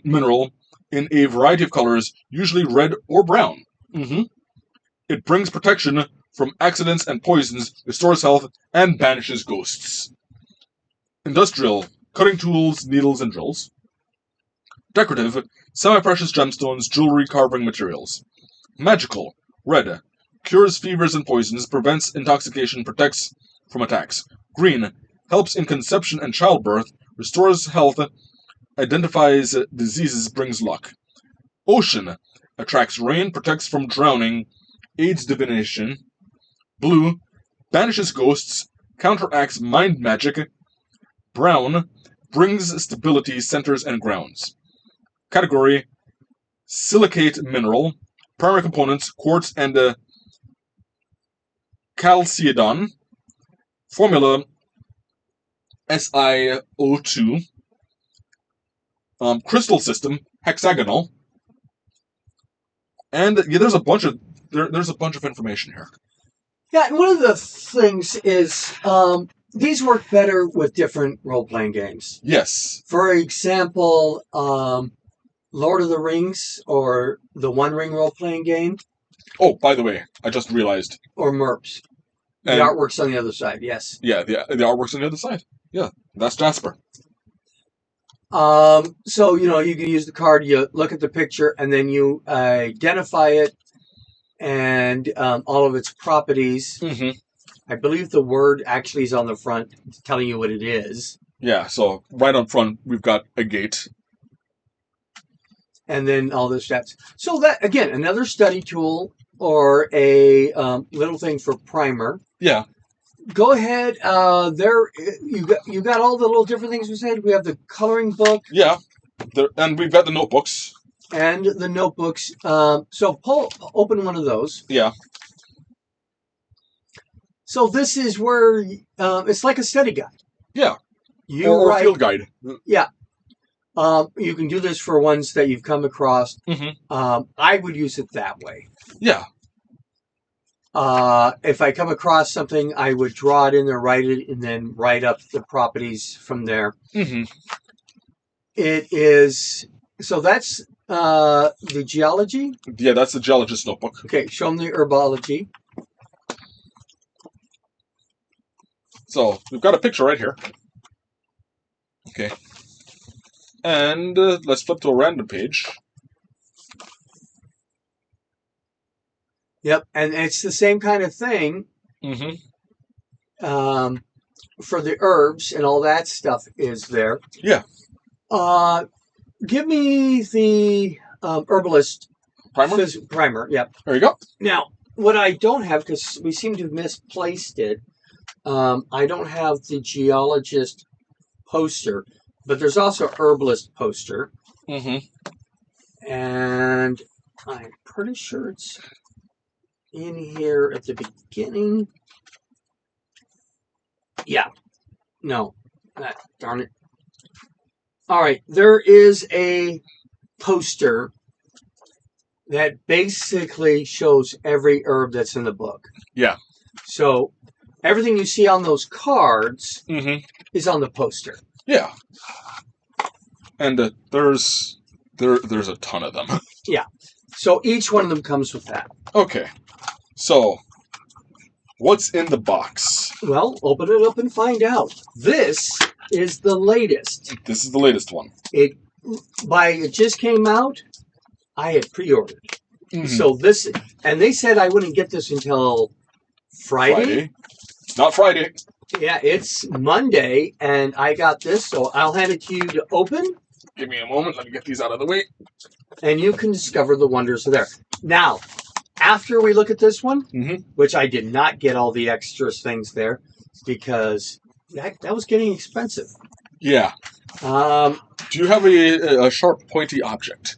mineral in a variety of colors, usually red or brown. It brings protection from accidents and poisons, restores health, and banishes ghosts. Industrial, cutting tools, needles, and drills. Decorative, semi-precious gemstones, jewelry, carving materials. Magical, red, cures fevers and poisons, prevents intoxication, protects from attacks. Green, helps in conception and childbirth, restores health, identifies diseases, brings luck. Ocean, attracts rain, protects from drowning, aids divination. Blue, banishes ghosts, counteracts mind magic. Brown, brings stability, centers, and grounds. Category, silicate mineral, primary components, quartz and chalcedon. Formula, SiO2. Crystal system, hexagonal. And yeah, there's a bunch of information here. Yeah, and one of the things is these work better with different role-playing games. Yes. For example, Lord of the Rings or the One Ring role-playing game. Oh, by the way, I just realized. Or MERPs. The artwork's on the other side, yes. Yeah, the artwork's on the other side. Yeah, that's Jasper. So, you can use the card, you look at the picture, and then you identify it and all of its properties. I believe the word actually is on the front telling you what it is. Yeah, so right on front, we've got a gate. And then all the steps. So that, again, another study tool or a little thing for primer. Yeah. Go ahead. There, you got all the little different things we said. We have the coloring book. Yeah, and we've got the notebooks. And the notebooks. So open one of those. Yeah. So this is where it's like a study guide. Yeah. Or a field guide. Yeah. You can do this for ones that you've come across. I would use it that way. Yeah. If I come across something, I would draw it in there, write it, and then write up the properties from there. It is... So that's the geology? Yeah, that's the geologist notebook. Okay, show them the herbology. So, we've got a picture right here. Okay. And let's flip to a random page. Yep, and it's the same kind of thing. for the herbs and all that stuff is there. Yeah. Give me the herbalist Primer? primer. Yep. There you go. Now, what I don't have, because we seem to have misplaced it, I don't have the geologist poster, but there's also herbalist poster, Mm-hmm. and I'm pretty sure it's in here at the beginning. Yeah. No. Darn it. All right. There is a poster that basically shows every herb that's in the book. Yeah. So everything you see on those cards Mm-hmm. is on the poster. Yeah. And there's a ton of them. Yeah. So each one of them comes with that. Okay. So, what's in the box? Well, open it up and find out. This is the latest. This is the latest one. It just came out. I had pre-ordered. Mm-hmm. So this, and they said I wouldn't get this until Friday. Not Friday. Yeah, it's Monday, and I got this, so I'll hand it to you to open. Give me a moment. Let me get these out of the way. And you can discover the wonders of there. Now, after we look at this one, Mm-hmm. which I did not get all the extra things there, because that was getting expensive. Yeah. Do you have a sharp, pointy object?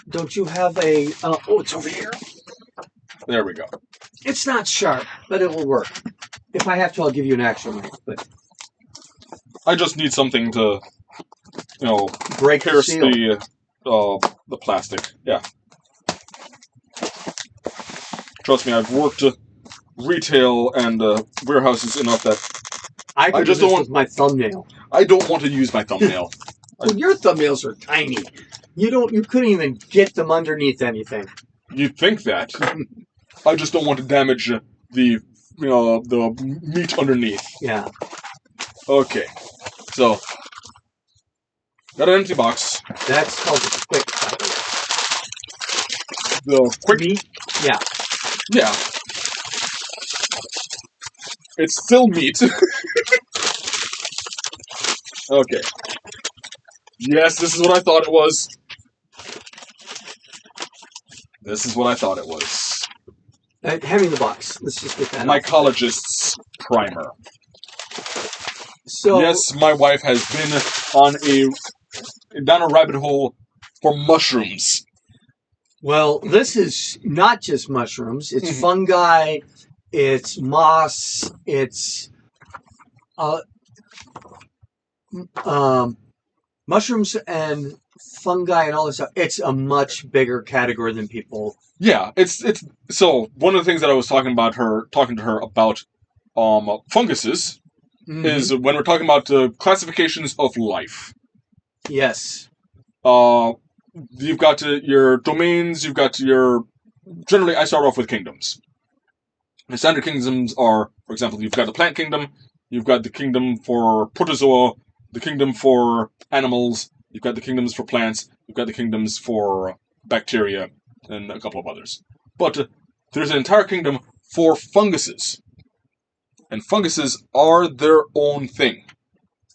Don't you have a... oh, it's over here. There we go. It's not sharp, but it will work. If I have to, I'll give you an actual knife. But I just need something to, break the pierce seal. the plastic. Yeah. Trust me, I've worked retail and warehouses enough that I just don't want my thumbnail. I don't want to use my thumbnail. Well, your thumbnails are tiny. You couldn't even get them underneath anything. You'd think that. I just don't want to damage the meat underneath. Yeah. Okay. So, got an empty box. That's called a quick cutter. The quick meat? Yeah. Yeah. It's still meat. Okay. Yes, this is what I thought it was. This is what I thought it was. Hand me the box. Let's just get that. Mycologist's primer. So yes, my wife has been down a rabbit hole for mushrooms. Well, this is not just mushrooms. It's fungi. It's moss. It's mushrooms and fungi and all this stuff. It's a much bigger category than people. Yeah, it's so one of the things that I was talking to her about funguses is when we're talking about classifications of life. Yes. You've got your domains, you've got your... Generally, I start off with kingdoms. The standard kingdoms are, for example, you've got the plant kingdom, you've got the kingdom for protozoa, the kingdom for animals, you've got the kingdoms for plants, you've got the kingdoms for bacteria, and a couple of others. But there's an entire kingdom for funguses. And funguses are their own thing.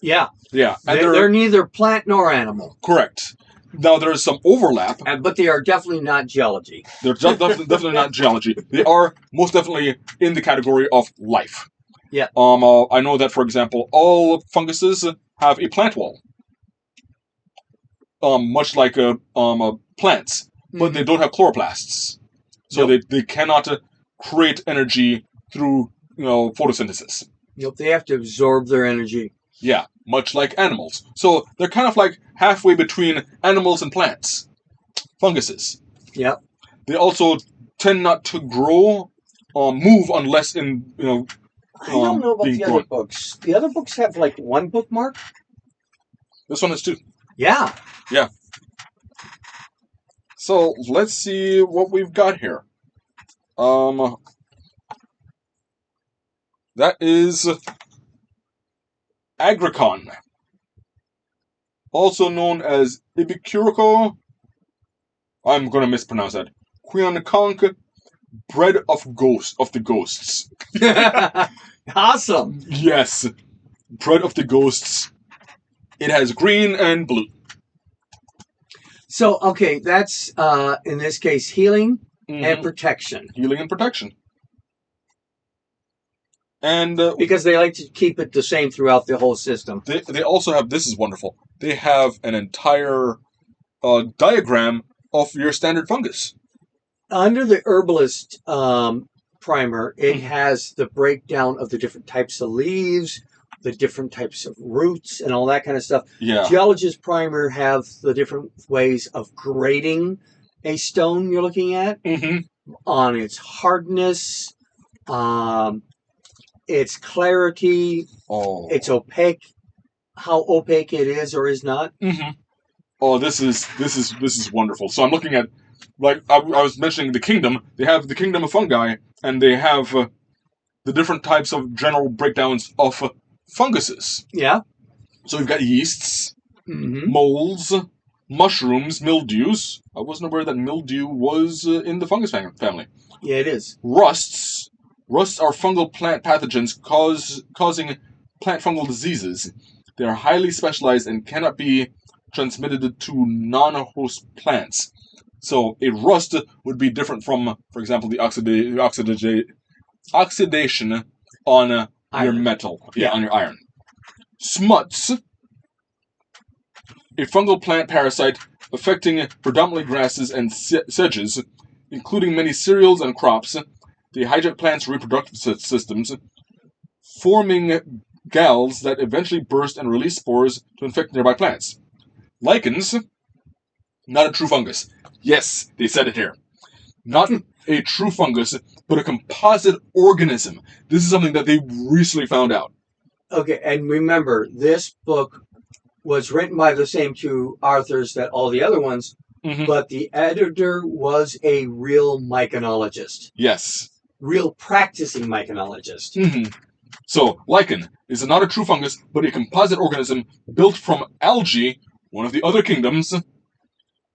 Yeah. Yeah. And they're neither plant nor animal. Correct. Now, there is some overlap. But they are definitely not geology. They're definitely not geology. They are most definitely in the category of life. Yeah. I know that, for example, all funguses have a plant wall. Much like plants. But they don't have chloroplasts. So they cannot create energy through photosynthesis. Nope, they have to absorb their energy. Yeah, much like animals. So they're kind of like halfway between animals and plants. Funguses. Yep. They also tend not to move unless in, I don't know about the other books. The other books have like one bookmark? This one is two. Yeah. Yeah. So let's see what we've got here. That is Agricon, also known as Ibicurico. I'm going to mispronounce that. Quianaconk, bread of the ghosts. Awesome. Yes. Bread of the Ghosts. It has green and blue. So, okay, that's, in this case, healing and protection. Healing and protection. And because they like to keep it the same throughout the whole system. They also have, this is wonderful, they have an entire diagram of your standard fungus. Under the herbalist primer, it has the breakdown of the different types of leaves, the different types of roots, and all that kind of stuff. Yeah. Geologist primer have the different ways of grading a stone you're looking at on its hardness, its clarity, its opaque, how opaque it is or is not. Oh, this is wonderful. So I'm looking at, like I was mentioning, the kingdom. They have the kingdom of fungi, and they have the different types of general breakdowns of funguses. Yeah. So we've got yeasts, molds, mushrooms, mildews. I wasn't aware that mildew was in the fungus family. Yeah, it is. Rusts. Rusts are fungal plant pathogens causing plant fungal diseases. They are highly specialized and cannot be transmitted to non-host plants. So a rust would be different from, for example, the oxidation on your metal. Yeah, on your iron. Smuts. A fungal plant parasite affecting predominantly grasses and sedges, including many cereals and crops. They hijack plants' reproductive systems, forming galls that eventually burst and release spores to infect nearby plants. Lichens, not a true fungus. Yes, they said it here. Not a true fungus, but a composite organism. This is something that they recently found out. Okay, and remember, this book was written by the same two authors that all the other ones, but the editor was a real myconologist. Yes. Real practicing myconologist. So, lichen is not a true fungus, but a composite organism built from algae, one of the other kingdoms,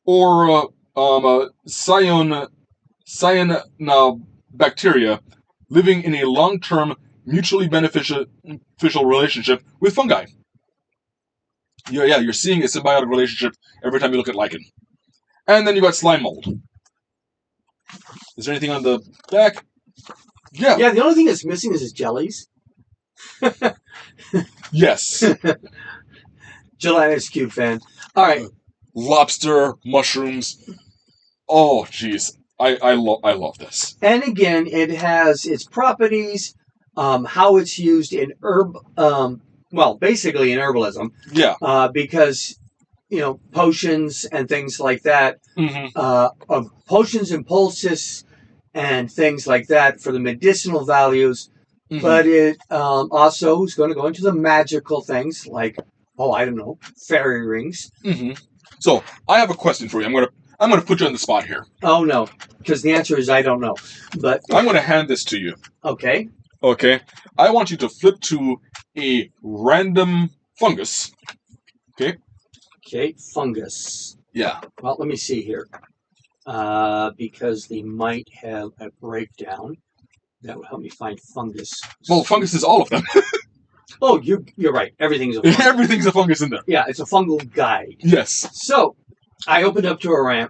or cyanobacteria, living in a long-term, mutually beneficial relationship with fungi. Yeah, you're seeing a symbiotic relationship every time you look at lichen. And then you got slime mold. Is there anything on the back? Yeah. Yeah, the only thing that's missing is his jellies. Yes. Gelatinous cube fan. All right. Lobster, mushrooms. Oh, jeez. I love this. And again, it has its properties, how it's used in basically in herbalism. Yeah. Because, potions and things like that, potions and poultices and things like that for the medicinal values. But it also is going to go into the magical things like, fairy rings. So I have a question for you. I'm gonna put you on the spot here. Oh no, because the answer is I don't know. But I'm gonna hand this to you. Okay. Okay. I want you to flip to a random fungus. Okay. Okay, fungus. Yeah. Well, let me see here. Because they might have a breakdown. That would help me find fungus. Well, fungus is all of them. Oh, you're right. Everything's a fungus. Everything's a fungus in there. Yeah, it's a fungal guide. Yes. So, I opened up to a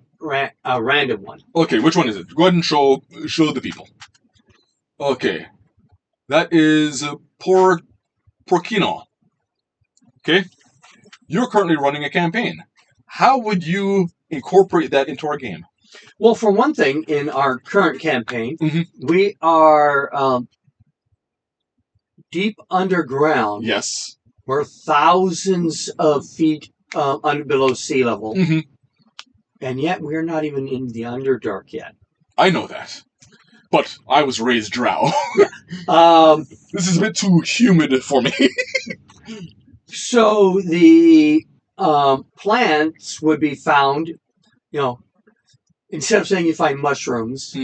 random one. Okay, which one is it? Go ahead and show the people. Okay. That is porcino. Okay? You're currently running a campaign. How would you incorporate that into our game? Well, for one thing, in our current campaign, we are deep underground. Yes. We're thousands of feet below sea level. And yet we're not even in the Underdark yet. I know that. But I was raised drow. This is a bit too humid for me. So the plants would be found, instead of saying you find mushrooms,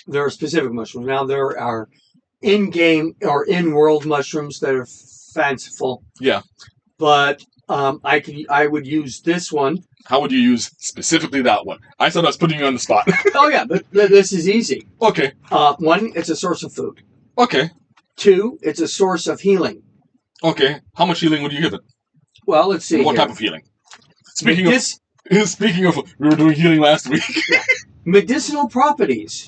there are specific mushrooms. Now there are in-game or in-world mushrooms that are fanciful. Yeah. But I would use this one. How would you use specifically that one? I thought I was putting you on the spot. Oh yeah, but this is easy. Okay. One, it's a source of food. Okay. 2, it's a source of healing. Okay. How much healing would you give it? Well, let's see. What here. type of healing? Speaking of, we were doing healing last week. Medicinal properties.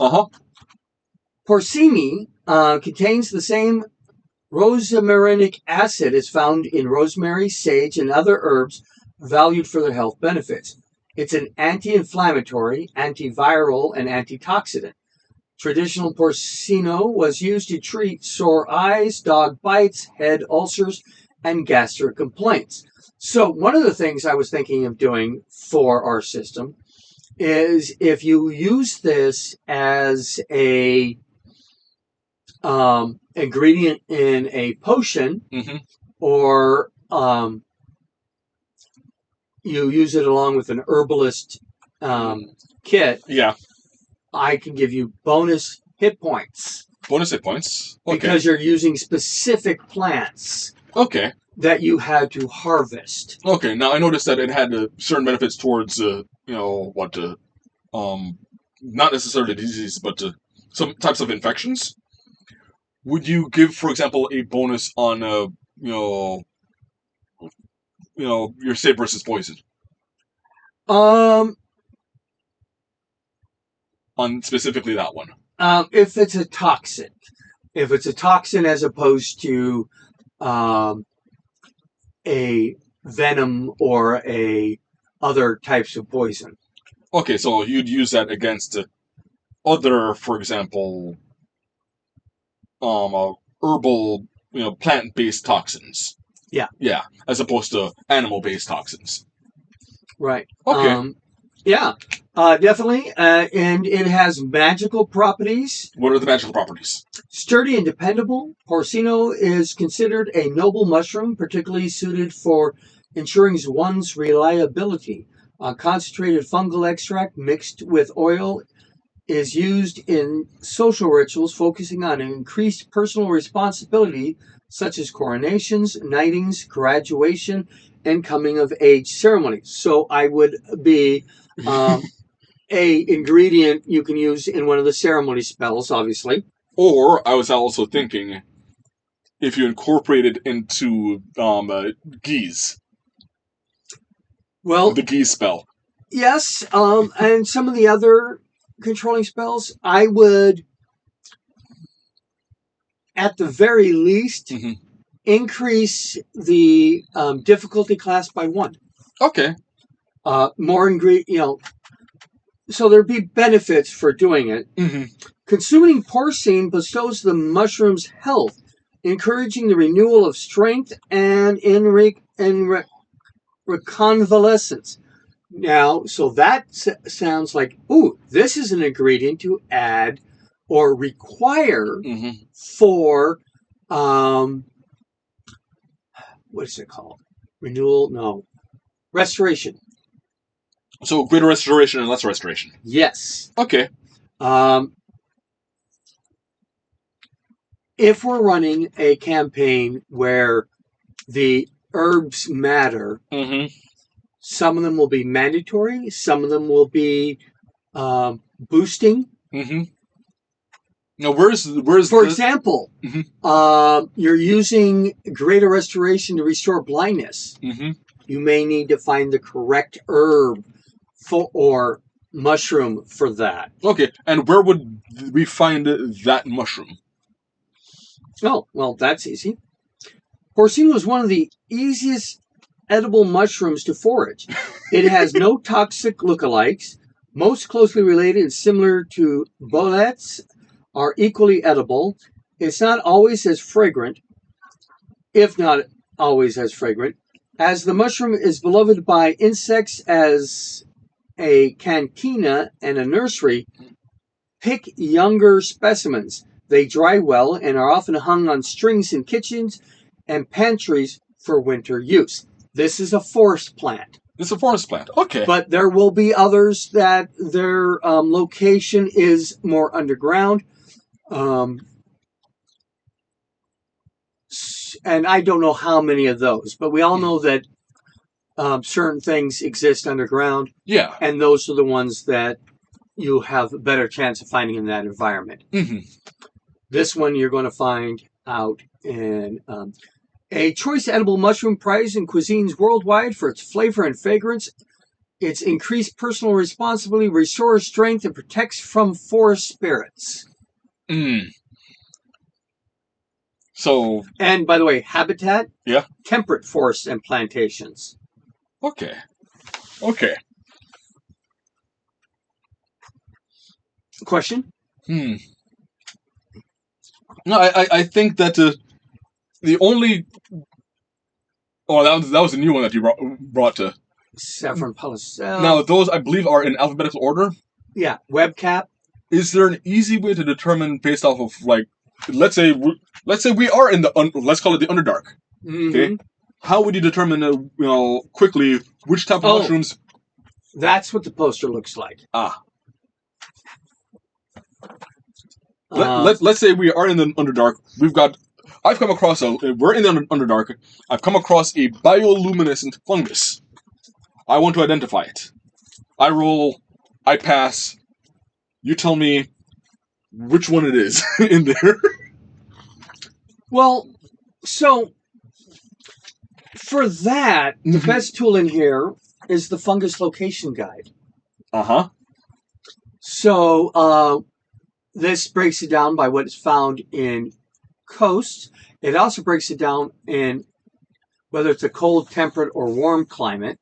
Porcini contains the same rosmarinic acid as found in rosemary, sage, and other herbs valued for their health benefits. It's an anti-inflammatory, antiviral, and antitoxidant. Traditional porcino was used to treat sore eyes, dog bites, head ulcers, and gastric complaints. So one of the things I was thinking of doing for our system is if you use this as a ingredient in a potion, or you use it along with an herbalist kit, I can give you bonus hit points. Bonus hit points? Okay. Because you're using specific plants. Okay. That you had to harvest. Okay, now I noticed that it had certain benefits towards, not necessarily disease, but some types of infections. Would you give, for example, a bonus on, your save versus poison? On specifically that one. If it's a toxin. If it's a toxin as opposed to a venom or a other types of poison. Okay, so you'd use that against other, for example, herbal, plant-based toxins. Yeah. Yeah, as opposed to animal-based toxins. Right. Okay. Definitely. And it has magical properties. What are the magical properties? Sturdy and dependable. Porcino is considered a noble mushroom, particularly suited for ensuring one's reliability. Concentrated fungal extract mixed with oil is used in social rituals, focusing on increased personal responsibility, such as coronations, knightings, graduation, and coming-of-age ceremonies. So I would be a ingredient you can use in one of the ceremony spells, obviously. Or I was also thinking, if you incorporate it into Geese. Well, the Geese spell. Yes, and some of the other controlling spells, I would, at the very least, increase the difficulty class by 1. Okay. More ingredient, so there'd be benefits for doing it. Consuming porcine bestows the mushroom's health, encouraging the renewal of strength and reconvalescence. Now, so that sounds like, ooh, this is an ingredient to add or require for, what is it called? Renewal? No. Restoration. So greater restoration and less restoration. Yes. Okay. If we're running a campaign where the herbs matter, some of them will be mandatory, some of them will be boosting. Now, where's for example, you're using greater restoration to restore blindness. You may need to find the correct herb or mushroom for that. Okay, and where would we find that mushroom? Oh, well, that's easy. Porcino is one of the easiest edible mushrooms to forage. It has no toxic lookalikes. Most closely related and similar to boletes are equally edible. It's not always as fragrant, if not always as fragrant, as the mushroom is beloved by insects as a cantina and a nursery. Pick younger specimens. They dry well and are often hung on strings in kitchens and pantries for winter use. This is a forest plant. It's a forest plant. Okay. But there will be others that their location is more underground. And I don't know how many of those, but we all know that certain things exist underground. Yeah. And those are the ones that you have a better chance of finding in that environment. Mm-hmm. This one you're going to find out in a choice edible mushroom prized in cuisines worldwide for its flavor and fragrance. Its increased personal responsibility restores strength and protects from forest spirits. So, and by the way, habitat, yeah, temperate forests and plantations. Okay. Question? No, I think that the only... Oh, that was a new one that you brought to... Saffron Palisade. Now, those, I believe, are in alphabetical order. Yeah, webcap. Is there an easy way to determine based off of, like, let's say we are in the, let's call it the Underdark. Mm-hmm. Okay? How would you determine, quickly which type of mushrooms? That's what the poster looks like. Let's say we are in the Underdark. I've come across we're in the Underdark. I've come across a bioluminescent fungus. I want to identify it. I roll. I pass. You tell me which one it is in there. Well, so for that, the best tool in here is the fungus location guide. So this breaks it down by what is found in coasts. It also breaks it down in whether it's a cold, temperate, or warm climate.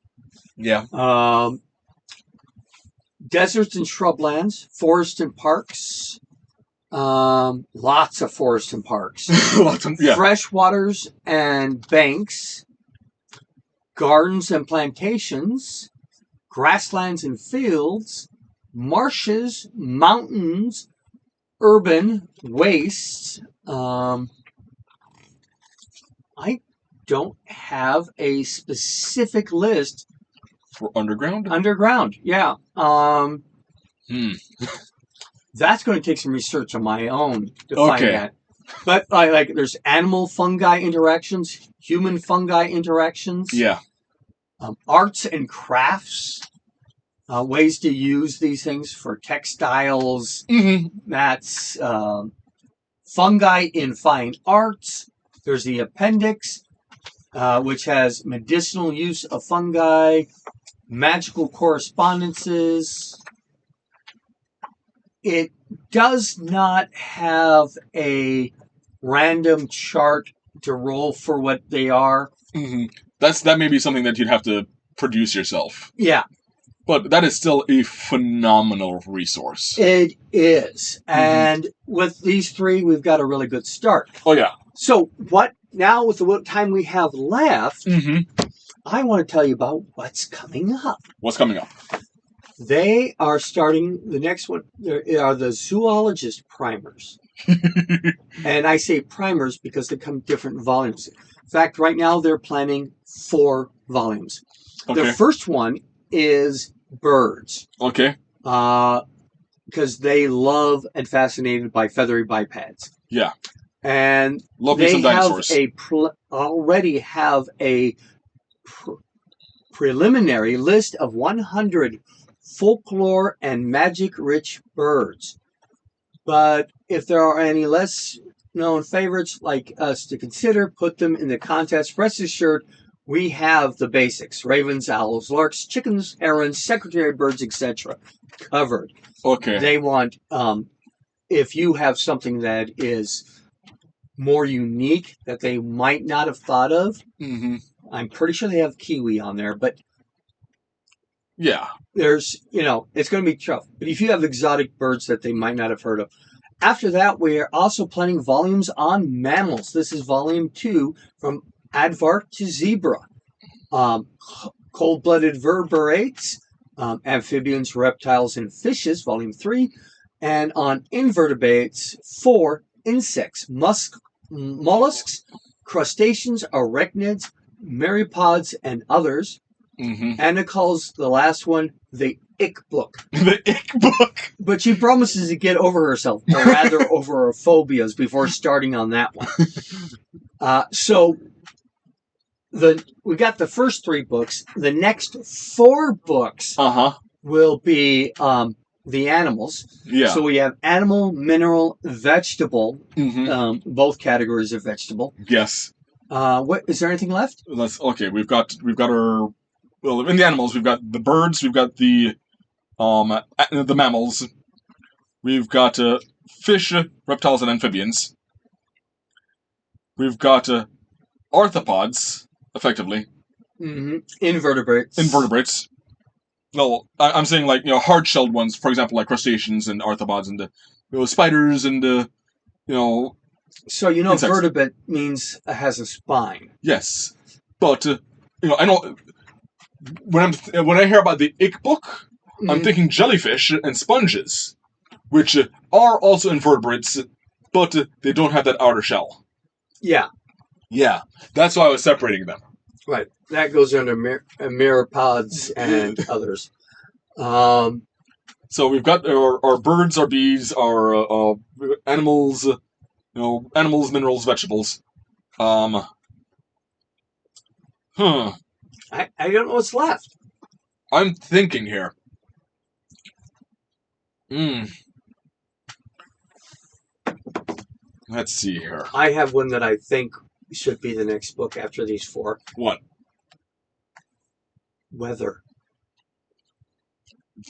Yeah. Deserts and shrublands, forests and parks. Lots of forests and parks. Fresh waters and banks. Gardens and plantations. Grasslands and fields. Marshes, mountains, urban wastes. I don't have a specific list for underground. Underground, yeah. That's going to take some research on my own to find that. But there's animal fungi interactions, human fungi interactions. Yeah. Arts and crafts. Ways to use these things for textiles. That's fungi in fine arts. There's the appendix, which has medicinal use of fungi, magical correspondences. It does not have a random chart to roll for what they are. That may be something that you'd have to produce yourself. Yeah. But that is still a phenomenal resource. It is. And with these three, we've got a really good start. Oh, yeah. So now with the time we have left, I want to tell you about what's coming up. What's coming up? They are starting, the next one, there are the zoologist primers. And I say primers because they come different volumes. In fact, right now they're planning 4 volumes. Okay. The first one is birds. Okay. Because they love and fascinated by feathery bipeds. Yeah. And love they some dinosaurs. already have a preliminary list of 100 folklore and magic-rich birds. But if there are any less known favorites like us to consider, put them in the contest. Rest assured, we have the basics. Ravens, owls, larks, chickens, herons, secretary birds, etc. covered. Okay. They want, if you have something that is more unique that they might not have thought of, I'm pretty sure they have kiwi on there, but yeah, there's, it's going to be tough. But if you have exotic birds that they might not have heard of. After that, we are also planning volumes on mammals. This is volume 2 from aardvark to zebra. Cold-blooded vertebrates, amphibians, reptiles, and fishes, volume 3. And on invertebrates, 4 insects, mollusks, crustaceans, arachnids, myriapods, and others. Anna calls the last one the ick book. The ick book. But she promises to get over herself, or rather over her phobias, before starting on that one. So we got the first 3 books. The next 4 books will be the animals. Yeah. So we have animal, mineral, vegetable. Both categories of vegetable. Yes. What is there anything left? Okay. We've got our in the animals we've got the birds, we've got the mammals, we've got fish, reptiles, and amphibians. We've got arthropods, effectively. Invertebrates. No, I'm saying like hard-shelled ones, for example, like crustaceans and arthropods and spiders and So insects. vertebrate means it has a spine. Yes, but I know when I hear about the ick book, I'm thinking jellyfish and sponges, which are also invertebrates, but they don't have that outer shell. Yeah. Yeah, that's why I was separating them. Right. That goes under myriapods and others. So we've got our birds, our bees, our animals, animals, minerals, vegetables. I don't know what's left. I'm thinking here. Let's see here. I have one that I think should be the next book after these four. What? Weather.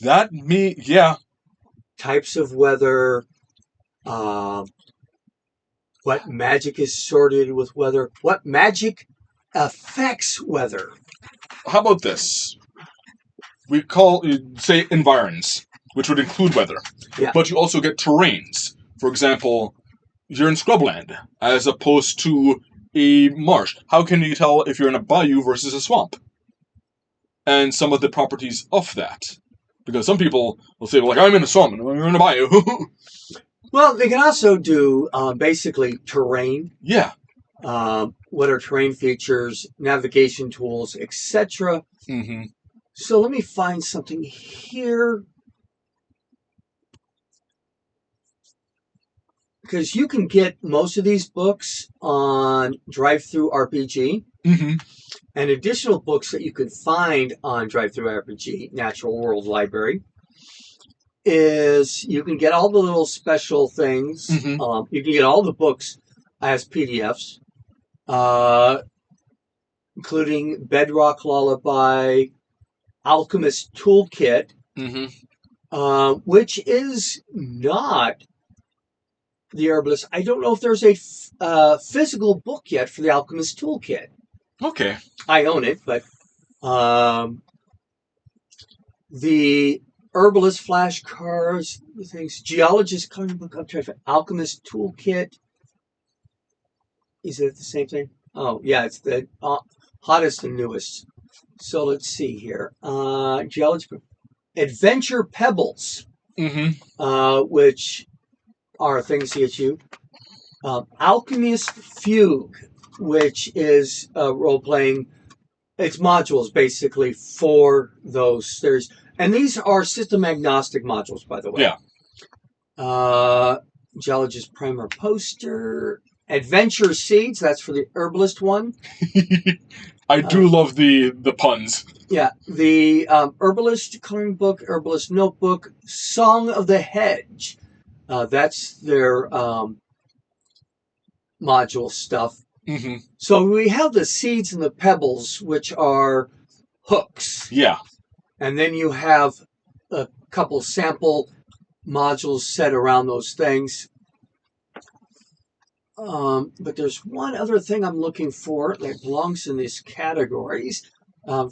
Yeah. Types of weather. What magic is sorted with weather. What magic affects weather. How about this? We say environs, which would include weather. Yeah. But you also get terrains. For example, you're in scrubland, as opposed to a marsh. How can you tell if you're in a bayou versus a swamp? And some of the properties of that. Because some people will say, well, I'm in a swamp, and you're in a bayou. Well, they can also do basically terrain. Yeah. What are terrain features, navigation tools, etc. So let me find something here. Because you can get most of these books on Drive-Thru RPG. And additional books that you can find on Drive-Thru RPG, Natural World Library, is you can get all the little special things. You can get all the books as PDFs, including Bedrock Lullaby, Alchemist Toolkit, which is not the Herbalist. I don't know if there's a physical book yet for the Alchemist Toolkit. Okay. I own it, but the Herbalist flashcards, things, Geologist coloring book, I'm trying to find Alchemist Toolkit. Is it the same thing? Oh, yeah, it's the hottest and newest. So let's see here. Geology, Adventure Pebbles, which are things to get you. Alchemist Fugue, which is role-playing. It's modules, basically, for those. And these are system-agnostic modules, by the way. Yeah. Geologist Primer Poster. Adventure Seeds, that's for the Herbalist one. I do love the puns. Yeah. The Herbalist Coloring Book, Herbalist Notebook, Song of the Hedge. That's their module stuff. So we have the seeds and the pebbles, which are hooks. Yeah. And then you have a couple sample modules set around those things. But there's one other thing I'm looking for that belongs in these categories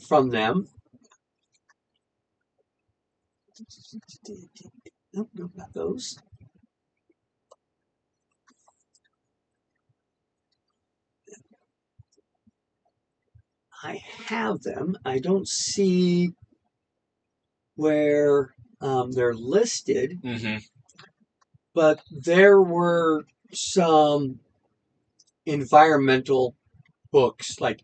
from them. Nope, not those. I have them. I don't see where they're listed, but there were some environmental books like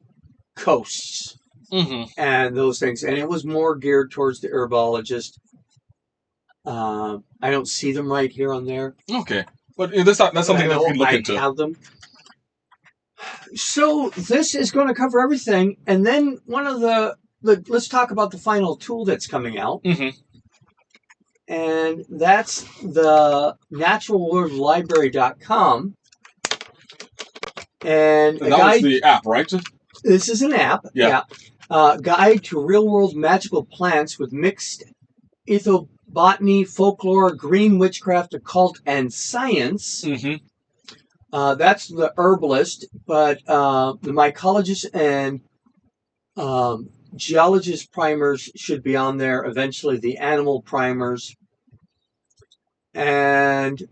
Coasts and those things, and it was more geared towards the herbologist. I don't see them right here on there. Okay, but that's something that we can look into. I have them. So this is going to cover everything, and then one of let's talk about the final tool that's coming out. and that's the naturalworldlibrary.com. And that was the app, right? This is an app. Yeah. Guide to real-world magical plants with mixed ethobotany, folklore, green witchcraft, occult, and science. Mm-hmm. That's the herbalist, but the mycologist and geologist primers should be on there. Eventually, the animal primers. And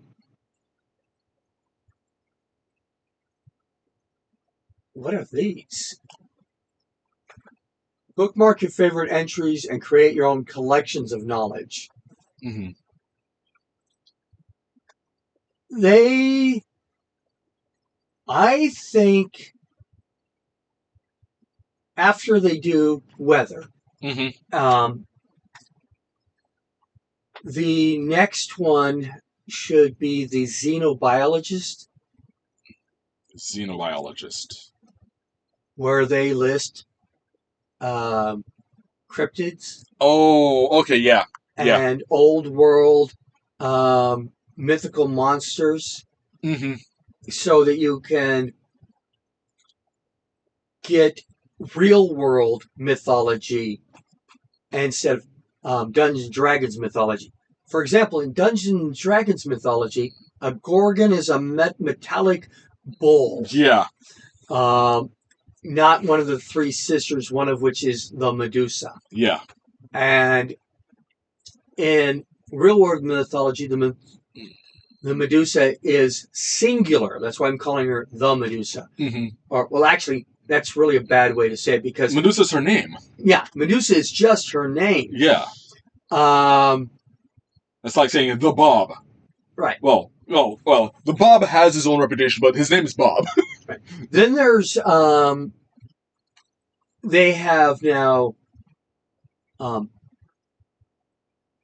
what are these? Bookmark your favorite entries and create your own collections of knowledge. Mm-hmm. I think, after they do weather, Mm-hmm. The next one should be the xenobiologist, Xenobiologist. where they list cryptids. Oh, okay, yeah. And old world mythical monsters, Mm-hmm. so that you can get real world mythology instead of Dungeons and Dragons mythology. For example, in Dungeons and Dragons mythology, a gorgon is a metallic bull. Yeah. Not one of the three sisters, one of which is the Medusa. Yeah. And in real world mythology, the Medusa is singular. That's why I'm calling her the Medusa. Mm-hmm. Or, well, actually, that's really a bad way to say it, because Medusa's her name. Yeah, Medusa is just her name. Yeah. Um, It's like saying the Bob. Right. Well, the Bob has his own reputation, but his name is Bob. Right. Then there's they have now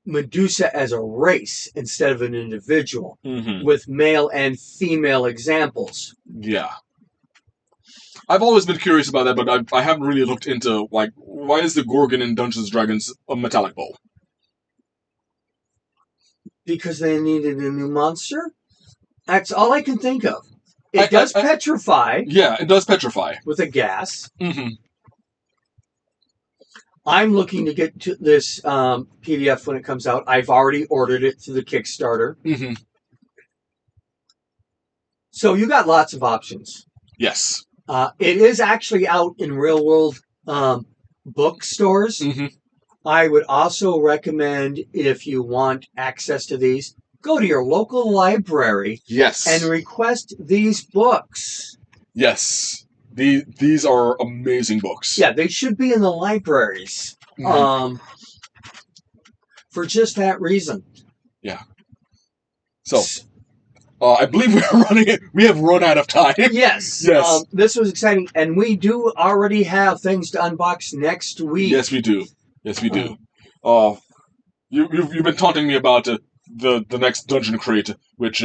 Medusa as a race instead of an individual, Mm-hmm. with male and female examples. Yeah. I've always been curious about that, but I haven't really looked into, like, why is the Gorgon in Dungeons & Dragons a metallic bull? Because they needed a new monster? That's all I can think of. It does petrify. Yeah, it does petrify. With a gas. Mm-hmm. I'm looking to get to this PDF when it comes out. I've already ordered it through the Kickstarter. Mm-hmm. So you got lots of options. Yes. It is actually out in real world bookstores. Mm-hmm. I would also recommend, if you want access to these, go to your local library. Yes. And request these books. Yes. These are amazing books. Yeah, they should be in the libraries. Mm-hmm. For just that reason. Yeah. So, I believe we have run out of time. Yes. Yes. This was exciting. And we do already have things to unbox next week. Yes, we do. Yes, we do. You've been taunting me about the next dungeon crate, which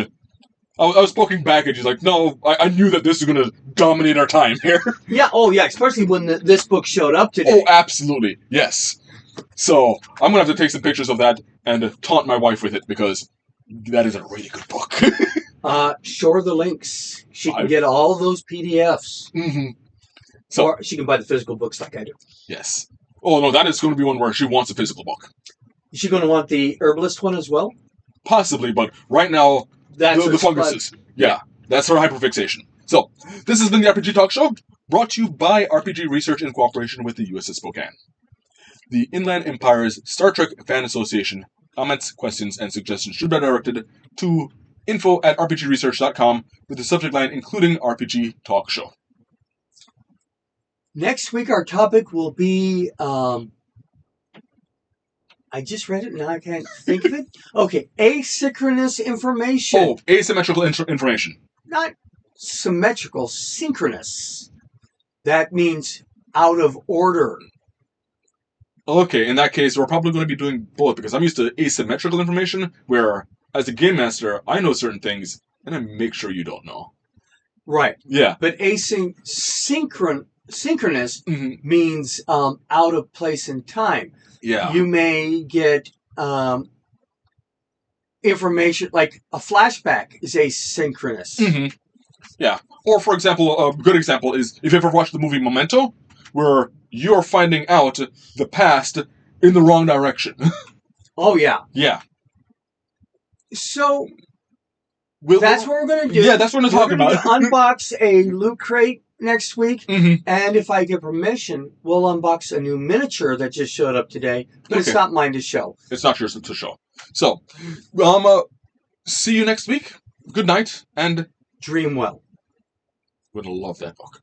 I was poking back at you, like, no, I knew that this was going to dominate our time here. Yeah, oh yeah, especially when this book showed up today. Oh, absolutely, yes. So, I'm going to have to take some pictures of that and taunt my wife with it, because that is a really good book. Show her the links. She can get all those PDFs. Mm-hmm. So, or she can buy the physical books like I do. Yes. Oh, no, that is going to be one where she wants a physical book. Is she going to want the herbalist one as well? Possibly, but right now, that's the funguses. Yeah, that's her hyperfixation. So, this has been the RPG Talk Show, brought to you by RPG Research in cooperation with the USS Spokane. The Inland Empire's Star Trek Fan Association. Comments, questions, and suggestions should be directed to info@rpgresearch.com with the subject line including RPG Talk Show. Next week, our topic will be, I just read it, now I can't think of it. Okay, asynchronous information. Oh, asymmetrical information. Not symmetrical, synchronous. That means out of order. Okay, in that case, we're probably going to be doing both, because I'm used to asymmetrical information, where, as a game master, I know certain things, and I make sure you don't know. Right. Yeah. But synchronous means out of place in time. Yeah. You may get information, like a flashback is asynchronous. Mm-hmm. Yeah. Or, for example, a good example is if you ever watched the movie Memento, where you're finding out the past in the wrong direction. Oh, yeah. Yeah. So, that's what we're going to do. Yeah, that's what I'm talking about. Unbox a Loot Crate next week. Mm-hmm. And if I get permission, we'll unbox a new miniature that just showed up today. But it's not mine to show. It's not yours to show. So, see you next week. Good night, and dream well. would love that book.